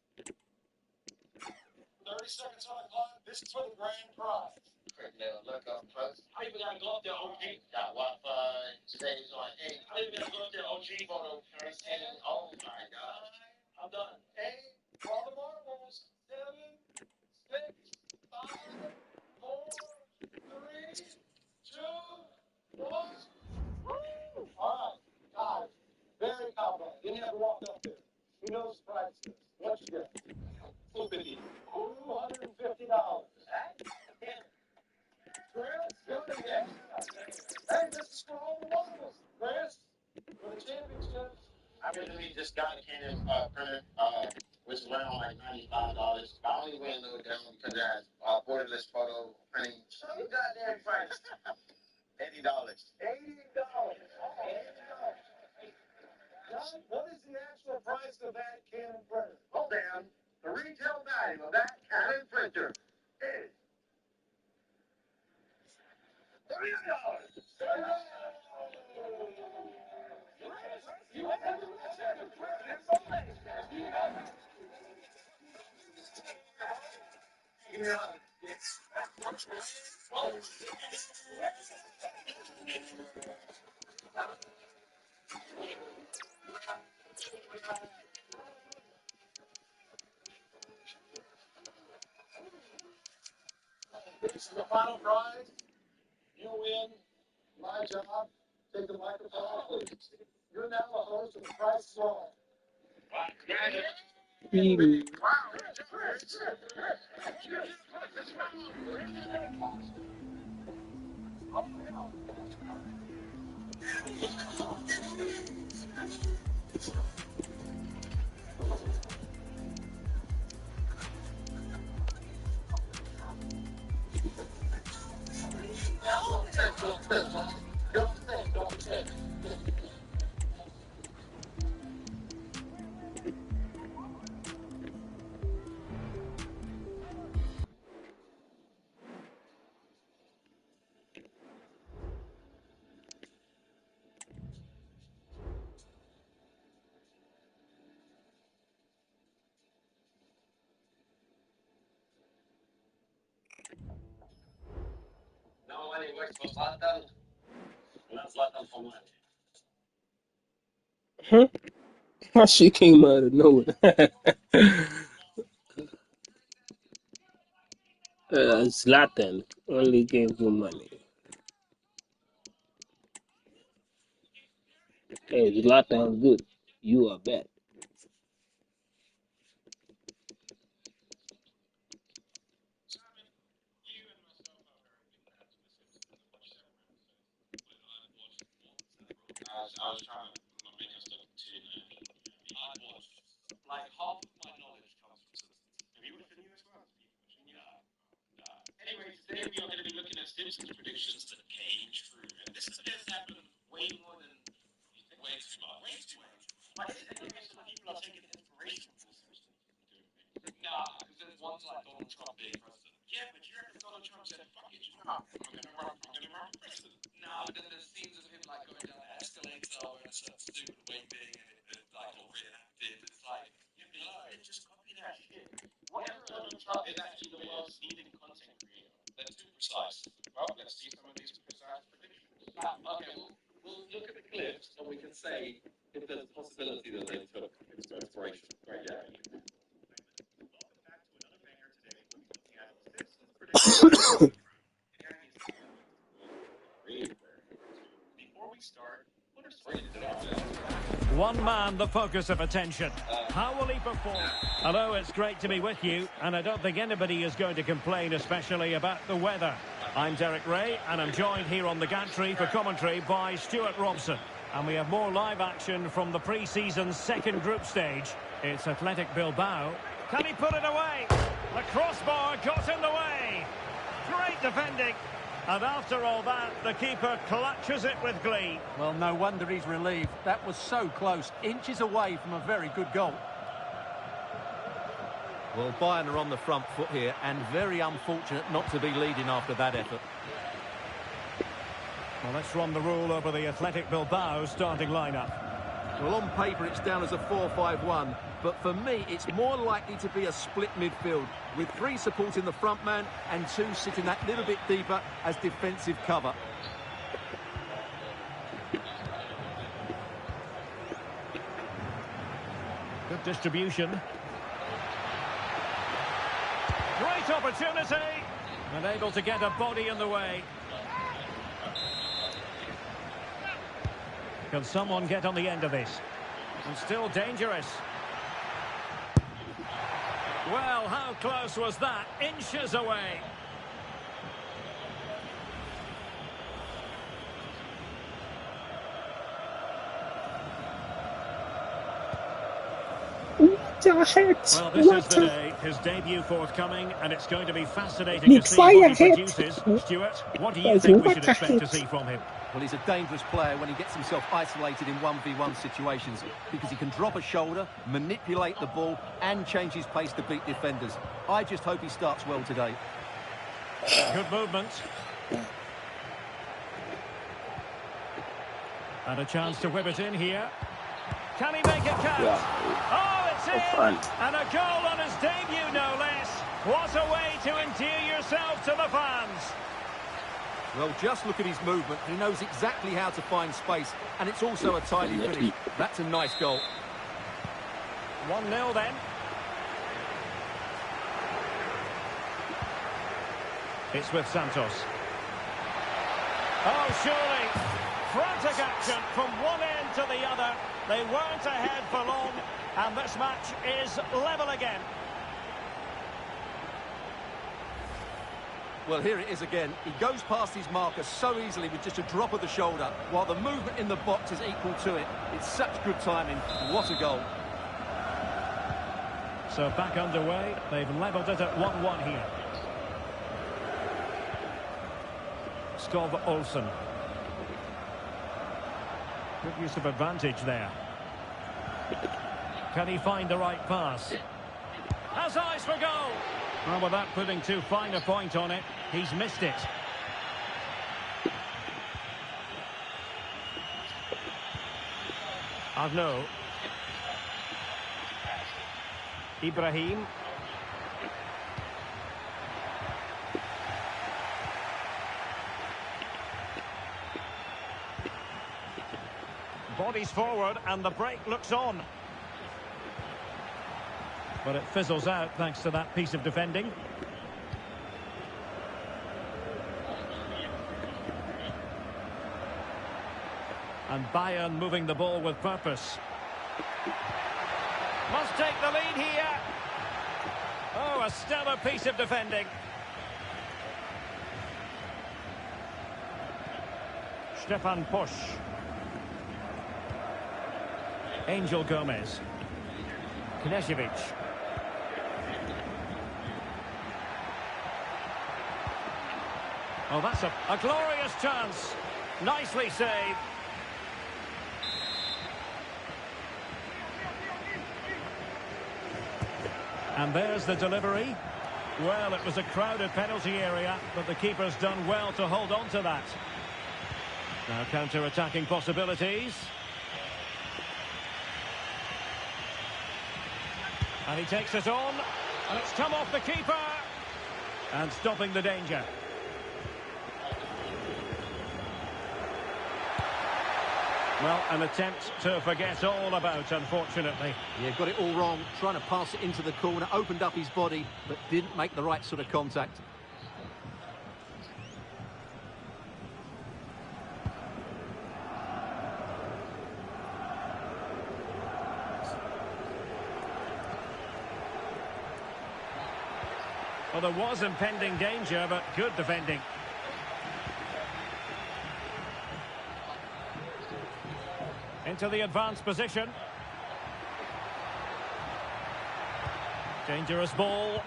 30 seconds on the clock. This is for the grand prize. Quick little look up close. I even gotta go up there, OG. Got Wi-Fi, stays on 8. I even gotta go up there, OG. Photo first. And oh my God. I'm done. 8, all the marbles. 7, 6, 5, 4, 3, 2, 1. Woo! All right, guys. Very confident. Didn't have to walk up there. He knows the price is. What you get? $250. Chris, good again. Hey, this is for all the marbles. Chris, for the championships. I really just got a Canon printer, which is around like $95. I only went a little down because I borderless photo printing. Show you goddamn price. $80. $80. John, what is the actual price of that Canon printer? Hold down. The retail value of that Canon printer is $30. You have to check the printer. This is the final prize. You win my job. Take the microphone, please. You're now the host of The Price is Wrong. Huh? My shit came out of nowhere. Zlatan only gave you money. Hey, Zlatan good. You are bad. I was trying to make us look too. I watched like half of my knowledge comes from Simpsons. Have you watched any of those ones? No. Anyway, today we are going to be looking at Simpsons predictions that came true, and this has happened way more than you think. Way too much. Way too much. Like, is it a case that people are taking inspiration from the Simpsons? Nah, because there's ones like Donald Trump being president. Yeah, but you reckon Donald Trump said, "Fuck it, you know, I'm gonna run for president." Nah, but then there's scenes of him like going down the escalator or in a certain stupid way being like all reenacted. It's like, you'd be like, just copy that shit. What if Donald Trump is actually the world's leading content creator? They're too precise. Well, let's see some of these precise predictions. Okay, we'll look at the clips and we can say if there's a possibility that they took inspiration. Right, yeah. Before we start, what are some One man, the focus of attention. How will he perform? Hello, it's great to be with you, and I don't think anybody is going to complain, especially about the weather. I'm Derek Ray, and I'm joined here on the gantry for commentary by Stuart Robson. And we have more live action from the pre-season second group stage. It's Athletic Bilbao. Can he put it away? The crossbar got in the way. Great defending. And after all that, the keeper clutches it with glee. Well, no wonder he's relieved. That was so close, inches away from a very good goal. Well, Bayern are on the front foot here, and very unfortunate not to be leading after that effort. Well, let's run the rule over the Athletic Bilbao starting lineup. Well, on paper it's down as a 4-5-1, but for me it's more likely to be a split midfield, with 3 supporting the front man and 2 sitting that little bit deeper as defensive cover. Good distribution. Great opportunity, and able to get a body in the way. Can someone get on the end of this? And still dangerous. Well, how close was that? Inches away. Well, this is the day. His debut forthcoming, and it's going to be fascinating to see what he produces. Stuart, what do you think we should expect to see from him? Well, he's a dangerous player when he gets himself isolated in 1v1 situations, because he can drop a shoulder, manipulate the ball, and change his pace to beat defenders. I just hope he starts well today. Good movement. And a chance to whip it in here. Can he make it count? Oh, it's in! And a goal on his debut, no less. What a way to endear yourself to the fans. Well, just look at his movement. He knows exactly how to find space, and it's also a tidy finish. That's a nice goal. 1-0 then. It's with Santos. Oh, surely. Frantic action from one end to the other. They weren't ahead for long, and this match is level again. Well, here it is again. He goes past his marker so easily with just a drop of the shoulder, while the movement in the box is equal to it. It's such good timing. What a goal. So back underway. They've levelled it at 1-1 here. Skov Olsen. Good use of advantage there. Can he find the right pass? Has eyes for goal. Well, without putting too fine a point on it, he's missed it. Arnaud. Ibrahim. Bodies forward and the break looks on. But it fizzles out thanks to that piece of defending. And Bayern moving the ball with purpose. Must take the lead here. Oh, a stellar piece of defending. Stefan Posch. Angel Gomez. Knežević. Oh, that's a glorious chance. Nicely saved. And there's the delivery. Well, it was a crowded penalty area, but the keeper's done well to hold on to that. Now counter-attacking possibilities. And he takes it on. And it's come off the keeper. And stopping the danger. Well, an attempt to forget all about, unfortunately. Yeah, got it all wrong. Trying to pass it into the corner, opened up his body, but didn't make the right sort of contact. Well, there was impending danger, but good defending. Into the advanced position. Dangerous ball.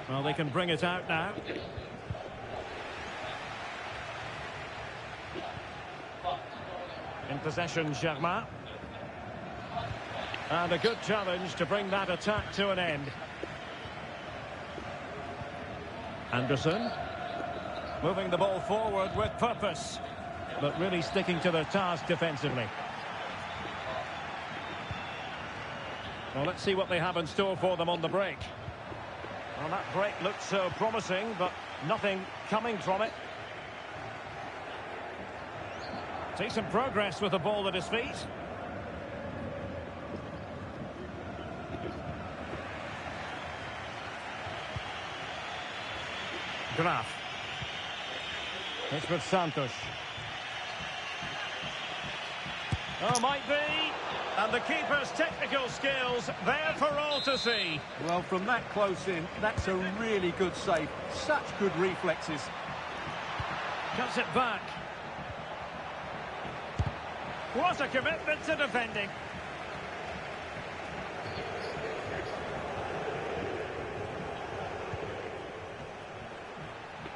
Well, they can bring it out now. In possession, Germain. And a good challenge to bring that attack to an end. Anderson. Moving the ball forward with purpose. But really sticking to their task defensively. Well, let's see what they have in store for them on the break. Well, that break looked so promising, but nothing coming from it. Decent progress with the ball at his feet. Graf. It's with Santos. Oh, might be. And the keeper's technical skills there for all to see. Well, from that close in, that's a really good save. Such good reflexes. Cuts it back. What a commitment to defending.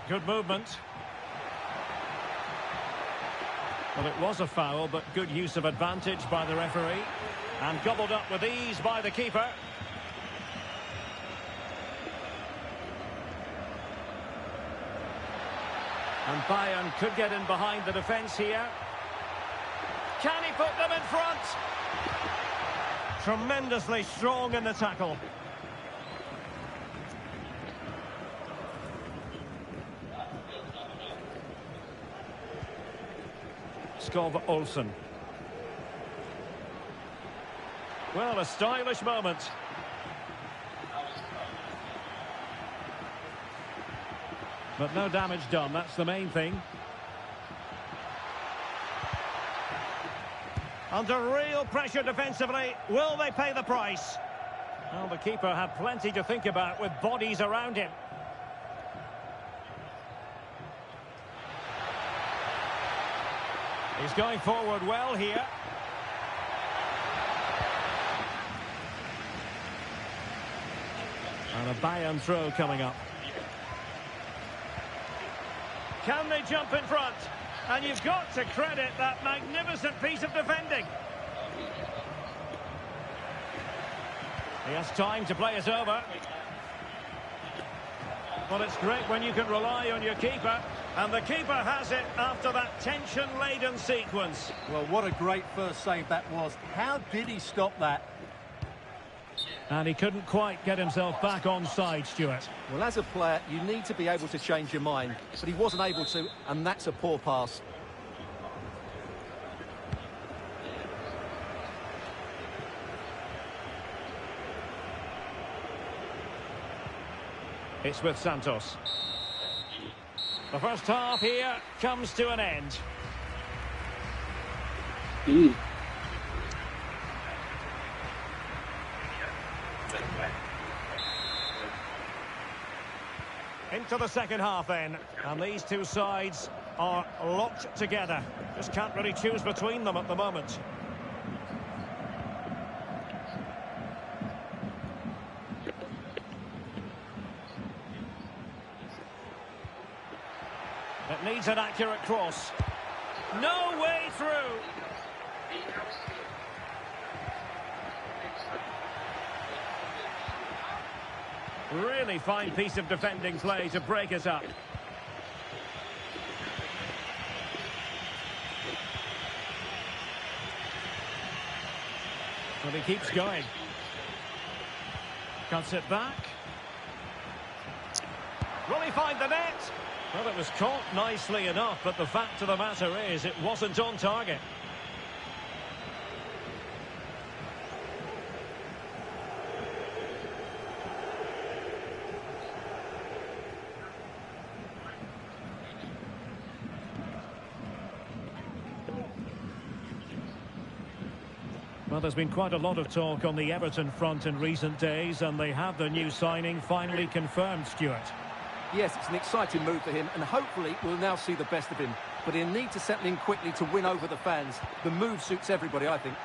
Good movement. Well, it was a foul, but good use of advantage by the referee. And gobbled up with ease by the keeper. And Bayern could get in behind the defence here. Can he put them in front? Tremendously strong in the tackle. Skov Olsen. Well, a stylish moment. But no damage done, that's the main thing. Under real pressure defensively, will they pay the price? Well, the keeper had plenty to think about with bodies around him. He's going forward well here. And a Bayern throw coming up. Can they jump in front? And you've got to credit that magnificent piece of defending. He has time to play it over. Well, it's great when you can rely on your keeper. And the keeper has it after that tension-laden sequence. Well, what a great first save that was. How did he stop that? And he couldn't quite get himself back on side, Stuart. Well, as a player, you need to be able to change your mind. But he wasn't able to, and that's a poor pass. It's with Santos. The first half here comes to an end. Into the second half then, and these two sides are locked together. Just can't really choose between them at the moment. It needs an accurate cross. No way through. Really fine piece of defending play to break us up. But he keeps going. Cuts it back. Will he find the net? Well, it was caught nicely enough, but the fact of the matter is it wasn't on target. Well, there's been quite a lot of talk on the Everton front in recent days, and they have the new signing finally confirmed, Stuart. Yes, it's an exciting move for him, and hopefully we'll now see the best of him. But he'll need to settle in quickly to win over the fans. The move suits everybody, I think.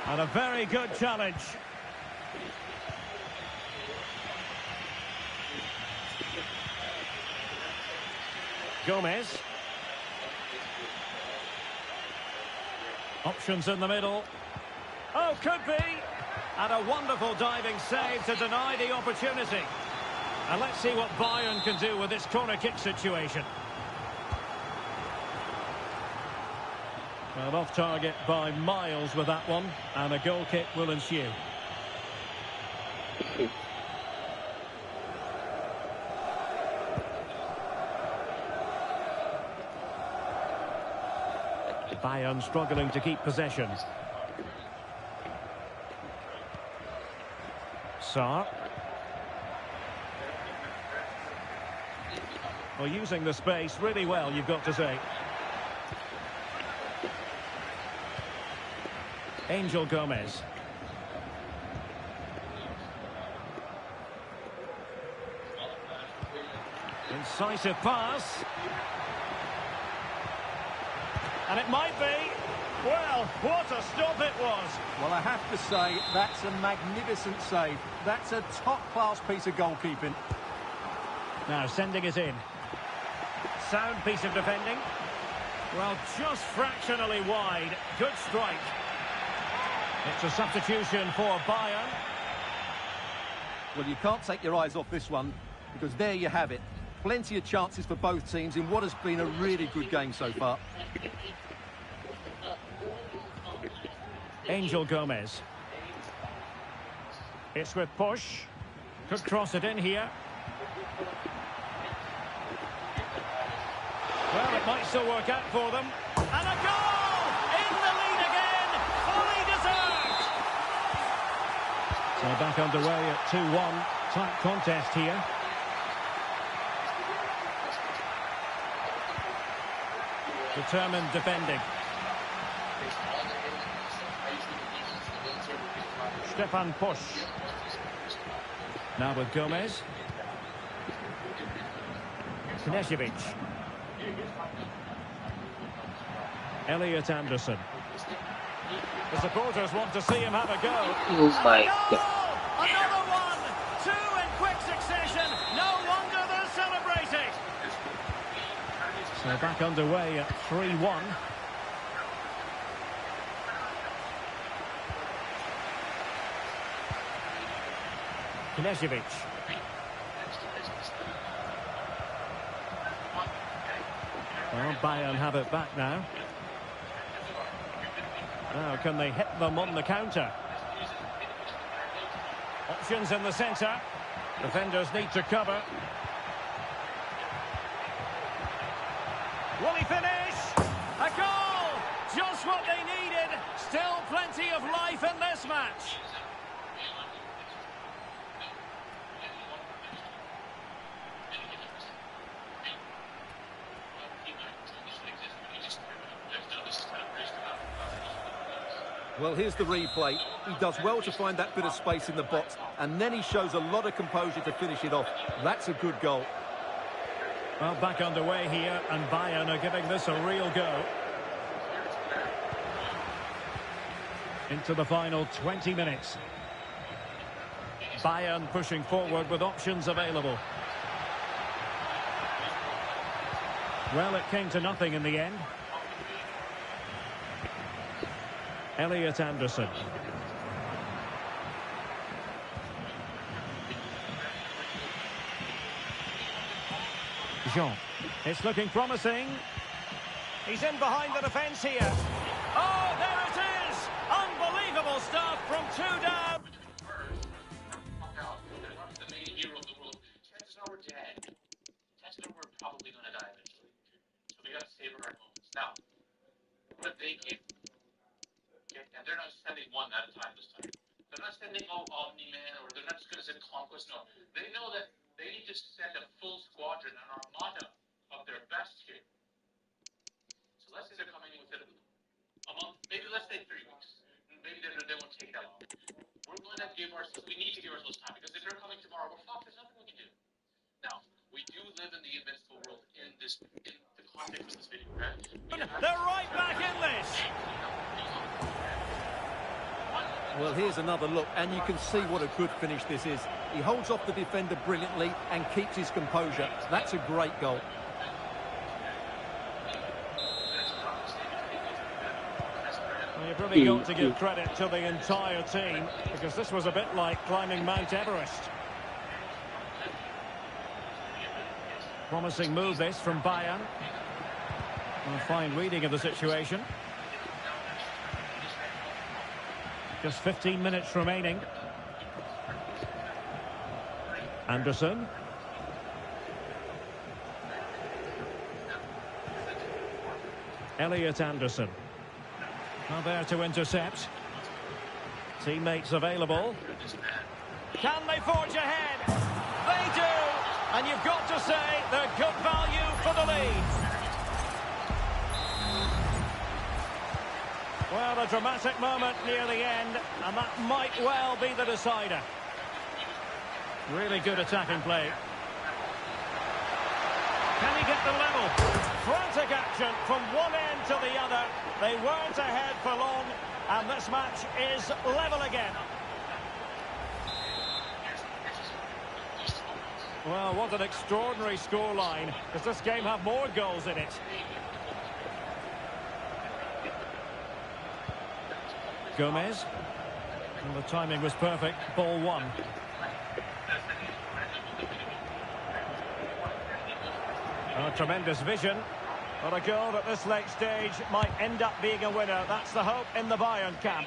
And a very good challenge. Gomez. Options in the middle. Oh, could be. And a wonderful diving save to deny the opportunity. And let's see what Bayern can do with this corner kick situation. Well, off target by miles with that one, and a goal kick will ensue. Bayern struggling to keep possession. Sarr. Well, using the space really well, you've got to say. Angel Gomez. Incisive pass. And it might be. Well, what a stop it was. Well, I have to say, that's a magnificent save. That's a top-class piece of goalkeeping. Now, sending it in. Sound piece of defending. Well, just fractionally wide. Good strike. It's a substitution for Bayern. Well, you can't take your eyes off this one, because there you have it. Plenty of chances for both teams in what has been a really good game so far. Angel Gomez. It's with push. Could cross it in here. Well, it might still work out for them. And a goal! In the lead again! Fully deserved! So back underway at 2-1. Tight contest here. Determined defending. Stefan Push. Now with Gomez. Knesevich. Elliot Anderson. The supporters want to see him have a go. Oh my God. Another one! Two in quick succession. No wonder they're celebrating. So back underway at 3-1. Knesevich. Well, Bayern have it back now. Now, can they hit them on the counter? Options in the centre. Defenders need to cover. Will he finish? A goal! Just what they needed. Still plenty of life in this match. Well, here's the replay. He does well to find that bit of space in the box, and then he shows a lot of composure to finish it off. That's a good goal. Well, back underway here, and Bayern are giving this a real go. Into the final 20 minutes. Bayern pushing forward with options available. Well, it came to nothing in the end. Elliot Anderson. Jean. It's looking promising. He's in behind the defence here. Oh, there it is! Unbelievable stuff from 2 down. The main hero of the world. Chances are we're dead. Chances are we're probably going to die eventually. So we got to savor our moments. Now, what they can. Okay? And they're not sending one at a time this time. They're not sending Omni-Man, or they're not just going to send Conquest. No. They know that they need to send a full squadron, an armada of their best here. So let's say they're coming within a month, maybe let's say 3 weeks. Maybe they won't take that long. We're going to give ourselves, we need to give ourselves time, because if they're coming tomorrow, we're fucked. There's nothing we can do. Now, we do live in the invincible world in the context of this video, right? They're right back in this. Well, here's another look, and you can see what a good finish this is. He holds off the defender brilliantly and keeps his composure. That's a great goal. Well, you've really got to give credit to the entire team, because this was a bit like climbing Mount Everest. Promising move this from Bayern. A fine reading of the situation. Just 15 minutes remaining. Anderson. Elliot Anderson. Now there to intercept. Teammates available. Can they forge ahead? They do! And you've got to say they're good value for the lead. Well, a dramatic moment near the end, and that might well be the decider. Really good attacking play. Can he get the level? Frantic action from one end to the other. They weren't ahead for long, and this match is level again. Well, what an extraordinary scoreline. Does this game have more goals in it? Gomez. Well, the timing was perfect. Ball one. Oh, tremendous vision. But a goal at this late stage might end up being a winner. That's the hope in the Bayern camp.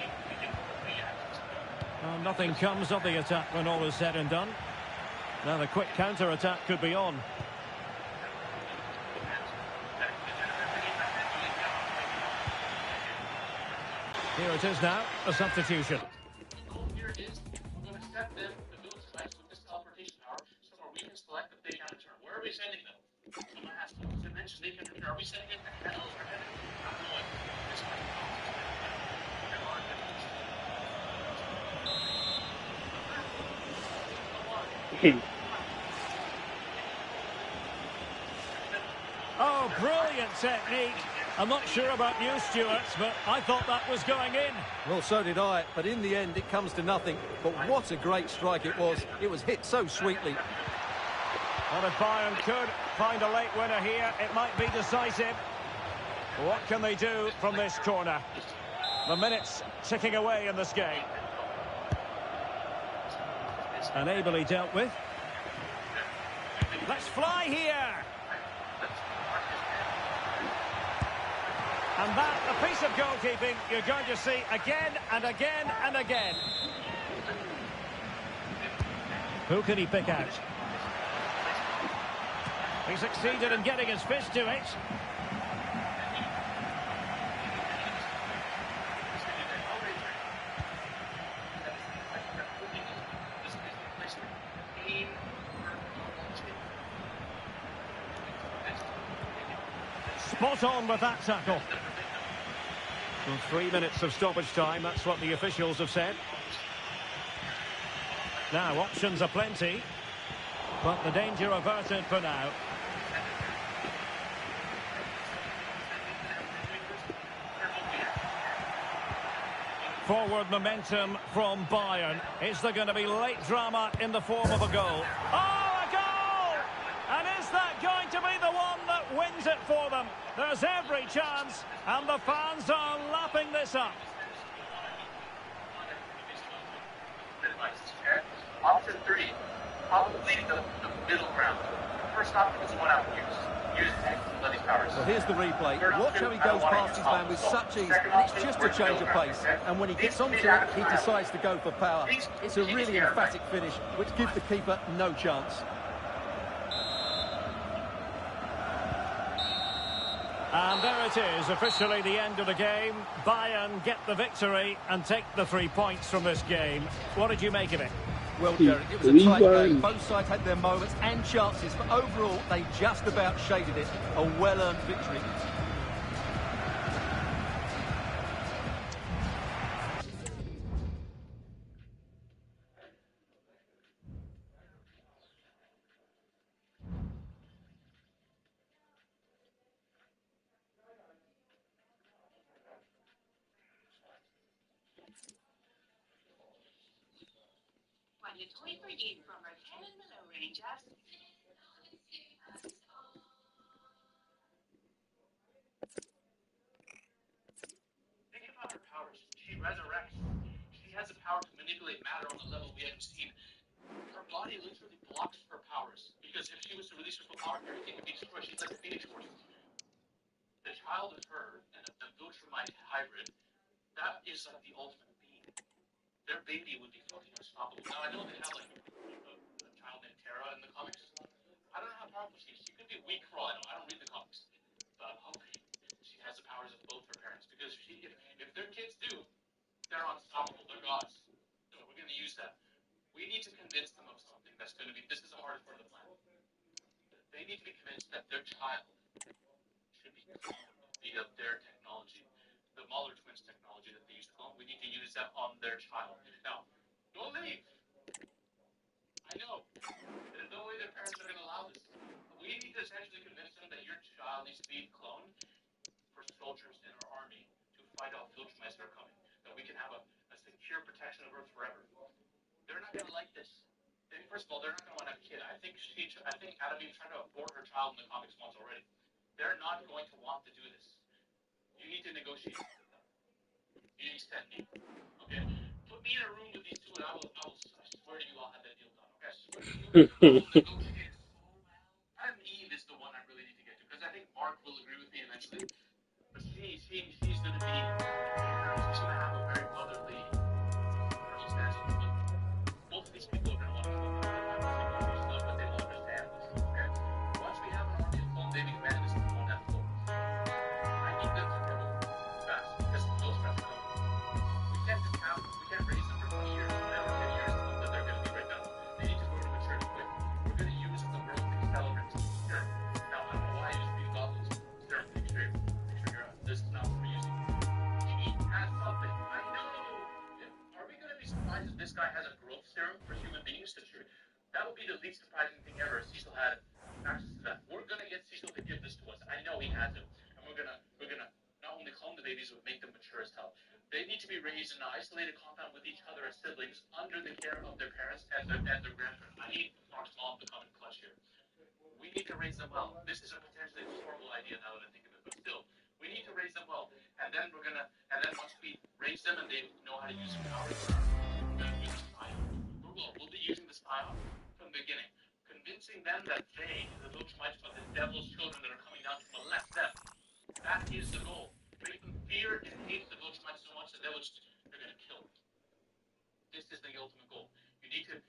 Well, nothing comes of the attack when all is said and done. Now the quick counter-attack could be on. Here it is now, a substitution. The goal here is we're going to set them to build sites with this teleportation power, so where we can select that they can return. Where are we sending them? I'm going to ask them. Dimensions they can return. Are we sending it to Hells or Heaven? I'm going this way. Oh, brilliant technique. I'm not sure about you, Stuart, but I thought that was going in. Well, so did I, but in the end it comes to nothing. But what a great strike it was. It was hit so sweetly. Well, if Bayern could find a late winner here, it might be decisive. What can they do from this corner? The minutes ticking away in this game. And ably dealt with. Let's fly here. And that, a piece of goalkeeping you're going to see again and again and again. Who can he pick out? He succeeded in getting his fist to it. Spot on with that tackle. Well, 3 minutes of stoppage time, that's what the officials have said. Now, options are plenty, but the danger averted for now. Forward momentum from Bayern. Is there going to be late drama in the form of a goal? Oh, a goal! And is that going to be the one that wins it for them? There's every chance, and the fans are lapping this up. Option 3, probably the middle ground. First option is one out use Lenny's powers. Well, here's the replay. Watch how he goes past his man with such ease, and it's just a change of pace. And when he gets onto it, he decides to go for power. It's a really emphatic finish, which gives the keeper no chance. And there it is, officially the end of the game. Bayern get the victory and take the 3 points from this game. What did you make of it? Well, Derek, it was a tight game. Both sides had their moments and chances, but overall, they just about shaded it. A well-earned victory. When you toy for you from our Canon Minnow Rangers. Think about her powers. She resurrects. She has the power to manipulate matter on a level we haven't seen. Her body literally blocks her powers, because if she was to release her full power, everything would be destroyed. She's like a Phoenix Force. The child of her and the Viltrumite hybrid, that is like the ultimate being. Their baby would be fucking unstoppable. Now, I know they have like a child named Terra in the comics. I don't know how powerful she is. She could be weak for all I know. I don't read the comics. But I'm hoping she has the powers of both her parents. Because if their kids do, they're unstoppable. They're gods. So we're going to use that. We need to convince them of something that's going to be, this is the hardest part of the plan. They need to be convinced that their child should be cloned via their technology. The Mahler twins technology that they use to clone. We need to use that on their child. Now, don't leave. I know. There's no way their parents are going to allow this. We need to essentially convince them that your child needs to be cloned for soldiers in our army to fight off Viltrumites that are coming. That we can have a secure protection of Earth forever. They're not going to like this. First of all, they're not going to want to have a kid. I think Adam even tried to abort her child in the comics once already. They're not going to want to do this. You need to negotiate with them. You need to send me. Okay? Put me in a room with these two, and I swear to you, I'll have that deal done. Okay? I swear to you, I will negotiate so well. Adam Eve is the one I really need to get to, because I think Mark will agree with me eventually. But she's going to be, she's going to have a very motherly stance. Both of these people are going to want to but they will understand this. Okay? Once we have an army of clone baby madness on that floor, I need them to go fast, because those fast go. We can't raise them for 20 years, whatever, 10 years, that they're going to be right now. They need to grow to maturity quick. We're going to use the world accelerant serum. Now, I don't know why I use green goblins serum. Make sure this is not what we're using. He has something. I know. Are we going to be surprised if this guy has a growth serum for human beings? That would be the least surprising thing ever if Cecil had access to that. We're going to get Cecil to give this to us. I know he has it. And we're gonna not only clone the babies, but make them mature as hell. They need to be raised in an isolated compound with each other as siblings, under the care of their parents and their grandparents. I need Mark's mom to come in clutch here. We need to raise them well. This is a potentially horrible idea now that I think of it, but still, we need to raise them well. And then once we raise them and they know how to use their powers, we're gonna use the spy. We'll be using the spy from the beginning, convincing them that they, the Viltrumites, are the devil's children that are coming down to molest them. That is the goal. Make them fear and hate the Viltrumites so much that they're going to kill them. This is the ultimate goal. You need to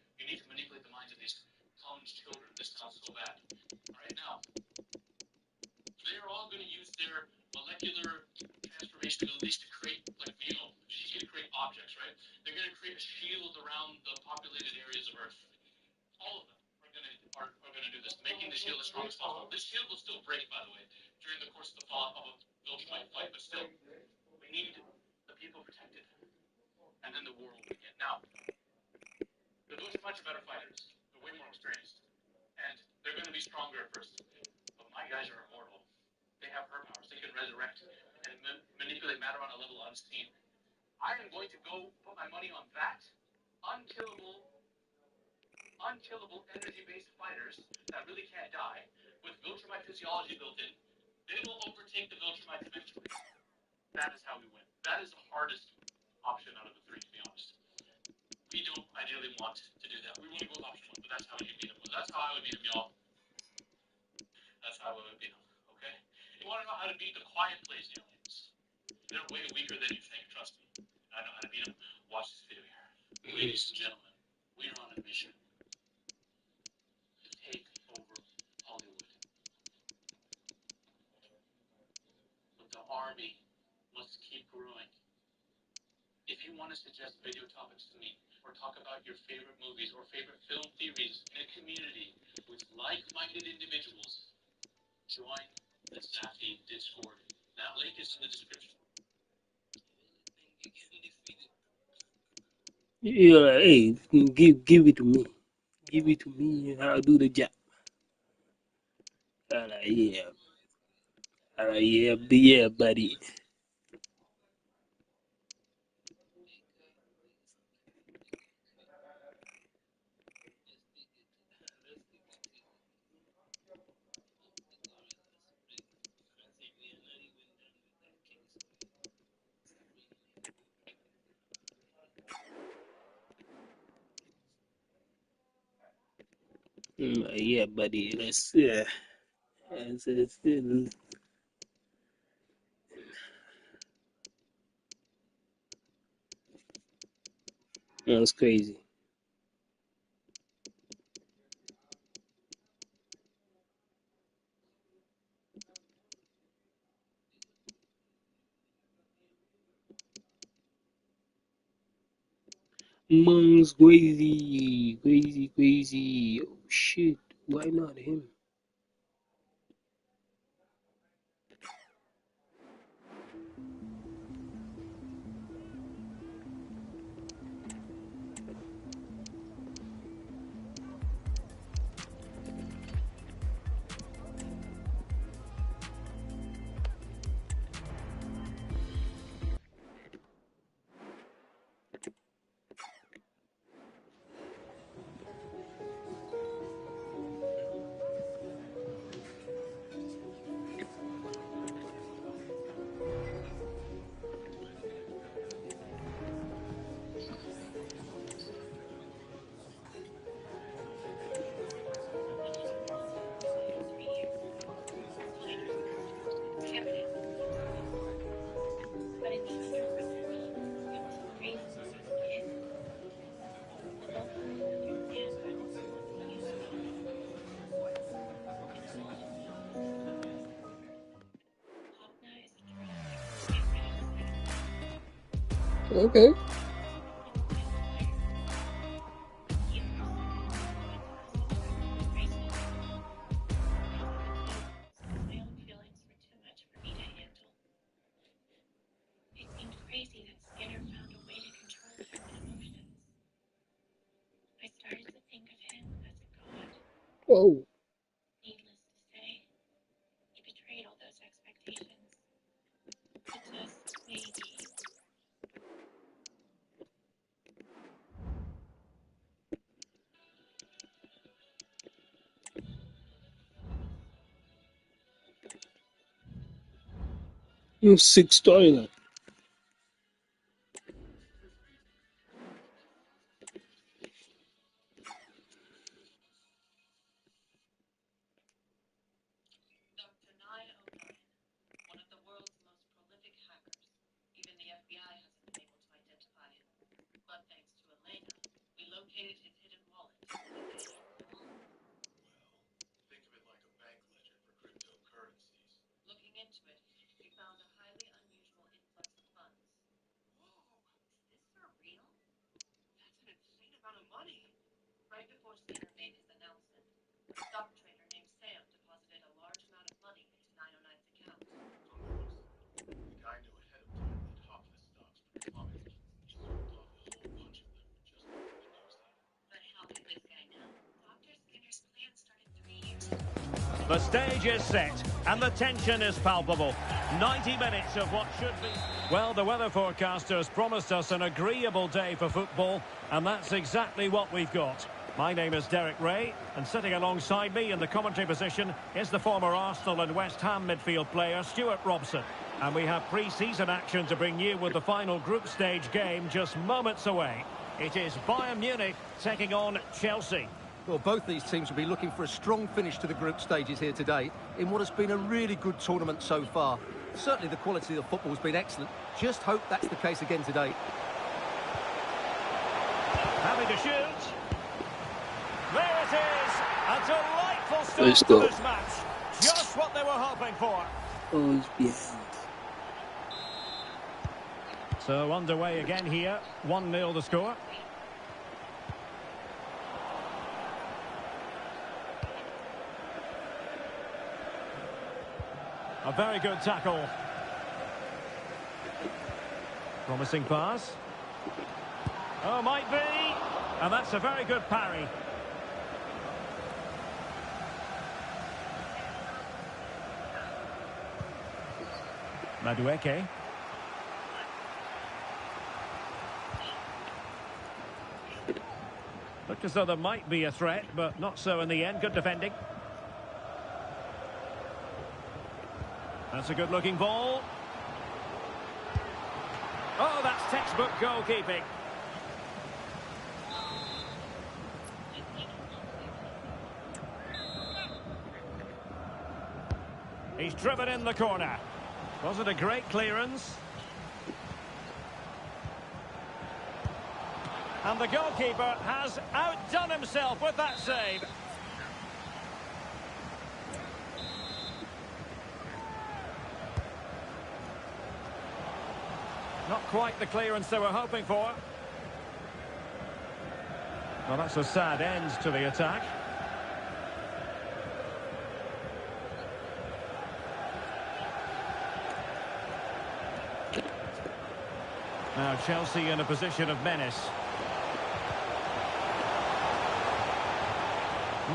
manipulate the minds of these clones' children. This sounds so bad. All right, now, they're all going to use their molecular transformation abilities to create, she's going to create objects, right? They're going to create a shield around the populated areas of Earth. All of them are going to do this, making the shield as strong as possible. This shield will still break, by the way, during the course of the fallout of a Viltrumite fight, but still, we need the people protected, and then the war will begin. Now, the Viltrumites are better fighters. They're way more experienced, and they're going to be stronger at first. But my guys are immortal. They have her powers. They can resurrect and manipulate matter on a level unseen. I am going to go put my money on that. Unkillable energy-based fighters that really can't die, with Viltrumite physiology built in. They will overtake the Viltrumites eventually. That is how we win. That is the hardest option out of the three, to be honest. We don't ideally want to do that. We want to go with option one, but that's how you beat them. That's how I would beat them, y'all. That's how I would beat them, okay? You want to know how to beat the quiet plays aliens? They're way weaker than you think, trust me. I know how to beat them. Watch this video here. Ladies and gentlemen, we are on a mission to take over Hollywood. But the army must keep growing. If you want to suggest video topics to me, or talk about your favorite movies or favorite film theories in a community with like-minded individuals, join the Safi Discord. That link is in the description. Yeah, hey, give it to me. Give it to me and I'll do the job. Yeah. Yeah, buddy. Yeah, buddy. That's crazy. Man's crazy. Oh shit, why not him? Okay. My own feelings were too much for me to handle. It seemed crazy that Skinner found a way to control human emotions. I started to think of him as a god. Whoa. Needless to say, he betrayed all those expectations. But just maybe, 6 toilet. one of the world's most prolific hackers. Even the FBI hasn't been able to identify him. But thanks to Elena, we located his hidden wallet. Think of it like a bank ledger for cryptocurrencies. Looking into it, we found a highly unusual influx of funds. Whoa, is this for real? That's an insane amount of money. Right before Skinner made his announcement, a stock trader named Sam deposited a large amount of money into 909's account. So that was the guy knew ahead of time that The stage is set and the tension is palpable. 90 minutes of what should be... Well, the weather forecasters promised us an agreeable day for football, and that's exactly what we've got. My name is Derek Ray, and sitting alongside me in the commentary position is the former Arsenal and West Ham midfield player Stuart Robson. And we have pre-season action to bring you with the final group stage game just moments away. It is Bayern Munich taking on Chelsea. Well, both these teams will be looking for a strong finish to the group stages here today in what has been a really good tournament so far. Certainly the quality of the football has been excellent. Just hope that's the case again today. Having to shoot. There it is. A delightful start Let's to go. this match. Just what they were hoping for. Oh, it's behind. So underway again here. 1-0 the score. A very good tackle. Promising pass. Oh, might be. And that's a very good parry. Madueke. Looked as though there might be a threat, but not so in the end. Good defending. That's a good-looking ball. Oh, that's textbook goalkeeping. He's driven in the corner. Was it a great clearance? And the goalkeeper has outdone himself with that save. Not quite the clearance they were hoping for. Well, that's a sad end to the attack. Now Chelsea in a position of menace.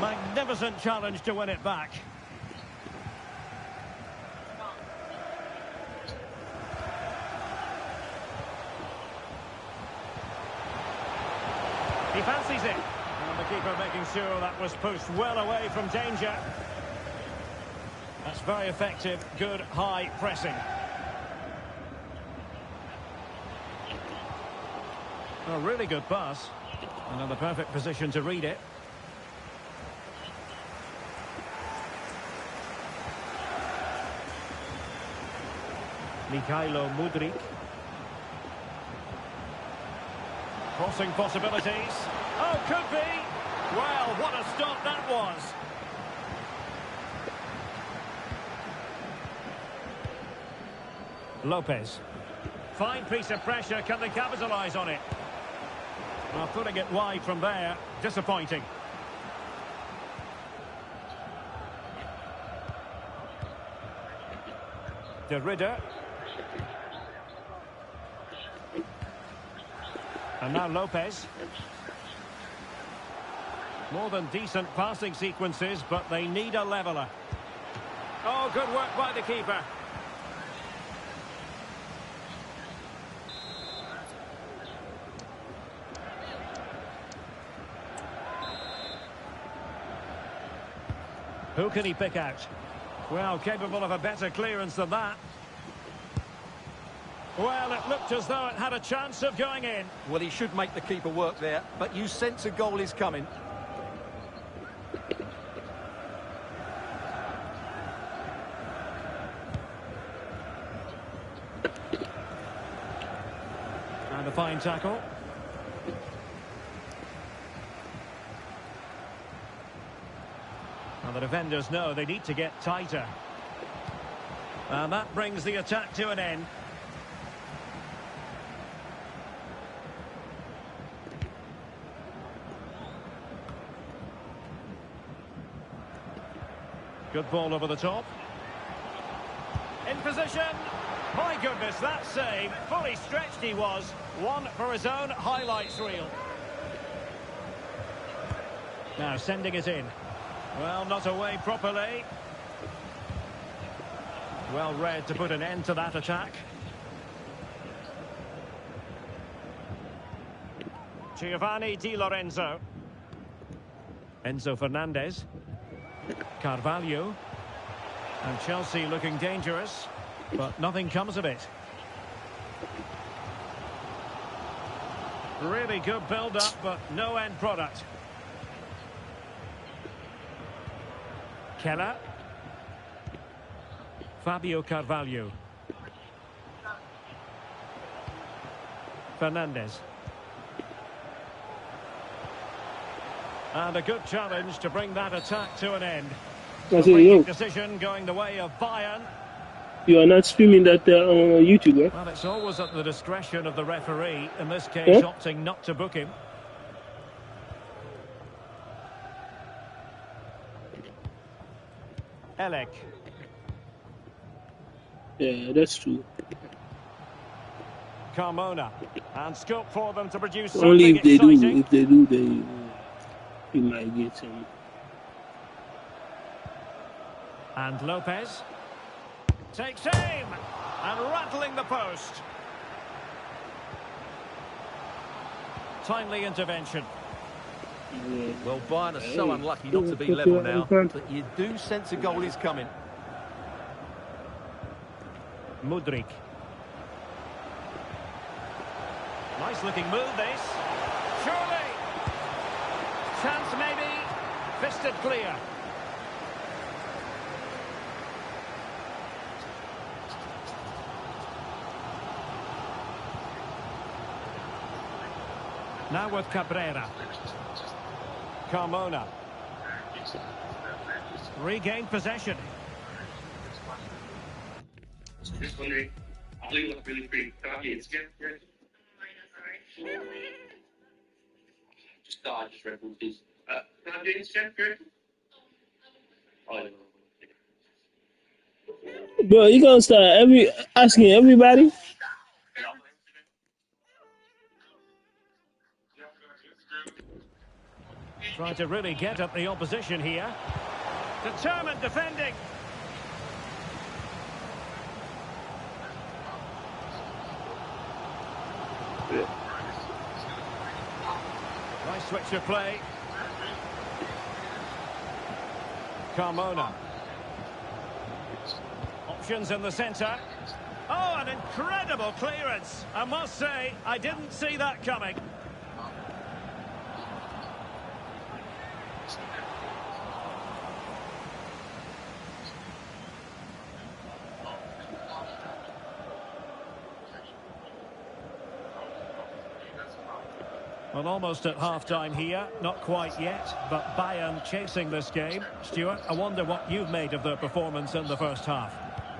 Magnificent challenge to win it back. He fancies it. And the keeper making sure that was pushed well away from danger. That's very effective. Good high pressing. A really good pass. And in the perfect position to read it. Mikhailo Mudryk. Crossing possibilities. Oh, could be. Well, what a stop that was. Lopez. Fine piece of pressure. Can they capitalise on it? Well, putting it wide from there. Disappointing. De Ridder. And now Lopez. More than decent passing sequences, but they need a leveller. Oh, good work by the keeper. Who can he pick out? Well, capable of a better clearance than that. Well, it looked as though it had a chance of going in. Well, he should make the keeper work there, but you sense a goal is coming. And a fine tackle. And the defenders know they need to get tighter. And that brings the attack to an end. Good ball over the top. In position. My goodness, that save. Fully stretched he was. One for his own highlights reel. Now sending it in. Well, not away properly. Well read to put an end to that attack. Giovanni Di Lorenzo. Enzo Fernandez. Carvalho. And Chelsea looking dangerous, but nothing comes of it. Really good build-up, but no end product. Keller. Fabio Carvalho. Fernandez. And a good challenge to bring that attack to an end. I A say, free yo, kick decision going the way of Bayern. you are not streaming that on YouTube, right? Well, it's always at the discretion of the referee, in this case opting not to book him. Elek. Yeah, that's true. Carmona. And scope for them to produce Only something if they do, exciting. then you might get some. And Lopez. Takes aim. And rattling the post. Timely intervention. Yeah. Well, Bayern are so unlucky not to be level now, but you do sense a goal is coming. Mudryk. Nice looking move this. Surely. Chance maybe. Fisted clear. Now with Cabrera. Carmona. Regained possession. Just wondering, I'll do look really pretty cocky. It's good. Just thought I just read this. Can I do this, Jeff? Good. Oh, Bro, you gonna start asking everybody? Trying to really get at the opposition here. Determined defending. Nice switch of play. Carmona. Options in the centre. Oh, an incredible clearance. I must say, I didn't see that coming. Well, almost at half-time here. Not quite yet, but Bayern chasing this game. Stuart, I wonder what you've made of their performance in the first half.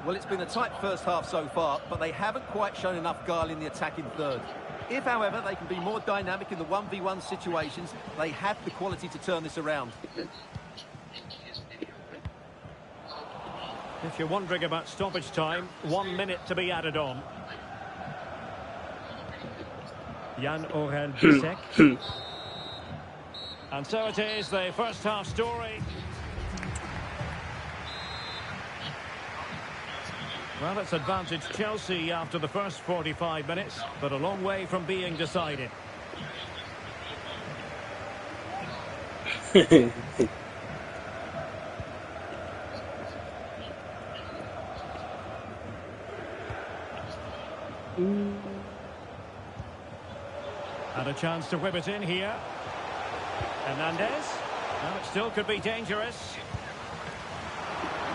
Well, it's been a tight first half so far, but they haven't quite shown enough guile in the attacking third. If, however, they can be more dynamic in the 1v1 situations, they have the quality to turn this around. If you're wondering about stoppage time, 1 minute to be added on. Jan Orel Bisek. And so it is, the first half story. Well, it's advantage Chelsea after the first 45 minutes, but a long way from being decided. And a chance to whip it in here. Hernandez. Well, it still could be dangerous.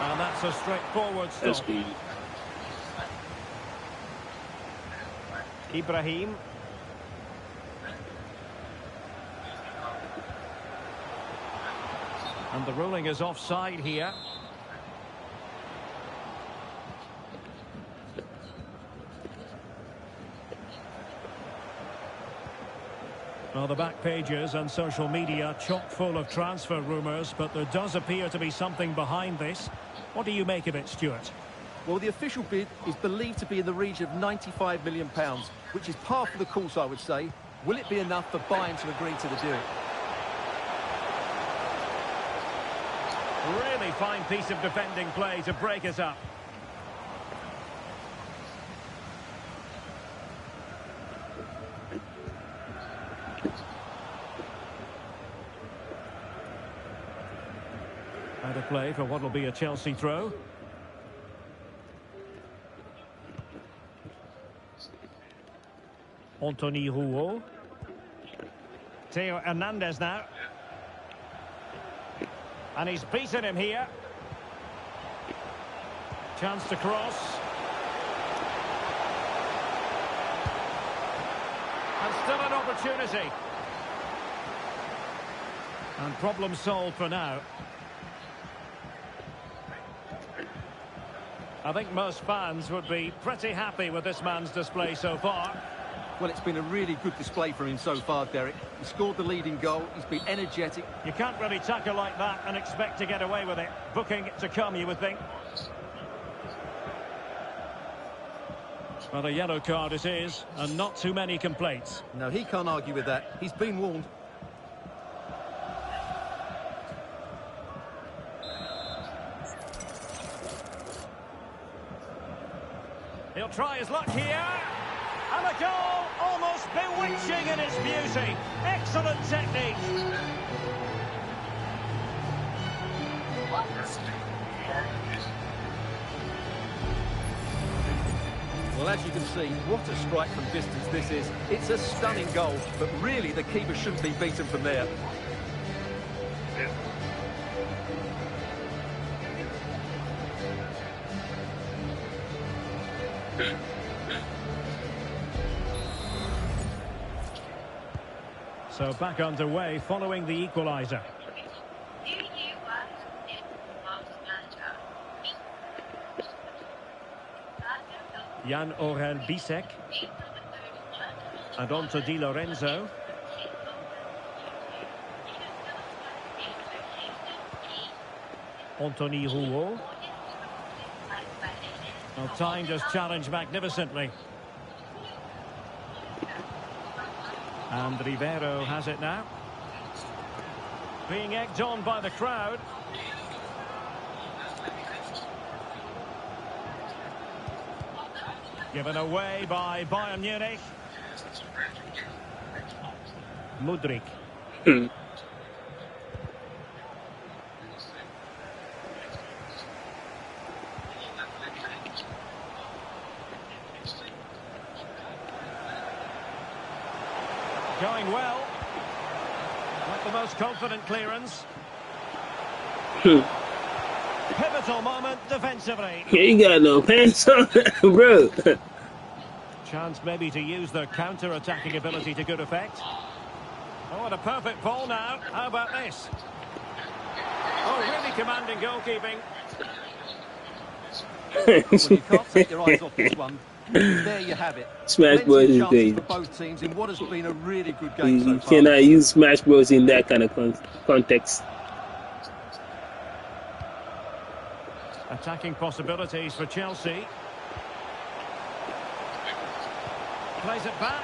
And that's a straightforward stop. That's good. Ibrahim. And the ruling is offside here. Well, the back pages and social media chock full of transfer rumours, but there does appear to be something behind this. What do you make of it, Stuart? Well, the official bid is believed to be in the region of £95 million, which is par for the course, I would say. Will it be enough for Bayern to agree to the deal? Really fine piece of defending play to break us up. Out of play for what will be a Chelsea throw. Anthony Rouault. Theo Hernandez now. And he's beaten him here. Chance to cross. And still an opportunity. And problem solved for now. I think most fans would be pretty happy with this man's display so far. Well, it's been a really good display from him so far, Derek. He scored the leading goal. He's been energetic. You can't really tackle like that and expect to get away with it. Booking to come, you would think. Well, a yellow card it is, and not too many complaints. No, he can't argue with that. He's been warned. He'll try his luck here. And a goal almost bewitching in its beauty. Excellent technique. Well, as you can see, what a strike from distance this is. It's a stunning goal, but really the keeper shouldn't be beaten from there. So back underway following the equaliser. Jan Orel Bisek. Adonto Di Lorenzo. Anthony Rouault. Well, timed his challenge magnificently. And Rivero has it now. Being egged on by the crowd. Given away by Bayern Munich. Mudryk. Going well. Not the most confident clearance. Pivotal moment defensively. You ain't got no pants on, bro. Chance maybe to use their counter-attacking ability to good effect. Oh, and a perfect ball now. How about this? Oh, really commanding goalkeeping. Well, you can't take your eyes off this one. There you have it. Smash Bros is great. For both teams in what has been a really good game so You far. cannot use Smash Bros in that kind of context. Attacking possibilities for Chelsea. Plays it back.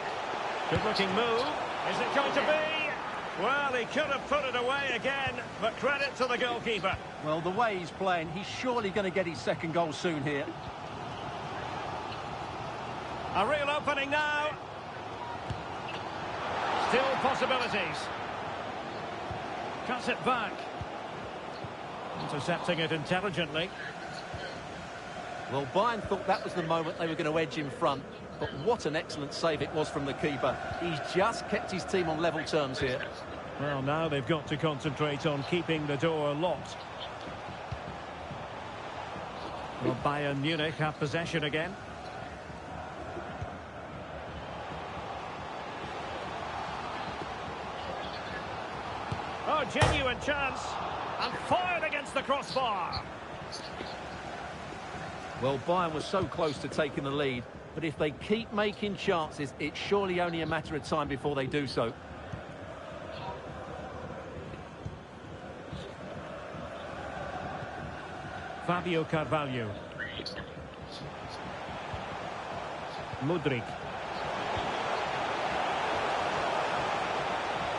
Good looking move. Is it going to be? Well, he could have put it away again, but credit to the goalkeeper. Well, the way he's playing, he's surely going to get his second goal soon here. A real opening now. Still possibilities. Cuts it back. Intercepting it intelligently. Well, Bayern thought that was the moment they were going to edge in front. But what an excellent save it was from the keeper. He's just kept his team on level terms here. Well, now they've got to concentrate on keeping the door locked. Well, Bayern Munich have possession again. Oh, genuine chance. And fired against the crossbar. Well, Bayern was so close to taking the lead. But if they keep making chances, it's surely only a matter of time before they do so. Fabio Carvalho. Mudryk.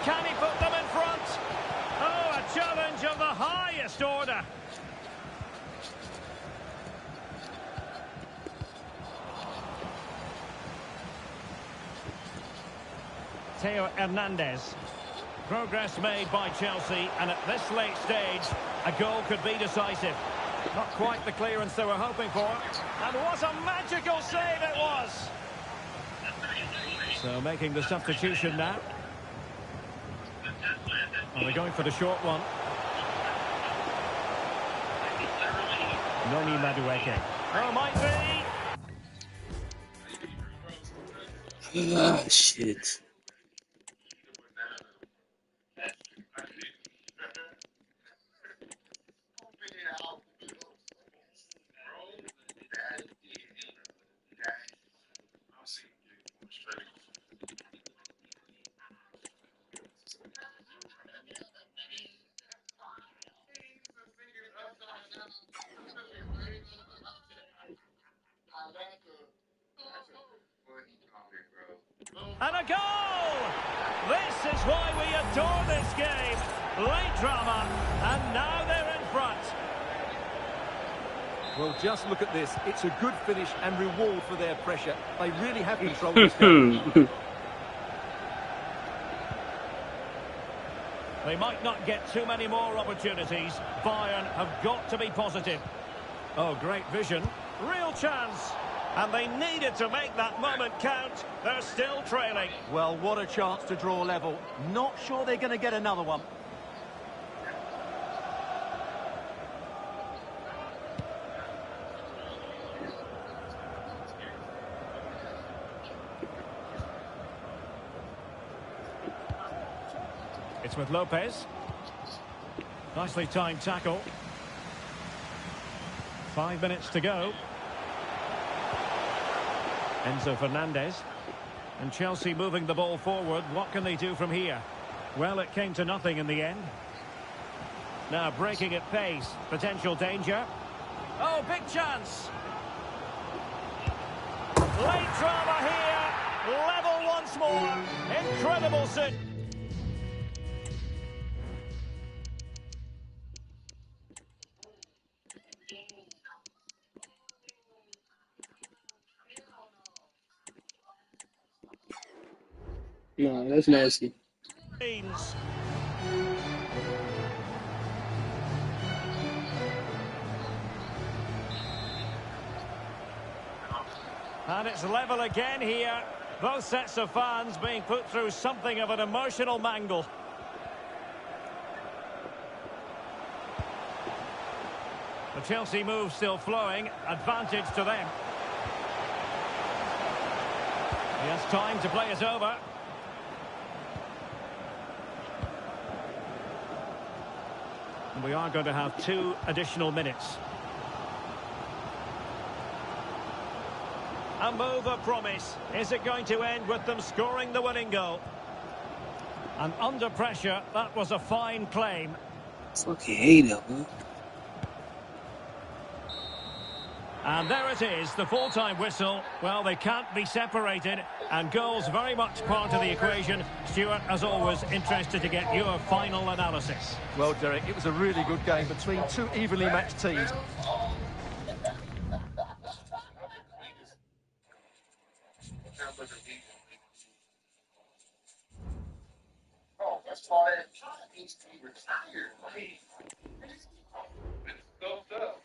Can he put them in front? Oh, a challenge of the highest order. Theo Hernandez. Progress made by Chelsea, and at this late stage, a goal could be decisive. Not quite the clearance they were hoping for. And what a magical save it was! So making the substitution now. Well, they're going for the short one. Noni Madueke. Oh, might be! Ah, shit. And a goal! This is why we adore this game. Late drama, and now they're in front. Well, just look at this. It's a good finish and reward for their pressure. They really have controlled this game. They might not get too many more opportunities. Bayern have got to be positive. Oh, great vision. Real chance. And they needed to make that moment count. They're still trailing. Well, what a chance to draw level. Not sure they're going to get another one. It's with Lopez. Nicely timed tackle. 5 minutes to go. Enzo Fernandez. And Chelsea moving the ball forward. What can they do from here? Well, it came to nothing in the end. Now breaking at pace. Potential danger. Oh, big chance. Late drama here. Level once more. Incredible sit. No, that's nasty. And it's level again here. Both sets of fans being put through something of an emotional mangle. The Chelsea move still flowing. Advantage to them. He has time to play it over. And we are going to have 2 additional minutes. A move of promise. Is it going to end with them scoring the winning goal? And under pressure, that was a fine claim. Fucking hate it, man. And there it is, the full-time whistle. Well, they can't be separated, and goals very much part of the equation. Stuart, as always, interested to get your final analysis. Well, Derek, it was a really good game between 2 evenly matched teams. Oh, that's why it needs to be retired. It's stuffed up.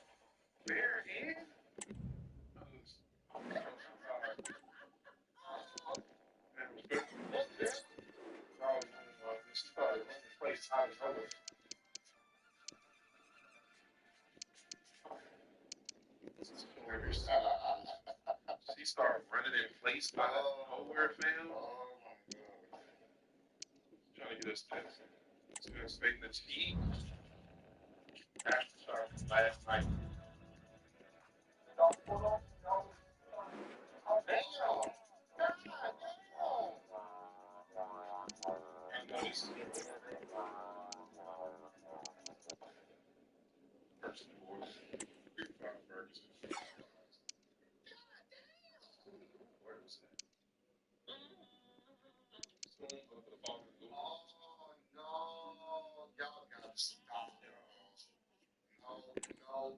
Bare hand? She started running in place by nowhere, fam. Oh my god. Trying to get us to expect the tea. After start last night.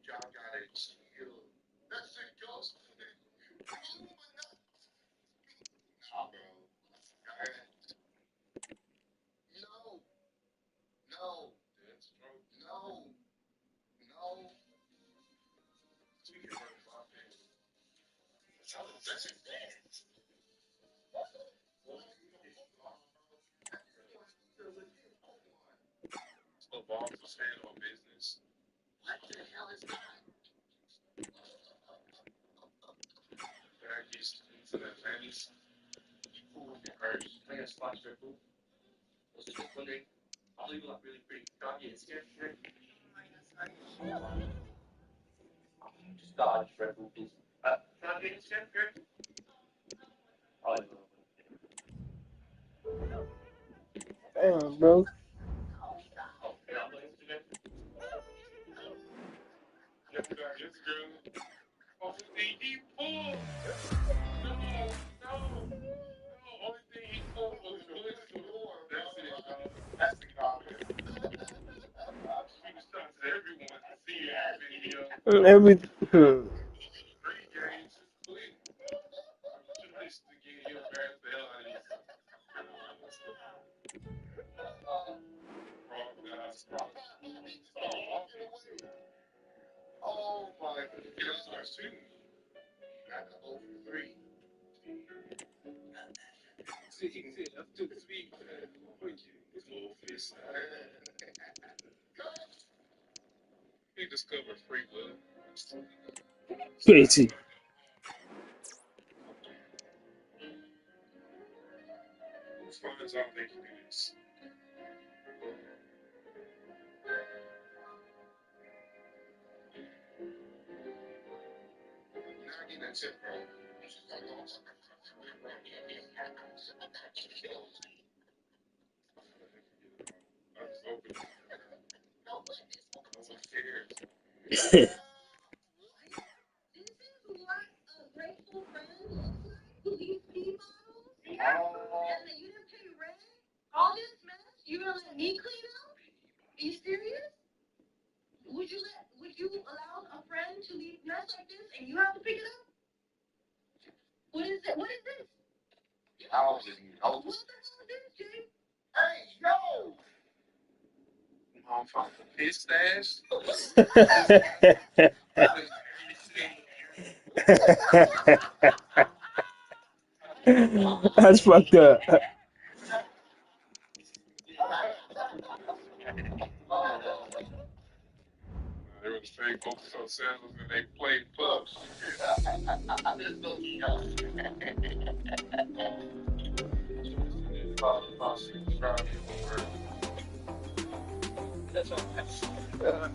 Y'all gotta chill. That shit goes. Nah, bro. So balls was stand on business. Back used to the fence. Food hurt. I got spots for food. I was just wondering, I'll leave like really pretty. Yeah, it's here. Just dodge Red Bull, please. Can I get it, Chef? Here. I'll leave it. Damn, bro. Oh, yeah, I'll leave it today. Yes, girl. Oh, he pulled. No. Only thing he pulled was Blitz. That's it, dog. That's the comment. She was shot to everyone to see that video. Every 3 games is clean. Just to get him embarrassed the hell out of himself. Wrong guys. Oh my goodness. He doesn't start shooting. Got the 0 for 3. See, that's too sweet. It's more fish. He discovered free will. crazy. Who finds out they can do this? Now I get that tip, bro. I just opened it. No one cares. Grateful friend looks like who leaves pee bottles? Yeah. And that you didn't pay rent? All this mess? You gonna let me clean up? Are you serious? Would you allow a friend to leave mess like this and you have to pick it up? What is it? What is this? I was just What the hell is this, Jay? hey, yo! Mom found his stash. That's fucked up. They were the same folks on sandals and they played push.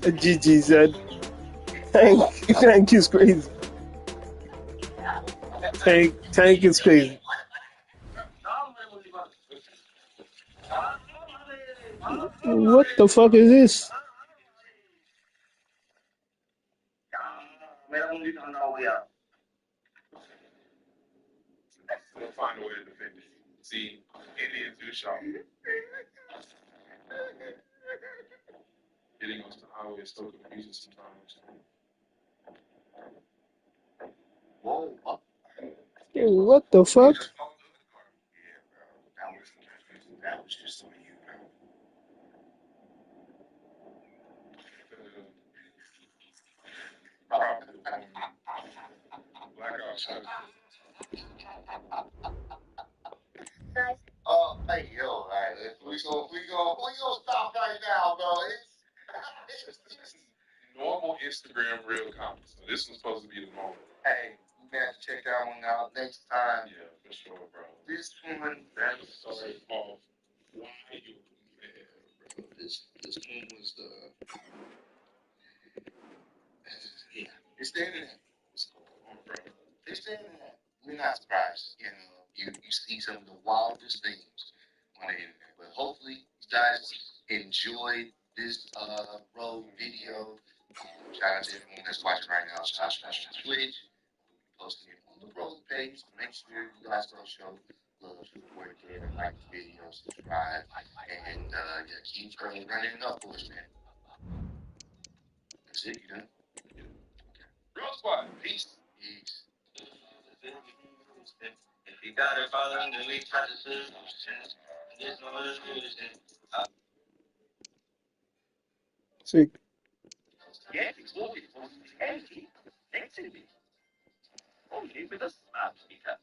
GG said. Tank is crazy. Tank is crazy. What the fuck is this? They'll find a way to defend it. See, Indians do shop. Getting us the highway is still confusing sometimes. Whoa. Hey, what the fuck? Yeah, bro. That was just on you, bro. Probably the one. Blackout shot. Hey, yo, all right, we gonna stop right now, bro. It's normal Instagram real comments. So this was supposed to be the normal. Hey, we may have to check that one out next time. Yeah, for sure, bro. This one, that was started off. Why you mad, bro? This one was yeah. It's the internet. What's going on, bro? It's the internet. We're not surprised. You know, you see some of the wildest things on the internet. But hopefully, you guys enjoyed this road video. Shout out to everyone that's watching right now. Shout out to Twitch. We'll be posting it on the road page. Make sure you guys go show love, support there, like the video, subscribe, and yeah, keep running up for us, man. That's it, you done? Yeah. Okay. Real squad. Peace. Peace. If you got it, follow underneath, try to solutions. There's no other solution. Sick. Yeah, it's moving. It's empty. Only with a smart speaker.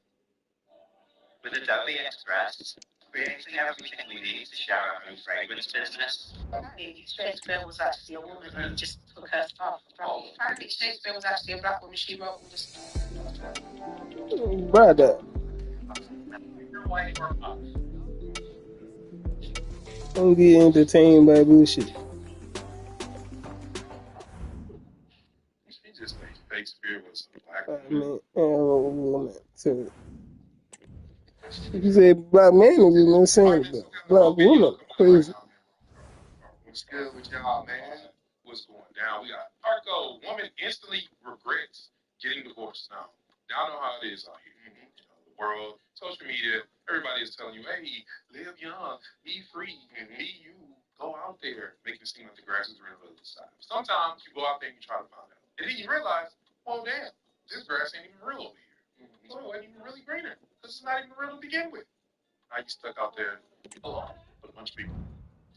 With Adobe Express, creating everything we need to share our own fragrance business. Apparently, Shakespeare was actually a woman and he just took her stuff. Apparently, Shakespeare was actually a black woman. She wrote all the stuff. Brother, Your wife or us. don't get entertained by bullshit. She just thinks Shakespeare was a black I woman. mean, woman. So, if you say black man, it was no sense, but black woman, crazy. What's good with y'all, man? What's going down? We got Arco. Woman instantly regrets getting divorced now. Y'all know how it is out here. You know, the world, social media, everybody is telling you, hey, live young, be free, be you. Go out there, making it seem like the grass is greener on the other side. Sometimes you go out there and you try to find out. And then you realize, well, damn, this grass ain't even real over here. So it ain't even really greener because it's not even real to begin with. Now you stuck out there alone with a bunch of people.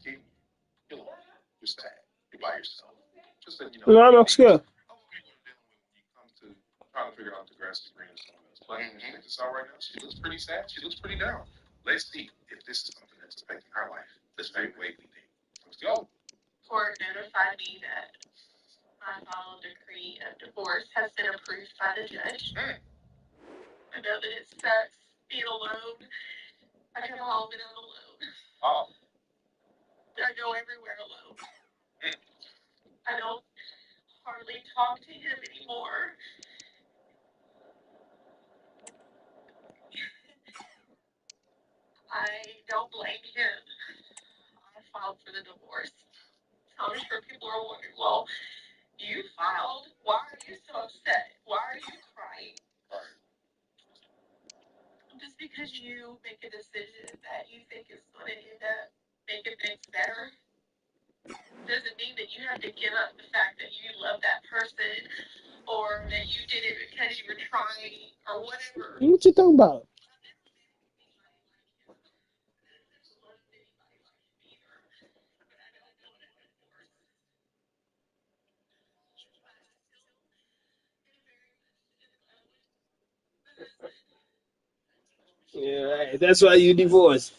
You're alone. You're sad. You're by yourself. Just so you know. No, I'm not scared. Other people are dealing with when you come to trying to figure out if the grass is greener somewhere else. But check this out right now. She looks pretty sad. She looks pretty down. Let's see if this is something that's affecting her life the same way we think. Let's go. Court notified me that my final decree of divorce has been approved by the judge. I know that it sucks being alone. I come home and I'm alone. Oh. I go everywhere alone. I don't hardly talk to him anymore. I don't blame him. I filed for the divorce. I'm sure people are wondering, well, you filed. Why are you so upset? Why are you crying? Just because you make a decision that you think is going to end up making things better doesn't mean that you have to give up the fact that you love that person or that you did it because you were trying or whatever. What you talking about? Yeah, right. That's why you divorced.